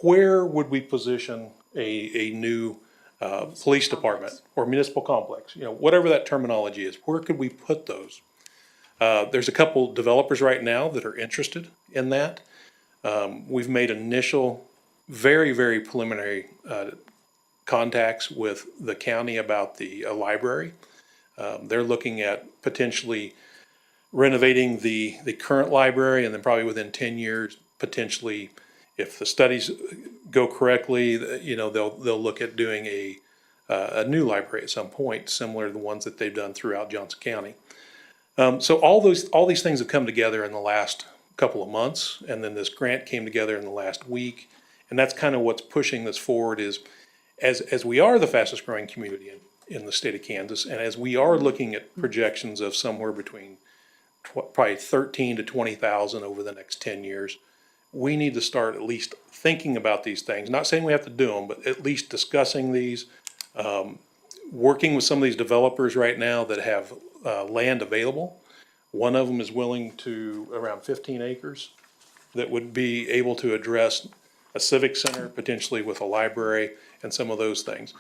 where would we position a new police department or municipal complex, whatever that terminology is, where could we put those? There's a couple developers right now that are interested in that. We've made initial, very, very preliminary contacts with the county about the library. They're looking at potentially renovating the current library, and then probably within 10 years, potentially, if the studies go correctly, they'll look at doing a new library at some point, similar to the ones that they've done throughout Johnson County. So all these things have come together in the last couple of months, and then this grant came together in the last week, and that's kind of what's pushing this forward. Is as we are the fastest growing community in the state of Kansas, and as we are looking at projections of somewhere between probably 13 to 20,000 over the next 10 years, we need to start at least thinking about these things. Not saying we have to do them, but at least discussing these. Working with some of these developers right now that have land available. One of them is willing to, around 15 acres, that would be able to address a civic center, potentially with a library and some of those things.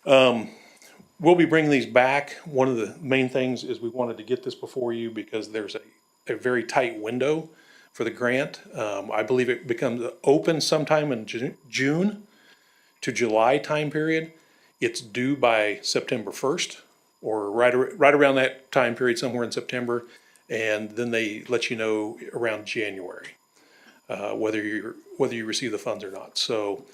We'll be bringing these back. One of the main things is we wanted to get this before you because there's a very tight window for the grant. I believe it becomes open sometime in June to July time period. It's due by September 1st or right around that time period, somewhere in September. And then they let you know around January, whether you receive the funds or not. So,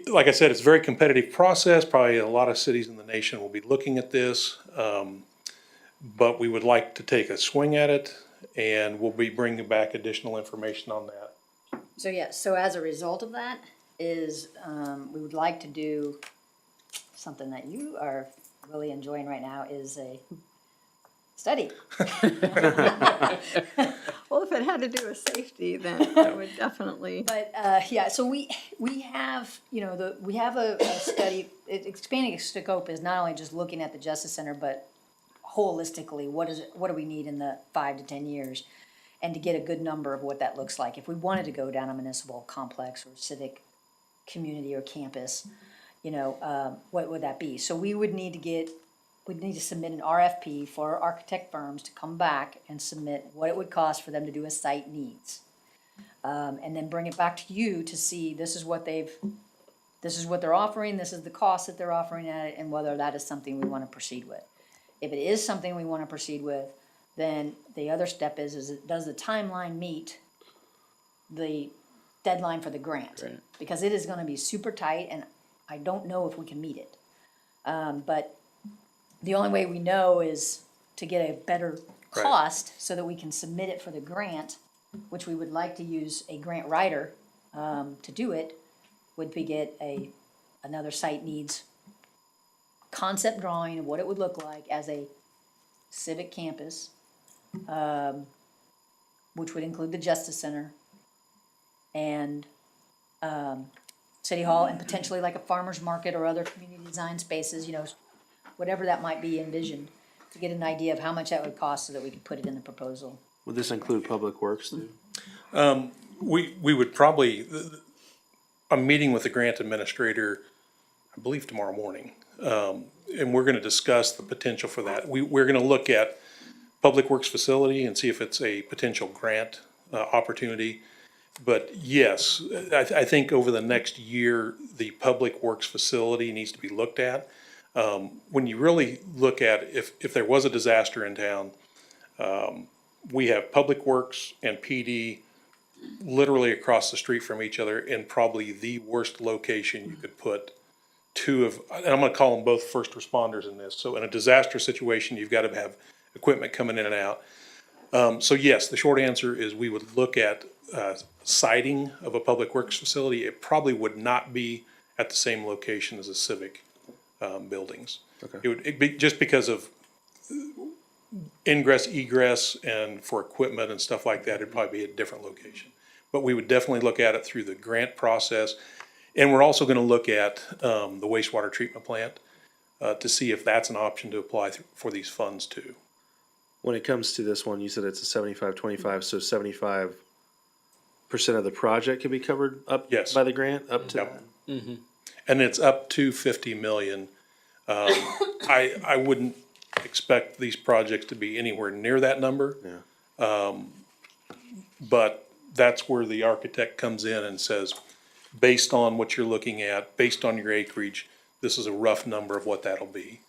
like I said, it's a very competitive process. Probably a lot of cities in the nation will be looking at this. But we would like to take a swing at it, and we'll be bringing back additional information on that. So, yeah, so as a result of that is, we would like to do something that you are really enjoying right now is a study. Well, if it had to do with safety, then I would definitely. But, yeah, so we have, you know, we have a study, expanding scope is not only just looking at the Justice Center, but holistically, what do we need in the 5 to 10 years? And to get a good number of what that looks like. If we wanted to go down a municipal complex or civic community or campus, you know, what would that be? So we'd need to submit an RFP for architect firms to come back and submit what it would cost for them to do a site needs. And then bring it back to you to see this is what they're offering, this is the cost that they're offering at it, and whether that is something we want to proceed with. If it is something we want to proceed with, then the other step is does the timeline meet the deadline for the grant? Right. Because it is going to be super tight, and I don't know if we can meet it. But the only way we know is to get a better cost so that we can submit it for the grant, which we would like to use a grant writer to do it, would be get another site needs concept drawing of what it would look like as a civic campus, which would include the Justice Center and City Hall, and potentially like a farmer's market or other community design spaces, you know, whatever that might be envisioned, to get an idea of how much that would cost so that we could put it in the proposal. Would this include Public Works too? We would probably, I'm meeting with the grant administrator, I believe tomorrow morning. And we're gonna discuss the potential for that. We're gonna look at Public Works facility and see if it's a potential grant opportunity. But yes, I think over the next year, the Public Works facility needs to be looked at. When you really look at if there was a disaster in town, we have Public Works and PD literally across the street from each other in probably the worst location you could put two of, and I'm gonna call them both first responders in this. So in a disaster situation, you've got to have equipment coming in and out. So yes, the short answer is we would look at siting of a Public Works facility. It probably would not be at the same location as the civic buildings. Okay. It'd be just because of ingress, egress, and for equipment and stuff like that, it'd probably be a different location. But we would definitely look at it through the grant process. And we're also gonna look at the wastewater treatment plant to see if that's an option to apply for these funds too. When it comes to this one, you said it's a 75-25, so 75% of the project can be covered up Yes. by the grant, up to Yep. Mm-hmm. And it's up to 50 million. I wouldn't expect these projects to be anywhere near that number. Yeah. But that's where the architect comes in and says, based on what you're looking at, based on your acreage, this is a rough number of what that'll be.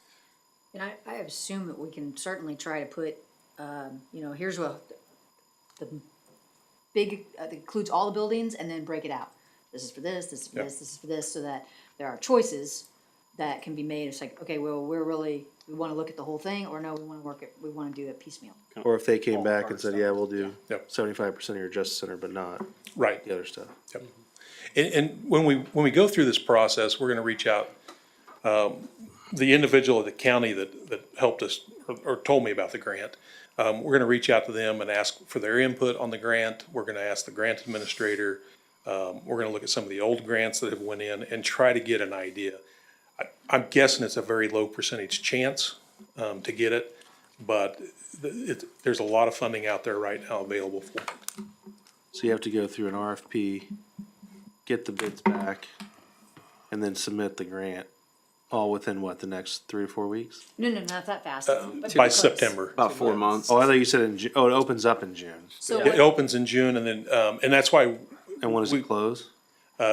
And I assume that we can certainly try to put, you know, here's what the big, that includes all the buildings, and then break it out. This is for this, this is for Yep. this, this is for this, so that there are choices that can be made. It's like, okay, well, we wanna look at the whole thing, or no, we wanna do it piecemeal. Or if they came back and said, yeah, we'll do Yep. 75% of your Justice Center, but not Right. the other stuff. Yep. And when we go through this process, we're gonna reach out, the individual at the county that helped us or told me about the grant, We're gonna reach out to them and ask for their input on the grant. We're gonna ask the grant administrator. We're gonna look at some of the old grants that have went in and try to get an idea. I'm guessing it's a very low percentage chance, to get it, but there's a lot of funding out there right now available for it. So you have to go through an RFP, get the bids back, and then submit the grant, all within what, the next 3 or 4 weeks? No, not that fast. but By close. September. About 4 months. Oh, I thought you said in June. Oh, it opens up in June. So It opens in June and then, and that's why, And when does it close?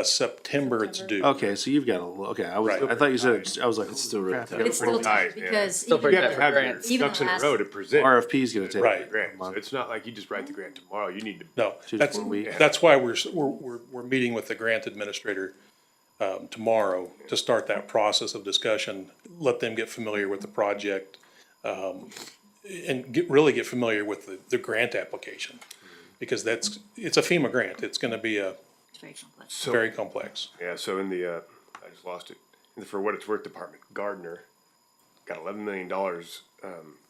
September it's due. Okay, so you've got okay, Right. I thought you said, I was like, It's still really tough. it's still tight because Still even, pretty You have good to for have your grants. Even ducks in a last- row to present. RFP's gonna take. Right. a Grant, so month. it's not like you just write the grant tomorrow, you need to. No, 2 to that's, 4 weeks. that's why we're meeting with the grant administrator, tomorrow to start that process of discussion, let them get familiar with the project, and really get familiar with the grant application. Because it's a FEMA grant, it's gonna be it's very complex. So, very complex. yeah, so in the, I just lost it, in the For What It's Worth department, Gardner got $11 million,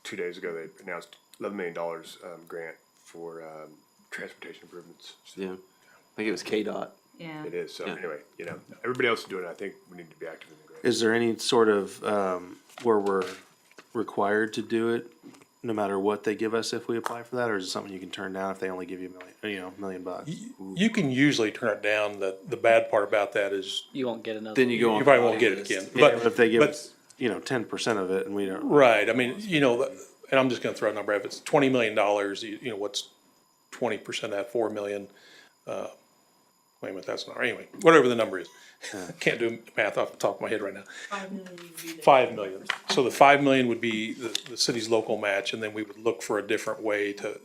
2 days ago, they announced $11 million, grant for, transportation improvements. Yeah. I think it was KDOT. Yeah. It is, so Yeah. anyway, everybody else is doing it, I think we need to be active in the grant. Is there any sort of, where we're required to do it, no matter what they give us if we apply for that, or is it something you can turn down if they only give you $1 million bucks? You can usually turn it down, the bad part about that is You won't get another. Then you go on. you probably won't get it again. Yeah, but if they give but- us, 10% of it and we don't. Right, I mean, and I'm just gonna throw a number, if it's $20 million, what's 20% of that, 4 million? Wait a minute, that's not, anyway, whatever the number is. Can't do math off the top of my head right now. 5 million. So the 5 million would be the city's local match, and then we would look for a different way to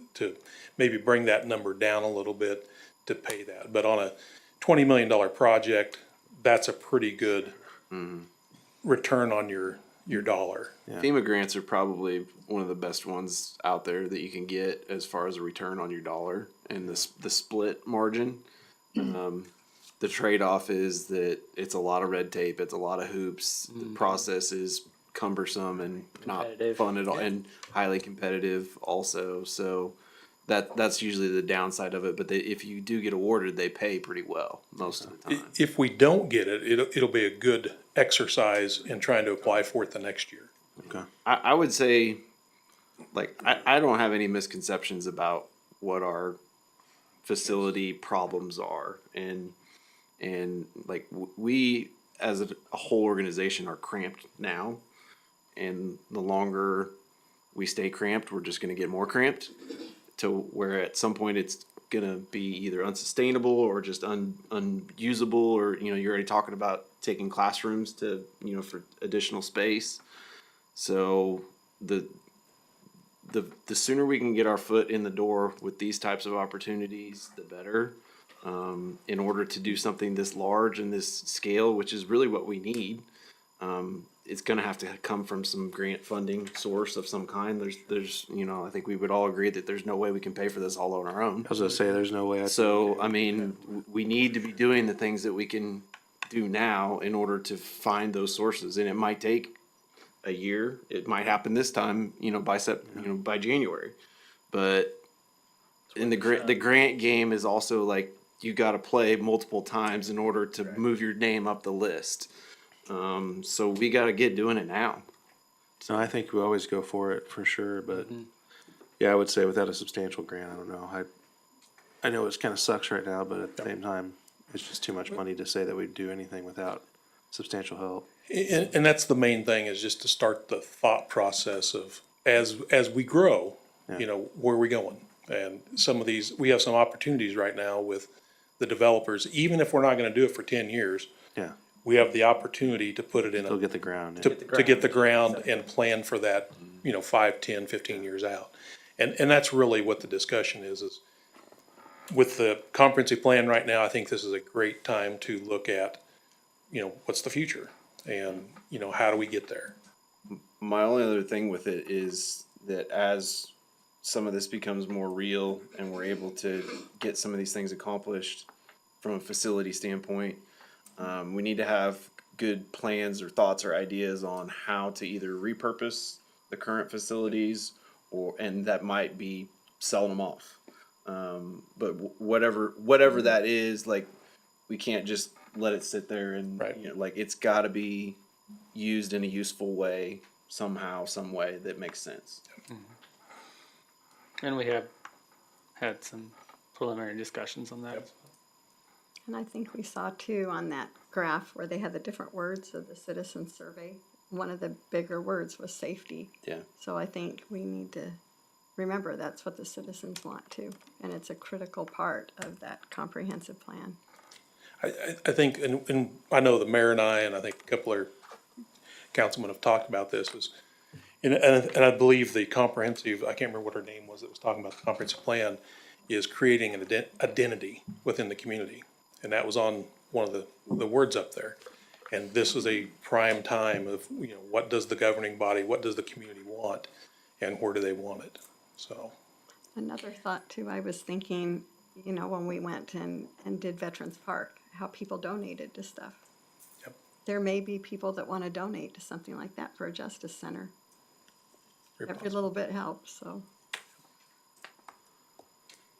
maybe bring that number down a little bit to pay that. But on a $20 million project, that's a pretty good return on your dollar. FEMA grants are probably one of the best ones out there that you can get as far as a return on your dollar and the split margin. The trade-off is that it's a lot of red tape, it's a lot of hoops, the process is cumbersome and not Competitive. fun at all, and highly competitive also, so that's usually the downside of it, but if you do get awarded, they pay pretty well most of the time. If we don't get it, it'll be a good exercise in trying to apply for it the next year. Okay. I would say, like, I don't have any misconceptions about what our facility problems are, and like we as a whole organization are cramped now, and the longer we stay cramped, we're just gonna get more cramped to where at some point it's gonna be either unsustainable or just unusable, or you're already talking about taking classrooms to for additional space. So the sooner we can get our foot in the door with these types of opportunities, the better. In order to do something this large and this scale, which is really what we need, it's gonna have to come from some grant funding source of some kind. There's I think we would all agree that there's no way we can pay for this all on our own. I was gonna say, there's no way. So, I mean, we need to be doing the things that we can do now in order to find those sources, and it might take a year. It might happen this time, by January. But in the grant game is also like, you gotta play multiple times in order to move your name up the list. So we gotta get doing it now. So I think we always go for it for sure, but yeah, I would say without a substantial grant, I don't know. I know it kind of sucks right now, but at the same time, it's just too much money to say that we'd do anything without substantial help. And that's the main thing, is just to start the thought process of, as we grow, where are we going? And some of these, we have some opportunities right now with the developers, even if we're not gonna do it for 10 years, Yeah, we have the opportunity to put it in they'll get the ground. to get the ground and plan for that, 5, 10, 15 years out. And that's really what the discussion is with the comprehensive plan right now. I think this is a great time to look at, what's the future, and, how do we get there? My only other thing with it is that as some of this becomes more real and we're able to get some of these things accomplished from a facility standpoint, we need to have good plans or thoughts or ideas on how to either repurpose the current facilities and that might be selling them off. But whatever that is, like, we can't just let it sit there and, you know, like, it's gotta be used in a useful way, somehow, some way that makes sense. And we have had some preliminary discussions on that. And I think we saw too on that graph where they had the different words of the citizen survey. One of the bigger words was safety. Yeah. So I think we need to remember that's what the citizens want too. And it's a critical part of that comprehensive plan. I think, and I know the mayor and I think a couple of councilmen have talked about this, and I believe the comprehensive, I can't remember what her name was that was talking about the comprehensive plan, is creating an identity within the community. And that was on one of the words up there. And this is a prime time of, you know, what does the governing body, what does the community want, and where do they want it? So. Another thought too, I was thinking, you know, when we went and did Veterans Park, how people donated to stuff. Yep. There may be people that want to donate to something like that for a justice center. Every little bit helps, so.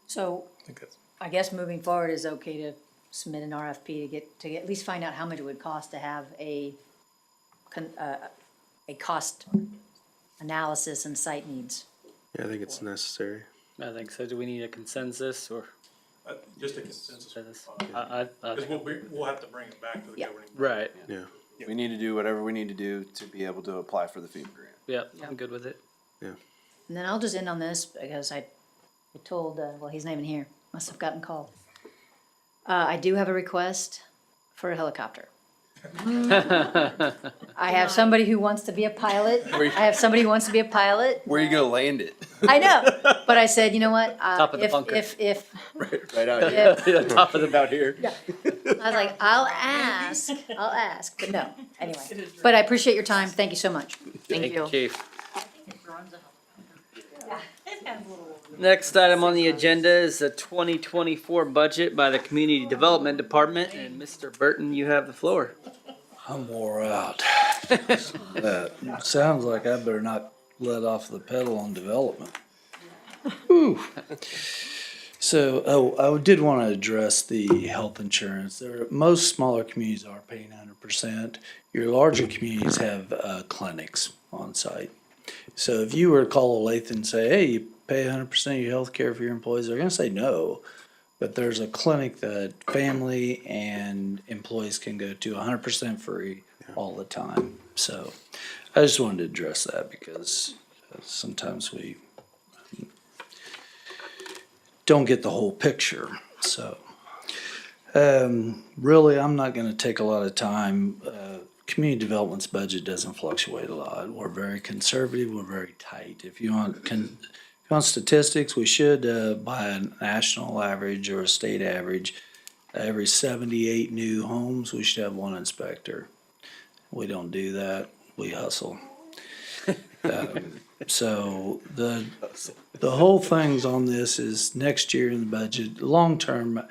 So I think that's. I guess moving forward is okay to submit an RFP to at least find out how much it would cost to have a cost analysis and site needs. Yeah, I think it's necessary. I think so. Do we need a consensus or? Just a consensus. Because we'll have to bring it back to the governing. Right. Yeah. We need to do whatever we need to do to be able to apply for the FEMA grant. Yep, I'm good with it. And then I'll just end on this because I told, well, he's not even here, must have gotten called. I do have a request for a helicopter. I have somebody who wants to be a pilot. I have somebody who wants to be a pilot. Where are you gonna land it? I know, but I said, you know what? Top of the bunker. If Right out here. Yeah, top of the about here. I was like, I'll ask, but no, anyway. But I appreciate your time. Thank you so much. Thank you, Chief. Next item on the agenda is the 2024 budget by the Community Development Department, and Mr. Burton, you have the floor. I'm wore out. Sounds like I better not let off the pedal on development. Whew. So, I did want to address the health insurance. Most smaller communities are paying 100%. Your larger communities have clinics on site. So if you were to call Olathe and say, hey, you pay 100% of your health care for your employees, they're going to say no. But there's a clinic that family and employees can go to 100% free all the time. So I just wanted to address that because sometimes we don't get the whole picture. So really, I'm not going to take a lot of time. Community development's budget doesn't fluctuate a lot. We're very conservative. We're very tight. If you want statistics, we should, by a national average or a state average, every 78 new homes, we should have one inspector. We don't do that. We hustle. So the whole thing's on this is next year in the budget, long term.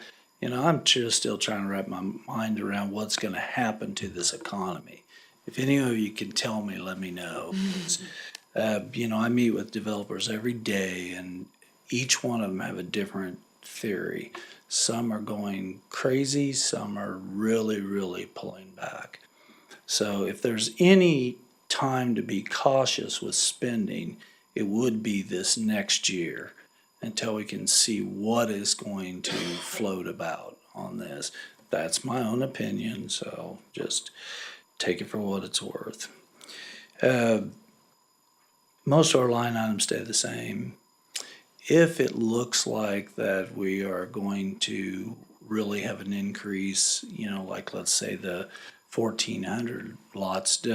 You know, I'm just still trying to wrap my mind around what's going to happen to this economy. If any of you can tell me, let me know. You know, I meet with developers every day, and each one of them have a different theory. Some are going crazy, some are really, really pulling back. So if there's any time to be cautious with spending, it would be this next year until we can see what is going to float about on this. That's my own opinion, so just take it for what it's worth. Most of our line items stay the same. If it looks like that we are going to really have an increase, you know, like let's say the 1,400 lots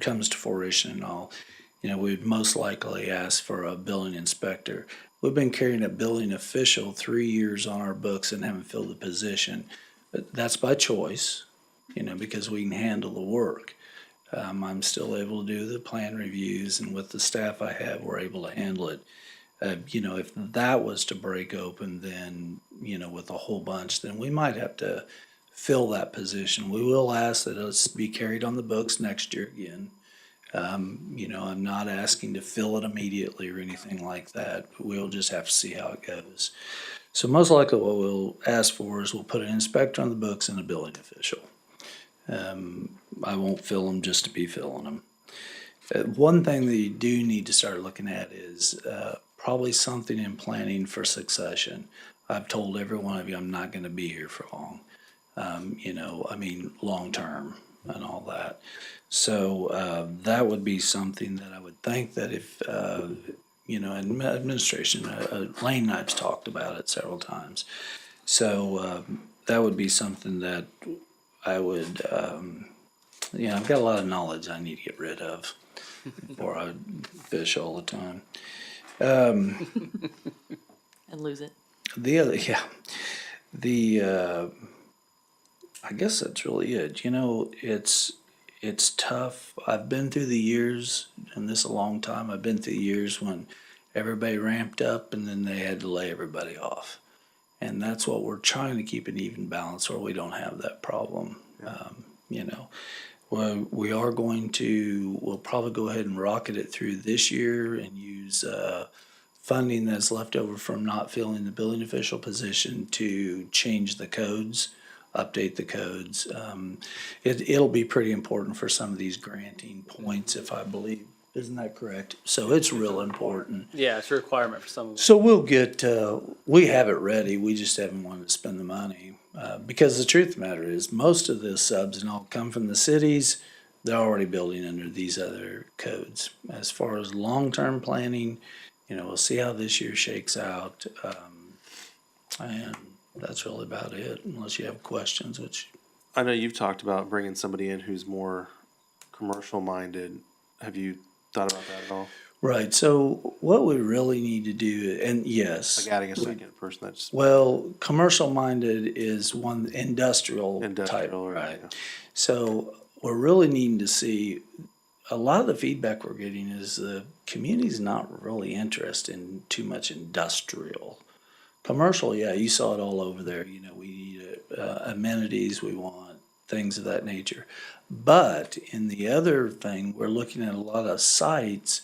comes to fruition and all, you know, we'd most likely ask for a building inspector. We've been carrying a building official 3 years on our books and haven't filled the position. But that's by choice, you know, because we can handle the work. I'm still able to do the plan reviews, and with the staff I have, we're able to handle it. You know, if that was to break open, then, you know, with a whole bunch, then we might have to fill that position. We will ask that it be carried on the books next year again. You know, I'm not asking to fill it immediately or anything like that. We'll just have to see how it goes. So most likely what we'll ask for is we'll put an inspector on the books and a building official. I won't fill them just to be filling them. One thing that you do need to start looking at is probably something in planning for succession. I've told every one of you I'm not going to be here for long. You know, I mean, long term and all that. So that would be something that I would think that if, you know, and administration, Lane and I've talked about it several times. So that would be something that I would, you know, I've got a lot of knowledge I need to get rid of before I fish all the time. And lose it. The other, yeah, I guess that's really it. You know, it's tough. I've been through the years, and this is a long time. I've been through the years when everybody ramped up and then they had to lay everybody off. And that's what we're trying to keep an even balance where we don't have that problem. You know, we are going to, we'll probably go ahead and rocket it through this year and use funding that's left over from not filling the building official position to change the codes, update the codes. It'll be pretty important for some of these granting points, if I believe. Isn't that correct? So it's real important. Yeah, it's a requirement for some of them. So we'll get, we have it ready, we just haven't wanted to spend the money. Because the truth of the matter is, most of the subs and all come from the cities, they're already building under these other codes. As far as long-term planning, you know, we'll see how this year shakes out. And that's really about it, unless you have questions, which. I know you've talked about bringing somebody in who's more commercial minded. Have you thought about that at all? Right, so what we really need to do, and yes. Like adding a second person that's Well, commercial minded is one industrial type, industrial, right? yeah. So we're really needing to see, a lot of the feedback we're getting is the community's not really interested in too much industrial. Commercial, yeah, you saw it all over there. You know, we need amenities, we want things of that nature. But in the other thing, we're looking at a lot of sites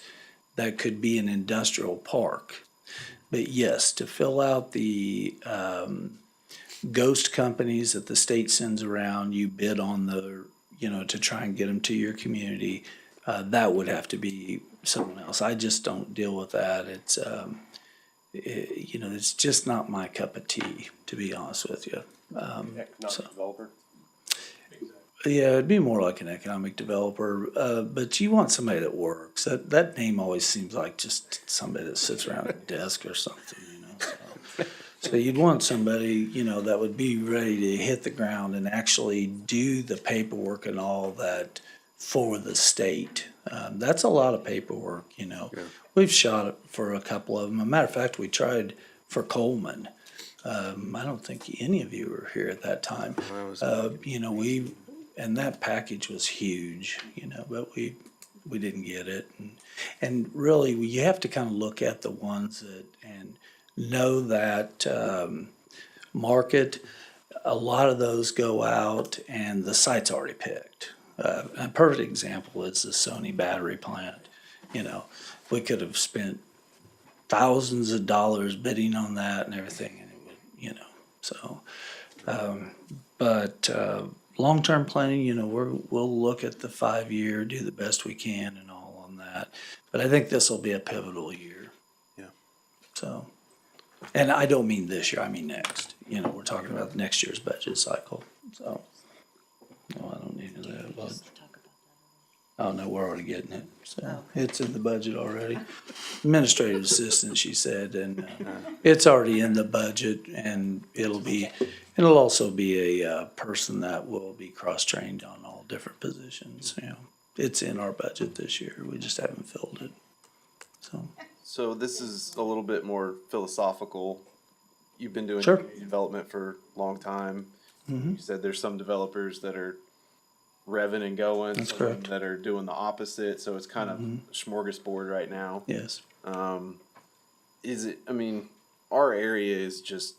that could be an industrial park. But yes, to fill out the ghost companies that the state sends around, you bid on the, you know, to try and get them to your community, that would have to be someone else. I just don't deal with that. It's, you know, it's just not my cup of tea, to be honest with you. Economic developer. Yeah, it'd be more like an economic developer, but you want somebody that works. That name always seems like just somebody that sits around at a desk or something, you know. So you'd want somebody, you know, that would be ready to hit the ground and actually do the paperwork and all that for the state. That's a lot of paperwork, you know. Yeah. We've shot it for a couple of them. As a matter of fact, we tried for Coleman. I don't think any of you were here at that time. You know, and that package was huge, you know, but we didn't get it. And really, you have to kind of look at the ones that, and know that market. A lot of those go out and the site's already picked. A perfect example is the Sony battery plant. You know, we could have spent thousands of dollars bidding on that and everything, and it would, you know, so, but long-term planning, you know, we'll look at the 5-year, do the best we can and all on that. But I think this will be a pivotal year. Yeah. So, and I don't mean this year, I mean next. You know, we're talking about next year's budget cycle, so. No, I don't need that, but. Oh, no, we're already getting it, so it's in the budget already. Administrative assistant, she said, and it's already in the budget, and it'll also be a person that will be cross-trained on all different positions, you know. It's in our budget this year, we just haven't filled it, so. So this is a little bit more philosophical. You've been doing Sure. community development for a long time. Mhm. You said there's some developers that are revving and going. That's some correct. that are doing the opposite. So it's kind of a smorgasbord right now. Yes. Is it, I mean, our area is just,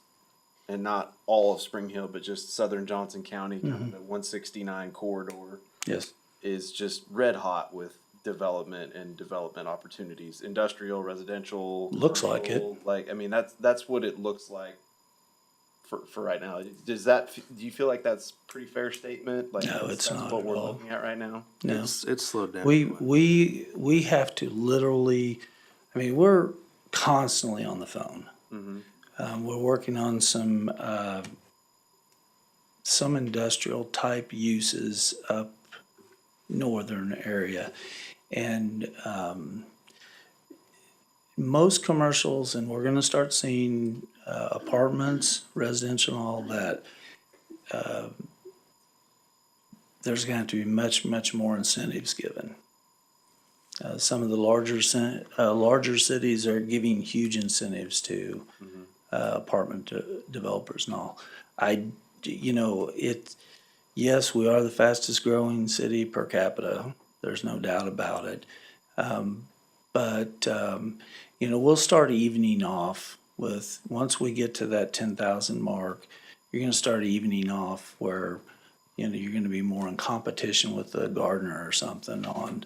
and not all of Spring Hill, but just southern Johnson County, kind of the 169 corridor Yes. is just red hot with development and development opportunities, industrial, residential. Looks like it. commercial, Like, I mean, that's what it looks like for right now. Do you feel like that's pretty fair statement? Like, No, it's that's not what at we're all. looking at right now? No. It's slowed down. We have to literally, I mean, we're constantly on the phone. We're working on some industrial type uses up northern area. And most commercials, and we're gonna start seeing apartments, residential and all that, there's going to have to be much more incentives given. Some of the larger cities are giving huge incentives to apartment developers and all. Yes, we are the fastest growing city per capita. There's no doubt about it. But we'll start evening off with, once we get to that 10,000 mark, you're going to start evening off where, you're going to be more in competition with the Gardner or something on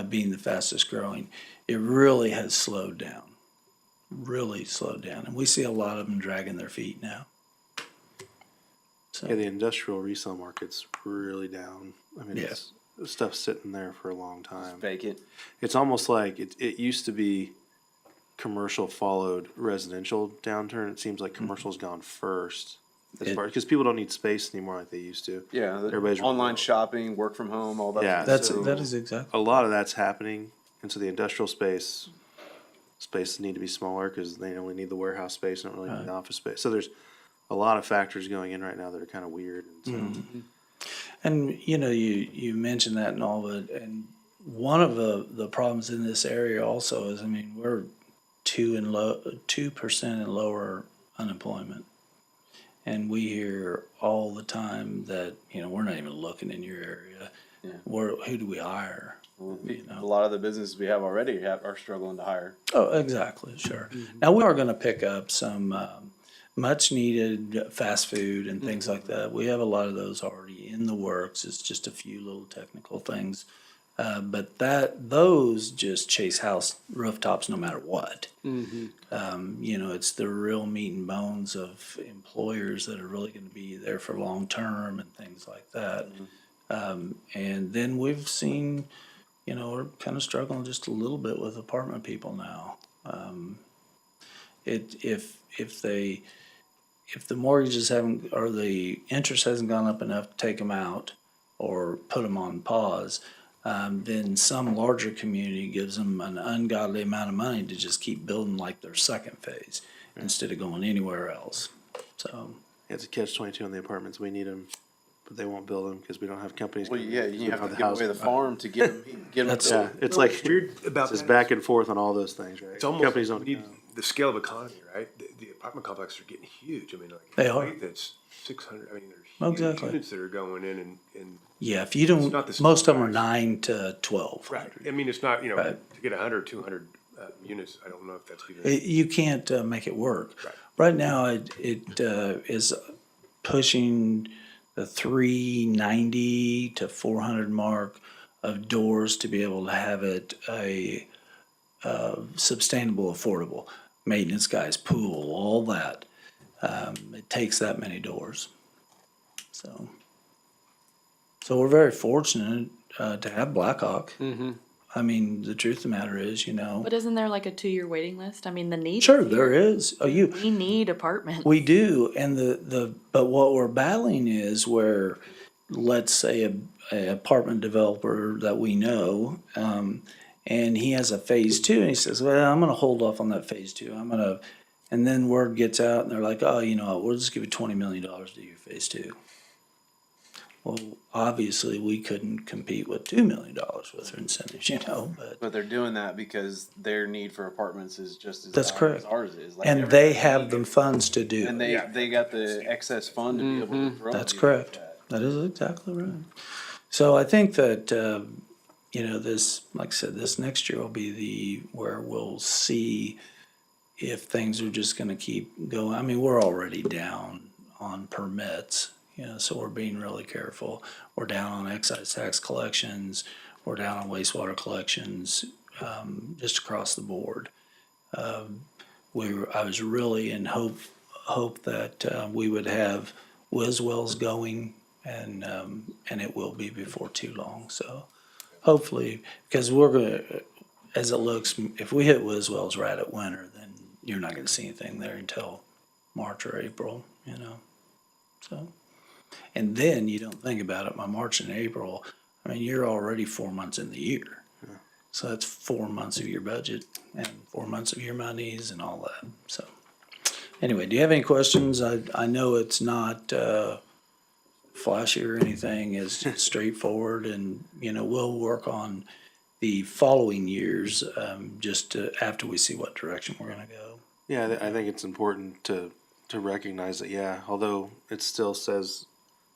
being the fastest growing. It really has slowed down, and we see a lot of them dragging their feet now. So, Yeah, the industrial resale market's really down. I mean, it's stuff's sitting there for a long time. Vacant. It's almost like it used to be commercial followed residential downturn. It seems like commercial's gone first. Because people don't need space anymore like they used to. Yeah, Everybody's online shopping, work from home, all that. Yeah, that is exactly. A lot of that's happening, and so the industrial spaces need to be smaller because they only need the warehouse space, don't really need the office space. So there's a lot of factors going in right now that are kind of weird. And so, And you mentioned that and all, but and one of the problems in this area also is, I mean, we're 2% and lower unemployment. And we hear all the time that, we're not even looking in your area. Yeah. Who do we hire? A lot of the businesses we have already are struggling to hire. Oh, exactly, sure. Now, we are going to pick up some much needed fast food and things like that. We have a lot of those already in the works. It's just a few little technical things. But those just chase house rooftops no matter what. It's the real meat and bones of employers that are really going to be there for long term and things like that. And then we've seen, we're kind of struggling just a little bit with apartment people now. If the mortgages haven't, or the interest hasn't gone up enough to take them out or put them on pause, then some larger community gives them an ungodly amount of money to just keep building like their second phase instead of going anywhere else. So it's a catch-22 on the apartments. We need them, but they won't build them because we don't have companies. Well, yeah, you have to the give away the farm to get them. Yeah, it's like weird about it's that back and forth on all those things, right? It's almost, Companies we don't. need the scale of economy, right? The apartment complexes are getting huge. I mean, like. They are. That's 600, I mean, there's huge Exactly. units that are going in and. yeah, if you It's don't, not the most of them are size. 9 to 12. Right, I mean, it's not, Right. to get 100, 200 units, I don't know if that's even. You can't make it work. Right. Right now, it is pushing the 390 to 400 mark of doors to be able to have it a sustainable, affordable maintenance guys, pool, all that. It takes that many doors. So we're very fortunate to have Blackhawk. I mean, the truth of the matter is, But isn't there like a 2-year waiting list? I mean, the need. sure there is. We need apartments. We do, and but what we're battling is where, let's say, a apartment developer that we know, and he has a phase 2, and he says, "Well, I'm going to hold off on that phase 2. And then word gets out, and they're like, "Oh, we'll just give you $20 million to do your phase 2." Well, obviously, we couldn't compete with $2 million with their incentives, But they're doing that because their need for apartments is just as That's high correct. as ours is. Like And they have the funds to do And it. they got the excess fund to be able to grow. That's deals correct. like That is exactly right. So I think that, this, like I said, this next year will be where we'll see if things are just gonna keep going. I mean, we're already down on permits, so we're being really careful. We're down on excise tax collections. we're down on wastewater collections, just across the board. I was really in hope that we would have Wiswells going, and it will be before too long. So hopefully, because we're gonna, as it looks, if we hit Wiswells right at winter, then you're not gonna see anything there until March or April, you know. So, and then you don't think about it, by March and April, I mean, you're already 4 months in the year. So that's 4 months of your budget and 4 months of your monies and all that. So anyway, do you have any questions? I know it's not flashy or anything. It's straightforward, and, you know, we'll work on the following years just after we see what direction we're going to go. Yeah, I think it's important to recognize that, yeah, although it still says,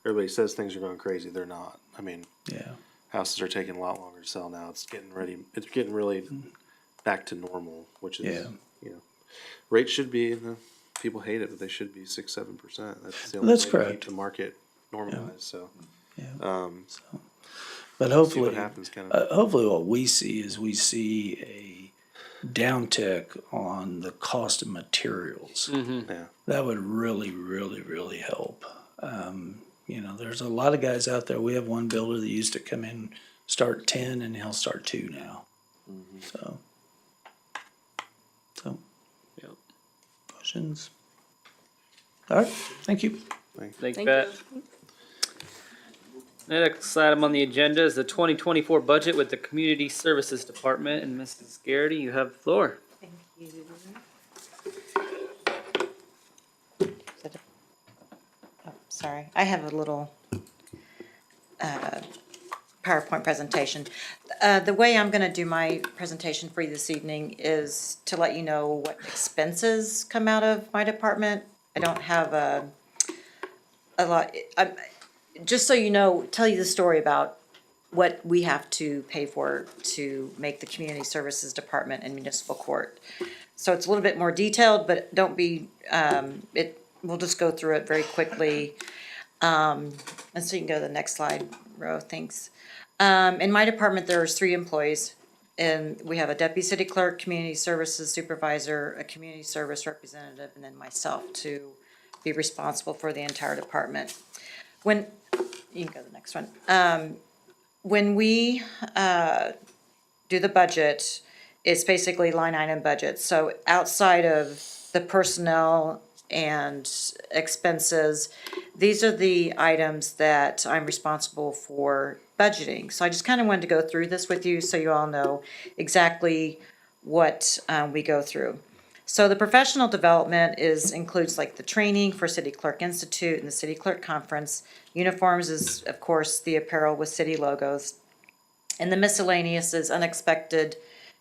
everybody says things are going crazy, they're not. I mean, yeah, houses are taking a lot longer to sell now. It's getting really back to normal, which is, Yeah. you know, rates should be, people hate it, but they should be 6-7%. That's the only That's way to keep correct. the market normalized, so. Yeah. So, But see hopefully, what happens, kind of. hopefully what we see is a downtick on the cost of materials. Yeah. That would really, really, really help. You know, there's a lot of guys out there. We have one builder that used to come in, start 10, and he'll start 2 now. So, Yep. questions? All right, thank you. Thanks, Pat. Next item on the agenda is the 2024 budget with the Community Services Department, and Mrs. Garrity, you have the floor. Thank you. Oh, sorry, I have a little PowerPoint presentation. The way I'm gonna do my presentation for you this evening is to let you know what expenses come out of my department. I don't have a lot, just so you know, tell you the story about what we have to pay for to make the Community Services Department and Municipal Court. So it's a little bit more detailed, but don't be, we'll just go through it very quickly. And so you can go to the next slide, Ro, thanks. In my department, there's 3 employees, and we have a deputy city clerk, community services supervisor, a community service representative, and then myself to be responsible for the entire department. When, you can go to the next one. When we do the budget, it's basically line item budget. So outside of the personnel and expenses, these are the items that I'm responsible for budgeting. So I just kind of wanted to go through this with you so you all know exactly what we go through. So the professional development includes like the training for City Clerk Institute and the City Clerk Conference. Uniforms is, of course, the apparel with city logos. And the miscellaneous is unexpected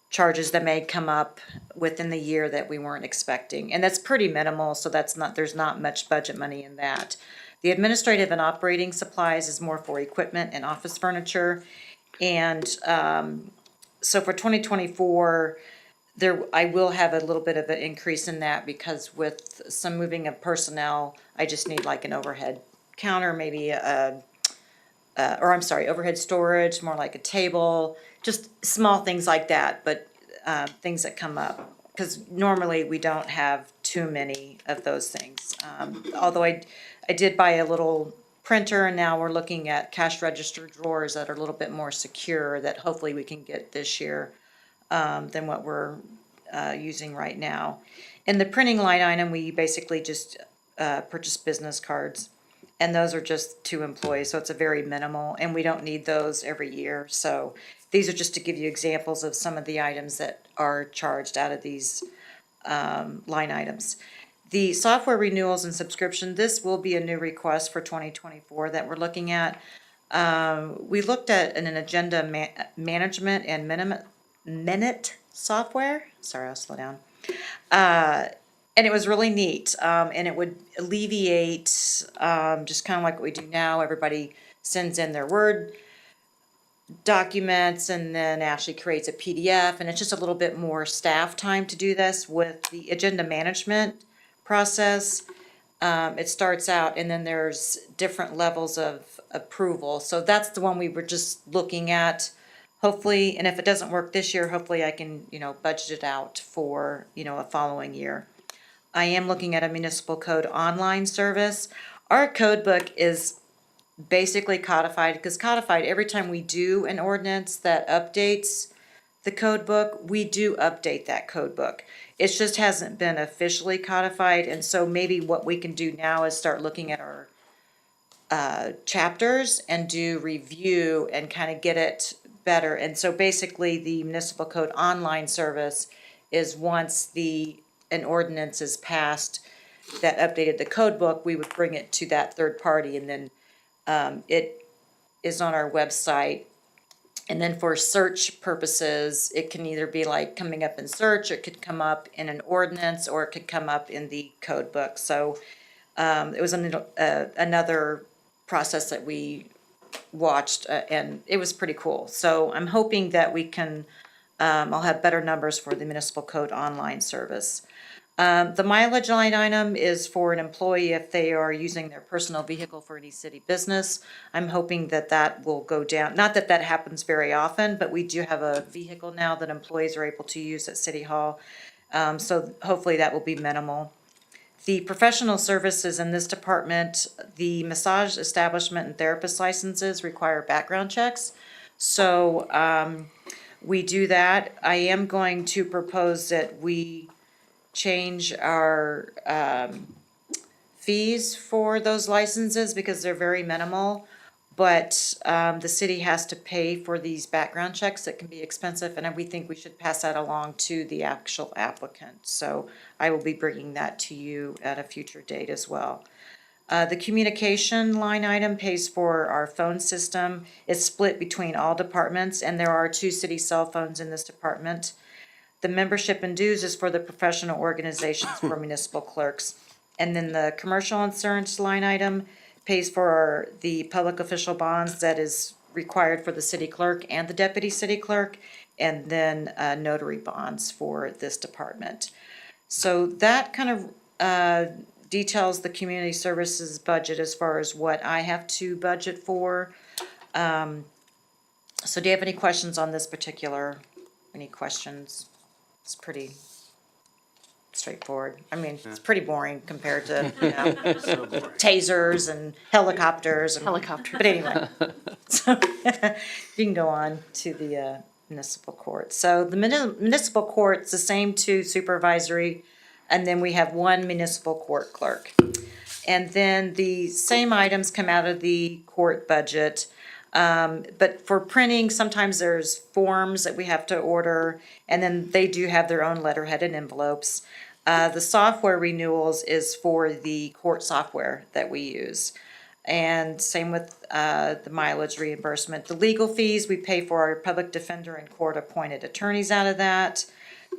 charges that may come up within the year that we weren't expecting. And that's pretty minimal, so there's not much budget money in that. The administrative and operating supplies is more for equipment and office furniture. And so for 2024, I will have a little bit of an increase in that because with some moving of personnel, I just need like an overhead counter, maybe overhead storage, more like a table, just small things like that, but things that come up. Because normally we don't have too many of those things. Although I did buy a little printer, and now we're looking at cash register drawers that are a little bit more secure that hopefully we can get this year than what we're using right now. In the printing line item, we basically just purchase business cards, and those are just 2 employees, so it's a very minimal, and we don't need those every year. So these are just to give you examples of some of the items that are charged out of these line items. The software renewals and subscription, this will be a new request for 2024 that we're looking at. We looked at an agenda management and minute software. Sorry, I'll slow down. And it was really neat. And it would alleviate just kind of like what we do now. Everybody sends in their Word documents, and then Ashley creates a PDF, and it's just a little bit more staff time to do this. With the agenda management process, it starts out, and then there's different levels of approval. So that's the one we were just looking at. hopefully, and if it doesn't work this year, hopefully I can, budget it out for, a following year. I am looking at a municipal code online service. Our code book is basically codified, because codified, every time we do an ordinance that updates the code book, we do update that code book. It just hasn't been officially codified, and so maybe what we can do now is start looking at our chapters and do review and kind of get it better. And so basically, the municipal code online service is once an ordinance is passed that updated the code book, we would bring it to that third party, and then it is on our website. And then for search purposes, it can either be like coming up in search, or it could come up in an ordinance, or it could come up in the code book. So it was another process that we watched, and it was pretty cool. So I'm hoping that we can, I'll have better numbers for the municipal code online service. The mileage line item is for an employee if they are using their personal vehicle for any city business. I'm hoping that that will go down. Not that that happens very often, but we do have a vehicle now that employees are able to use at City Hall. So hopefully that will be minimal. The professional services in this department, the massage establishment and therapist licenses require background checks. So we do that. I am going to propose that we change our fees for those licenses because they're very minimal. But the city has to pay for these background checks that can be expensive, and we think we should pass that along to the actual applicant. So I will be bringing that to you at a future date as well. The communication line item pays for our phone system. It's split between all departments, and there are 2 city cell phones in this department. The membership and dues is for the professional organizations for municipal clerks. And then the commercial insurance line item pays for the public official bonds that is required for the city clerk and the deputy city clerk, and then notary bonds for this department. So that kind of details the community services budget as far as what I have to budget for. So do you have any questions on this any questions? It's pretty straightforward. I mean, it's pretty boring compared to, tasers and helicopters. But anyway, so you can go on to the municipal court. So the municipal court's the same 2 supervisory, and then we have 1 municipal court clerk. And then the same items come out of the court budget. But for printing, sometimes there's forms that we have to order, and then they do have their own letterhead and envelopes. The software renewals is for the court software that we use. And same with the mileage reimbursement. The legal fees, we pay for our public defender and court-appointed attorneys out of that.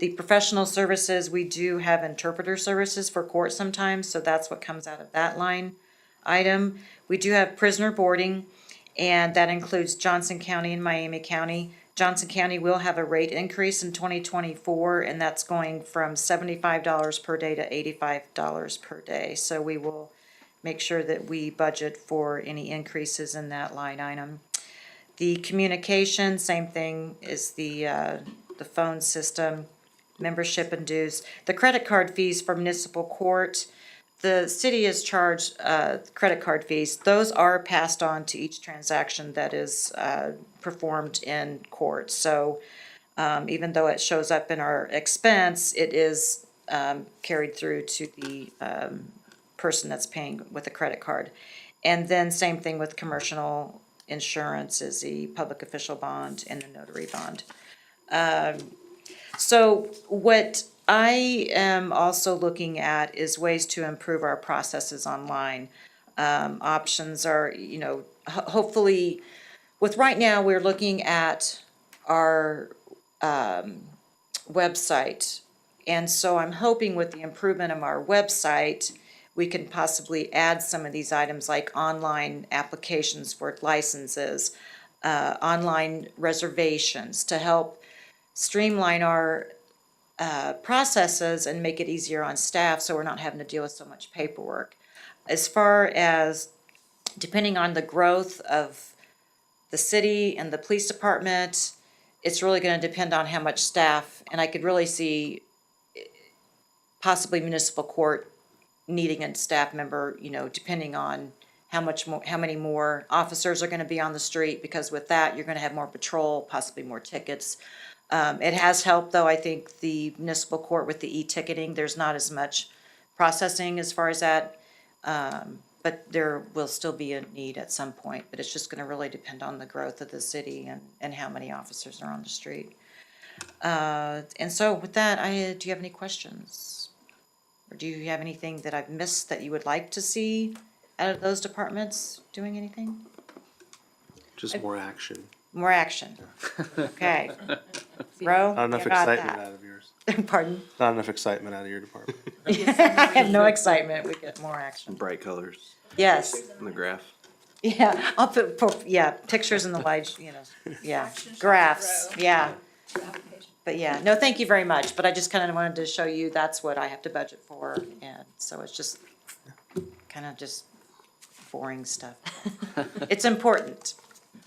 The professional services, we do have interpreter services for court sometimes, so that's what comes out of that line item. We do have prisoner boarding, and that includes Johnson County and Miami County. Johnson County will have a rate increase in 2024, and that's going from $75 per day to $85 per day. So we will make sure that we budget for any increases in that line item. The communication, same thing, is the phone system, membership and dues. The credit card fees for municipal court, the city is charged credit card fees. Those are passed on to each transaction that is performed in court. So even though it shows up in our expense, it is carried through to the person that's paying with a credit card. And then same thing with commercial insurance is the public official bond and the notary bond. So what I am also looking at is ways to improve our processes online. Options are, hopefully, with right now, we're looking at our website. And so I'm hoping with the improvement of our website, we can possibly add some of these items like online applications for licenses, online reservations to help streamline our processes and make it easier on staff so we're not having to deal with so much paperwork. As far as depending on the growth of the city and the police department, it's really gonna depend on how much staff, and I could really see possibly municipal court needing a staff member, you know, depending on how many more officers are gonna be on the street, because with that, you're gonna have more patrol, possibly more tickets. It has helped, though, I think, the municipal court with the e-ticketing, there's not as much processing as far as that. But there will still be a need at some point, but it's just gonna really depend on the growth of the city and how many officers are on the street. And so with that, do you have any questions? Or do you have anything that I've missed that you would like to see out of those departments doing anything? Just more action. More action. Okay. Bro, Not enough you got excitement that. out of yours. Pardon? Not enough excitement out of your department. I have no excitement. We get more action. Bright colors Yes. on the graph. Yeah, I'll put, pictures in the light, you know, yeah, graphs, yeah. But yeah, no, thank you very much, but I just kind of wanted to show you that's what I have to budget for, and so it's just kind of just boring stuff. It's important,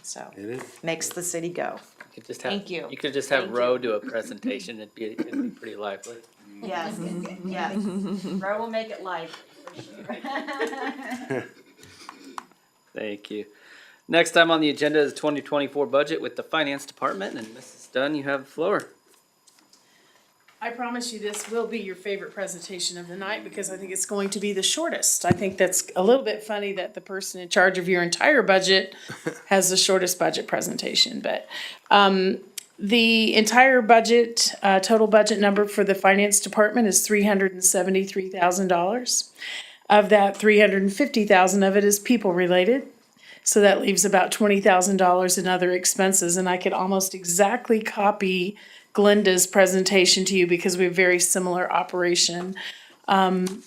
so. It is. Makes the city go. You could just have, Thank you. You could just have Thank Ro do a presentation, it'd be pretty lively. Yes, yes. Ro will make it live, for sure. Thank you. Next time on the agenda is 2024 budget with the finance department, and Mrs. Dunn, you have the floor. I promise you this will be your favorite presentation of the night because I think it's going to be the shortest. I think that's a little bit funny that the person in charge of your entire budget has the shortest budget presentation, but the entire budget, total budget number for the finance department is $373,000. Of that, $350,000 of it is people related. So that leaves about $20,000 in other expenses, and I could almost exactly copy Glenda's presentation to you because we have very similar operation. You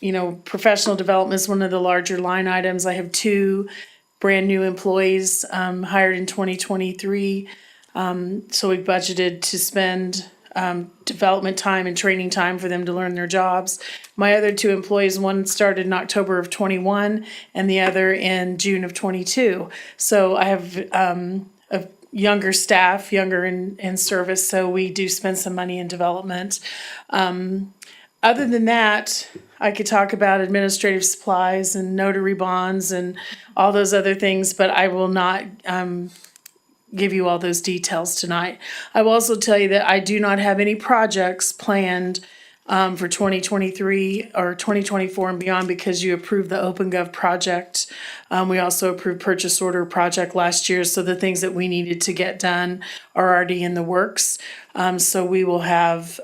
know, professional development is one of the larger line items. I have 2 brand-new employees hired in 2023. So we budgeted to spend development time and training time for them to learn their jobs. My other 2 employees, one started in October of 21 and the other in June of 22. So I have a younger staff, younger in service, so we do spend some money in development. Other than that, I could talk about administrative supplies and notary bonds and all those other things, but I will not give you all those details tonight. I will also tell you that I do not have any projects planned for 2023 or 2024 and beyond because you approved the OpenGov project. We also approved purchase order project last year, so the things that we needed to get done are already in the works. So we will have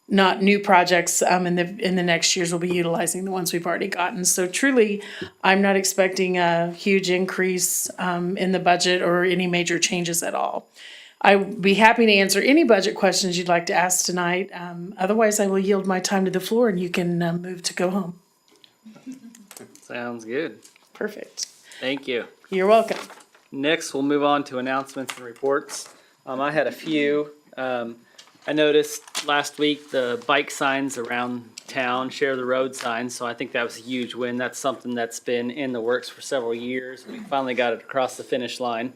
not new projects in the next years. We'll be utilizing the ones we've already gotten. So truly, I'm not expecting a huge increase in the budget or any major changes at all. I'd be happy to answer any budget questions you'd like to ask tonight. Otherwise, I will yield my time to the floor and you can move to go home. Sounds good. Perfect. Thank you. You're welcome. Next, we'll move on to announcements and reports. I had a few. I noticed last week the bike signs around town, share the road signs, so I think that was a huge win. That's something that's been in the works for several years. We finally got it across the finish line.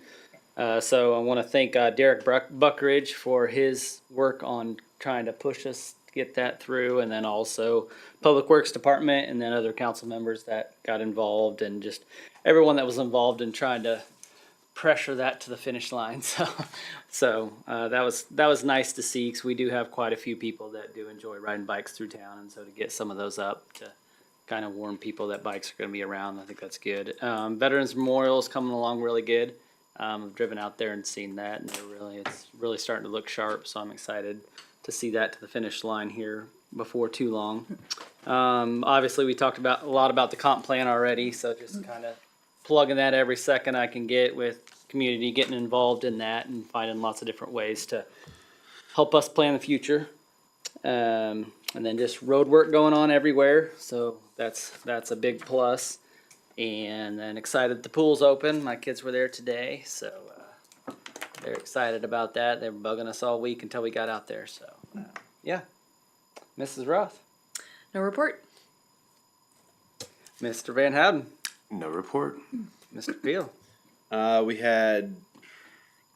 So I want to thank Derek Buckridge for his work on trying to push us to get that through, and then also Public Works Department, and then other council members that got involved, and just everyone that was involved in trying to pressure that to the finish line. So that was nice to see, because we do have quite a few people that do enjoy riding bikes through town, and so to get some of those up to kind of warn people that bikes are going to be around, I think that's good. Veterans Memorial is coming along really good. I've driven out there and seen that, and it's really starting to look sharp, so I'm excited to see that to the finish line here before too long. Obviously, we talked a lot about the comp plan already, so just kind of plugging that every second I can get with community getting involved in that and finding lots of different ways to help us plan the future. And then just road work going on everywhere, so that's a big plus. And then excited the pool's open. My kids were there today, so they're excited about that. They were bugging us all week until we got out there. So, yeah. Mrs. Roth. No report. Mr. Van Houten. No report. Mr. Peel. We had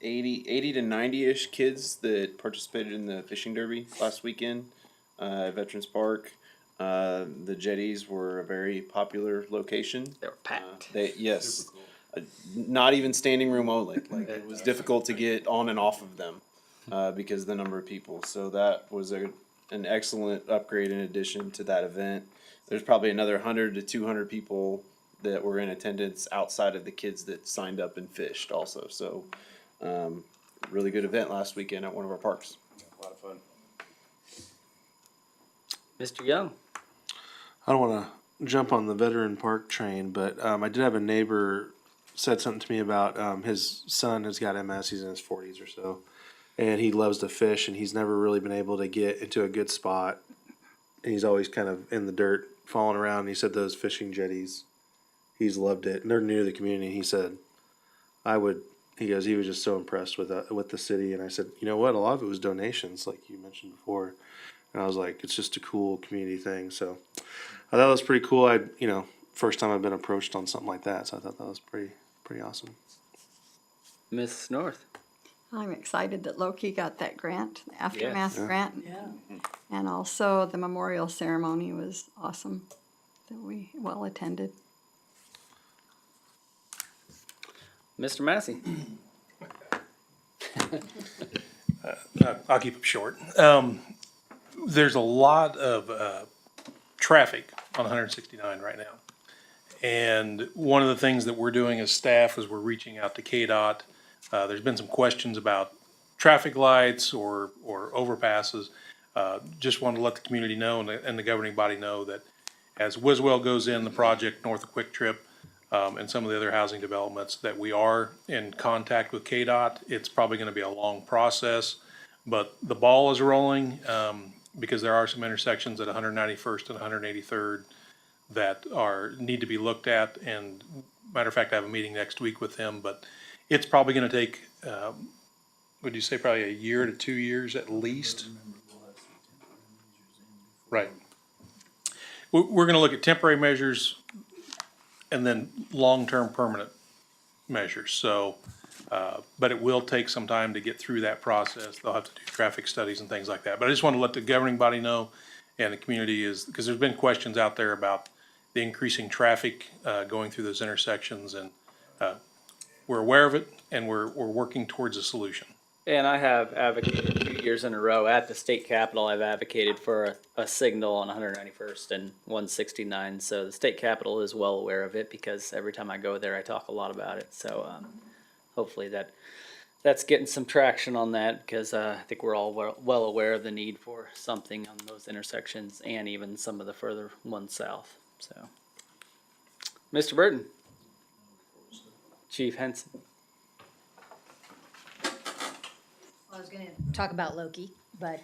80 to 90-ish kids that participated in the fishing derby last weekend at Veterans Park. The jetties were a very popular location. They were packed. Yes. Not even standing room only. Like, it was difficult to get on and off of them because of the number of people. So that was an excellent upgrade in addition to that event. There's probably another 100 to 200 people that were in attendance outside of the kids that signed up and fished also. So really good event last weekend at one of our parks. A lot of fun. Mr. Young. I don't want to jump on the veteran park train, but I did have a neighbor said something to me about his son has got MS. He's in his 40s or so, and he loves to fish, and he's never really been able to get into a good spot. And he's always kind of in the dirt, falling around. And he said those fishing jetties, he's loved it, and they're new to the community. He said, he goes, he was just so impressed with the city. And I said, you know what? A lot of it was donations, like you mentioned before. And I was like, it's just a cool community thing. So I thought it was pretty cool. First time I've been approached on something like that. So I thought that was pretty awesome. Miss North. I'm excited that Loki got that grant, the aftermath Yes. grant. Yeah. And also the memorial ceremony was awesome, that we well attended. Mr. Massey. I'll keep it short. There's a lot of traffic on 169 right now. And one of the things that we're doing as staff is we're reaching out to KDOT. There's been some questions about traffic lights or overpasses. Just wanted to let the community know and the governing body know that as Wiswell goes in the project north of Quick Trip, and some of the other housing developments, that we are in contact with KDOT. It's probably going to be a long process, but the ball is rolling because there are some intersections at 191st and 183rd that need to be looked at. And matter of fact, I have a meeting next week with them, but it's probably going to take, would you say probably a year to 2 years at least? Right. We're going to look at temporary measures and then long-term permanent measures. So, but it will take some time to get through that process. They'll have to do traffic studies and things like that. But I just want to let the governing body know and the community because there's been questions out there about the increasing traffic going through those intersections, and we're aware of it and we're working towards a solution. And I have advocated 2 years in a row at the state capitol. I've advocated for a signal on 191st and 169. So the state capitol is well aware of it because every time I go there, I talk a lot about it. So hopefully that's getting some traction on that because I think we're all well aware of the need for something on those intersections and even some of the further ones south. So, Mr. Burton, Chief Henson. I was going to talk about Loki, but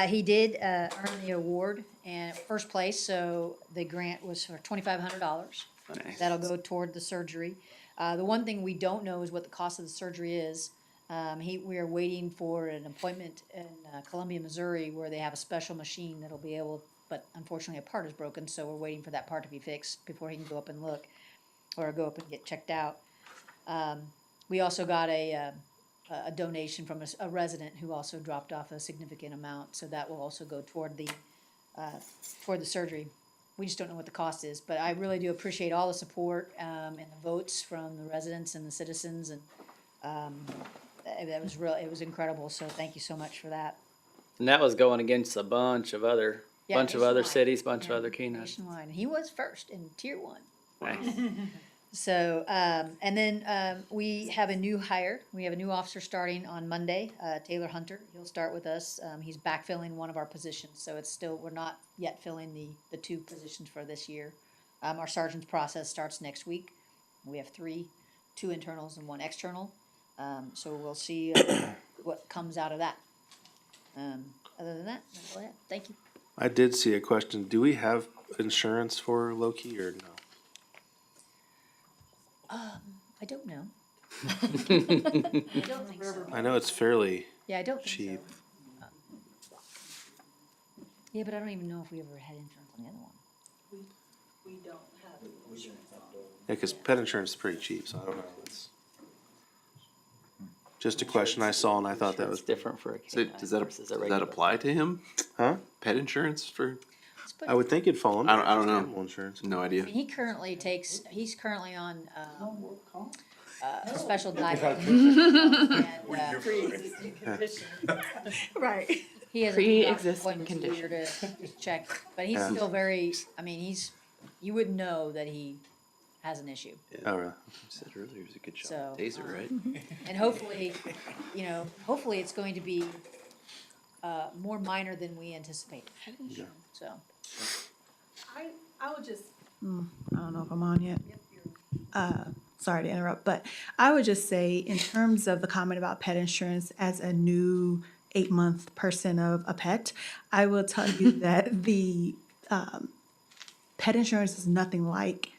he did earn the award and first place. So the grant was for $2,500. Nice. That'll go toward the surgery. The one thing we don't know is what the cost of the surgery is. We are waiting for an appointment in Columbia, Missouri, where they have a special machine that'll be able. But unfortunately, a part is broken, so we're waiting for that part to be fixed before he can go up and look, or go up and get checked out. We also got a donation from a resident who also dropped off a significant amount, so that will also go toward the surgery. We just don't know what the cost is, but I really do appreciate all the support and the votes from the residents and the citizens, and that was it was incredible. So thank you so much for that. And that was going against a bunch of other nationwide. cities, bunch of Yeah, other keynotes. nationwide. He was first in tier 1. Nice. So, and then we have a new hire. We have a new officer starting on Monday, Taylor Hunter. He'll start with us. He's backfilling one of our positions, so it's still, we're not yet filling the 2 positions for this year. Our sergeant's process starts next week. We have 2 internals and 1 external. So we'll see what comes out of that. Other than that, that's all I have. Thank you. I did see a question. Do we have insurance for Loki or no? I don't know. I don't think so. I know it's fairly Yeah, I don't think cheap. so. Yeah, but I don't even know if we ever had insurance on the other one. We don't have insurance. Yeah, because pet insurance is pretty cheap, so I don't know. Just a question I saw and I thought that It's was, different for a So canine does that, versus a does that regular. apply to him? huh? Pet insurance for, I would think it'd fall under. I don't just know. Animal insurance. no idea. He's currently on, a special diet. And, Right. he has Pre-existing appointments a year to check, but he's still very, I mean, you wouldn't know that he has an issue. Oh, really? I said earlier it was a good shot. So, Taser, right? And hopefully, hopefully it's going to be, more minor than we anticipated, so. I would just, I don't know if I'm on yet. Sorry to interrupt, but I would just say, in terms of the comment about pet insurance, as a new 8-month person of a pet, I will tell you that the pet insurance is nothing like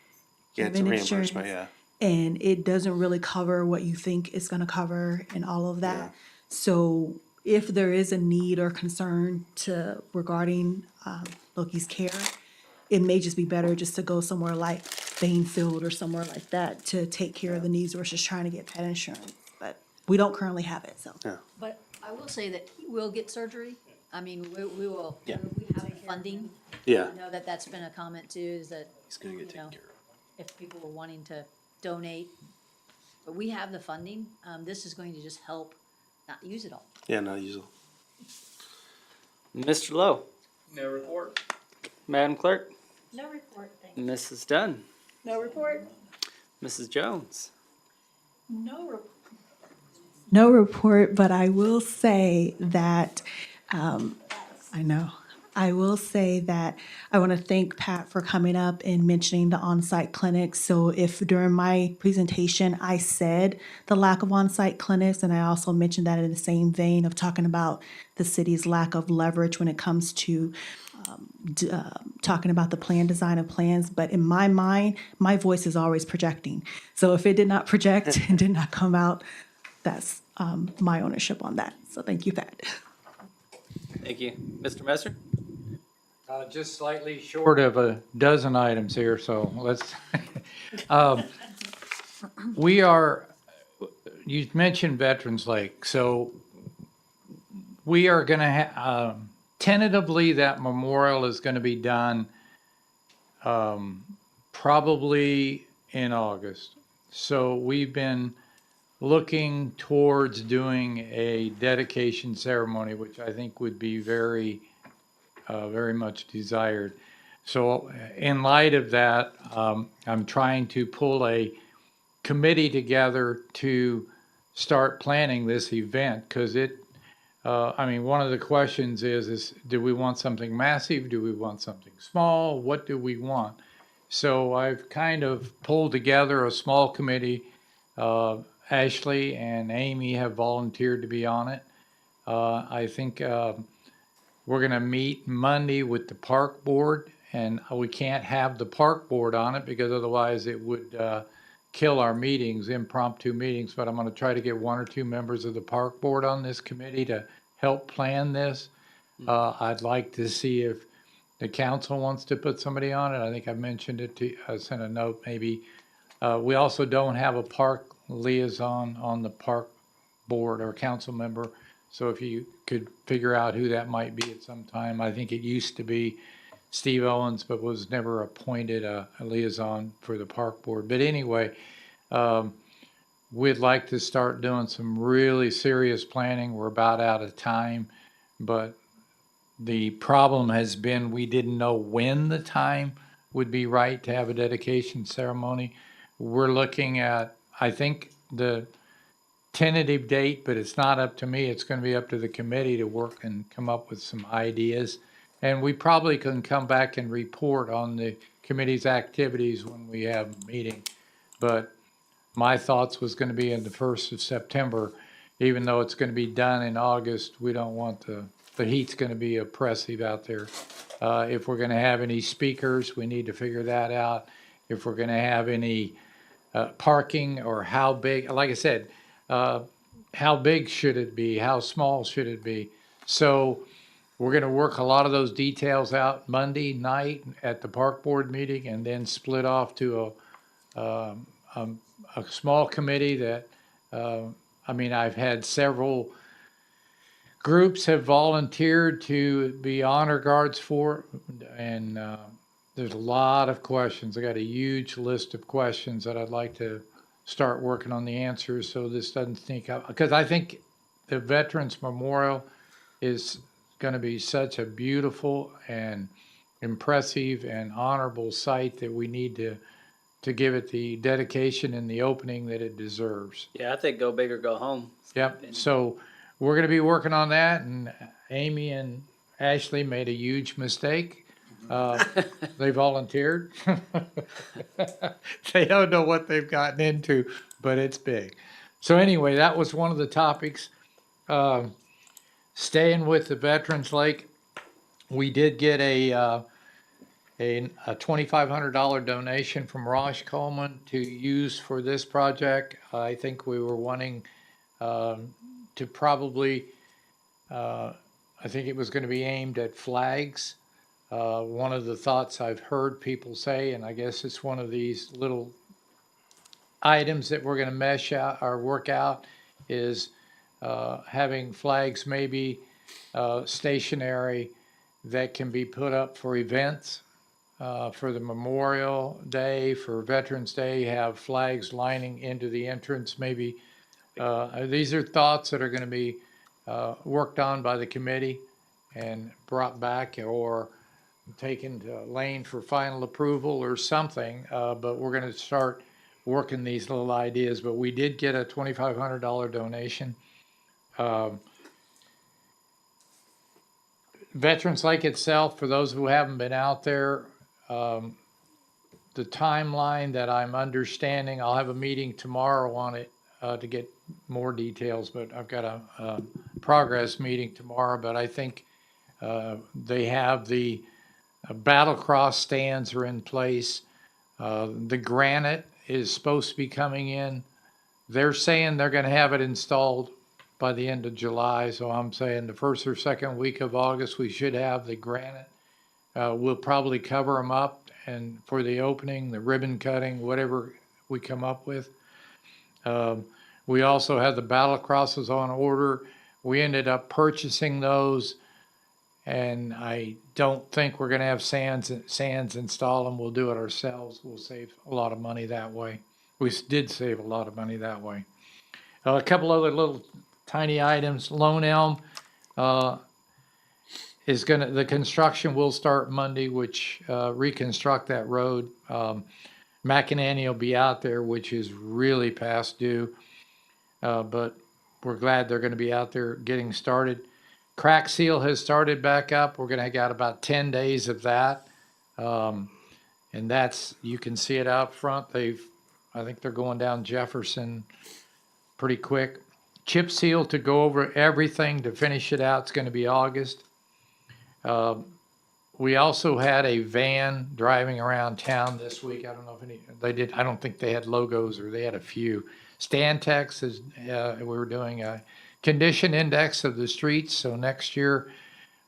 Yeah, it's a human reimbursement, insurance. yeah. And it doesn't really cover what you think it's gonna cover and all of that. So if there is a need or concern regarding Loki's care, it may just be better just to go somewhere like Bainfield or somewhere like that to take care of the needs versus trying to get pet insurance. But we don't currently have it, so. But I will say that he will get surgery. I mean, we will, we have funding. Yeah. I know that that's been a comment too, is that, He's gonna get taken care of. if people were wanting to donate. But we have the funding. This is going to just help not use it all. Yeah, not usually. Mr. Lowe, No report. Madam Clerk, No report, thank Mrs. Dunn, No report? Mrs. Jones. No report, but I will say that, I will say that I want to thank Pat for coming up and mentioning the on-site clinics. So if during my presentation, I said the lack of on-site clinics, and I also mentioned that in the same vein of talking about the city's lack of leverage when it comes to talking about the plan design of plans, but in my mind, my voice is always projecting. So if it did not project and did not come out, that's my ownership on that. So thank you, Pat. Thank you. Mr. Messer? Just slightly short of a dozen items here, so let's, we are, you mentioned Veterans Lake, so we are gonna tentatively, that memorial is gonna be done probably in August. So we've been looking towards doing a dedication ceremony, which I think would be very much desired. So in light of that, I'm trying to pull a committee together to start planning this event, because one of the questions is do we want something massive? Do we want something small? What do we want? So I've kind of pulled together a small committee. Ashley and Amy have volunteered to be on it. I think we're going to meet Monday with the park board, and we can't have the park board on it because otherwise it would kill our meetings, impromptu meetings. But I'm going to try to get 1 or 2 members of the park board on this committee to help plan this. I'd like to see if the council wants to put somebody on it. I think I mentioned it to, I sent a note maybe. We also don't have a park liaison on the park board or council member. So if you could figure out who that might be at some time. I think it used to be Steve Owens, but was never appointed a liaison for the park board. But anyway, we'd like to start doing some really serious planning. We're about out of time, but the problem has been we didn't know when the time would be right to have a dedication ceremony. We're looking at, I think, the tentative date, but it's not up to me. It's going to be up to the committee to work and come up with some ideas. And we probably can come back and report on the committee's activities when we have a meeting. But my thoughts was going to be in the 1st of September, even though it's going to be done in August. We don't want the heat's going to be oppressive out there. If we're going to have any speakers, we need to figure that out. If we're going to have any parking or how big, like I said, how big should it be? How small should it be? So we're going to work a lot of those details out Monday night at the park board meeting, and then split off to a small committee that I mean, I've had several groups have volunteered to be honor guards for it, and there's a lot of questions. I got a huge list of questions that I'd like to start working on the answers so this doesn't sneak up. Because I think the Veterans Memorial is going to be such a beautiful and impressive and honorable site that we need to give it the dedication and the opening that it deserves. Yeah, I think go big or go home. Yep, so we're gonna be working on that, and Amy and Ashley made a huge mistake. They volunteered. They don't know what they've gotten into, but it's big. So anyway, that was one of the topics. Staying with the Veterans Lake, we did get a $2,500 donation from Rosh Coleman to use for this project. I think we were wanting to probably, I think it was going to be aimed at flags. One of the thoughts I've heard people say, and I guess it's one of these little items that we're going to mesh out or work out, is having flags maybe stationary that can be put up for events. For the Memorial Day, for Veterans Day, have flags lining into the entrance, maybe. These are thoughts that are going to be worked on by the committee and brought back or taken to Lane for final approval or something, but we're going to start working these little ideas. But we did get a $2,500 donation. Veterans Lake itself, for those who haven't been out there, the timeline that I'm understanding, I'll have a meeting tomorrow on it to get more details, but I've got a progress meeting tomorrow. But I think they have the battle cross stands are in place. The granite is supposed to be coming in. They're saying they're going to have it installed by the end of July, so I'm saying the first or second week of August we should have the granite. We'll probably cover them up, and for the opening, the ribbon cutting, whatever we come up with. We also had the battle crosses on order. We ended up purchasing those, and I don't think we're going to have sands install them. We'll do it ourselves. We'll save a lot of money that way. We did save a lot of money that way. A couple other little tiny items. Lone Elm is the construction will start Monday, which reconstruct that road. McInerney will be out there, which is really past due, but we're glad they're going to be out there getting started. Crack seal has started back up. We're going to get about 10 days of that, and that's, you can see it out front. I think they're going down Jefferson pretty quick. Chip seal to go over everything to finish it out. It's going to be August. We also had a van driving around town this week. I don't know if they did. I don't think they had logos, or they had a few. Stantec is, we were doing a condition index of the streets. So next year,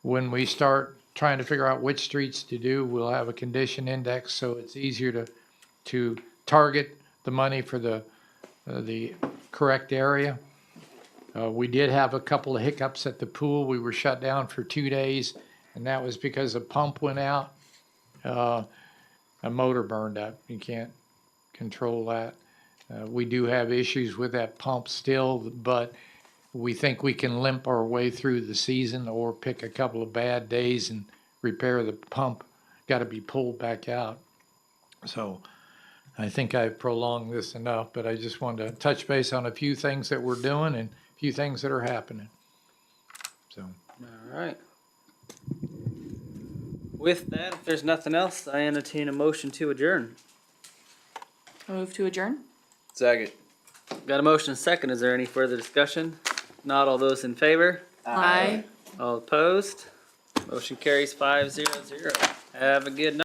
when we start trying to figure out which streets to do, we'll have a condition index, so it's easier to target the money for the correct area. We did have a couple of hiccups at the pool. We were shut down for 2 days, and that was because a pump went out. A motor burned up. You can't control that. We do have issues with that pump still, but we think we can limp our way through the season or pick a couple of bad days and repair the pump. Got to be pulled back out. So I think I've prolonged this enough, but I just wanted to touch base on a few things that we're doing and a few things that are happening. So. All right. With that, if there's nothing else, I entertain a motion to adjourn. Move to adjourn? Second. Got a motion and second. Is there any further discussion? Not all those in favor? Aye. All opposed? Motion carries 5-0-0. Have a good night.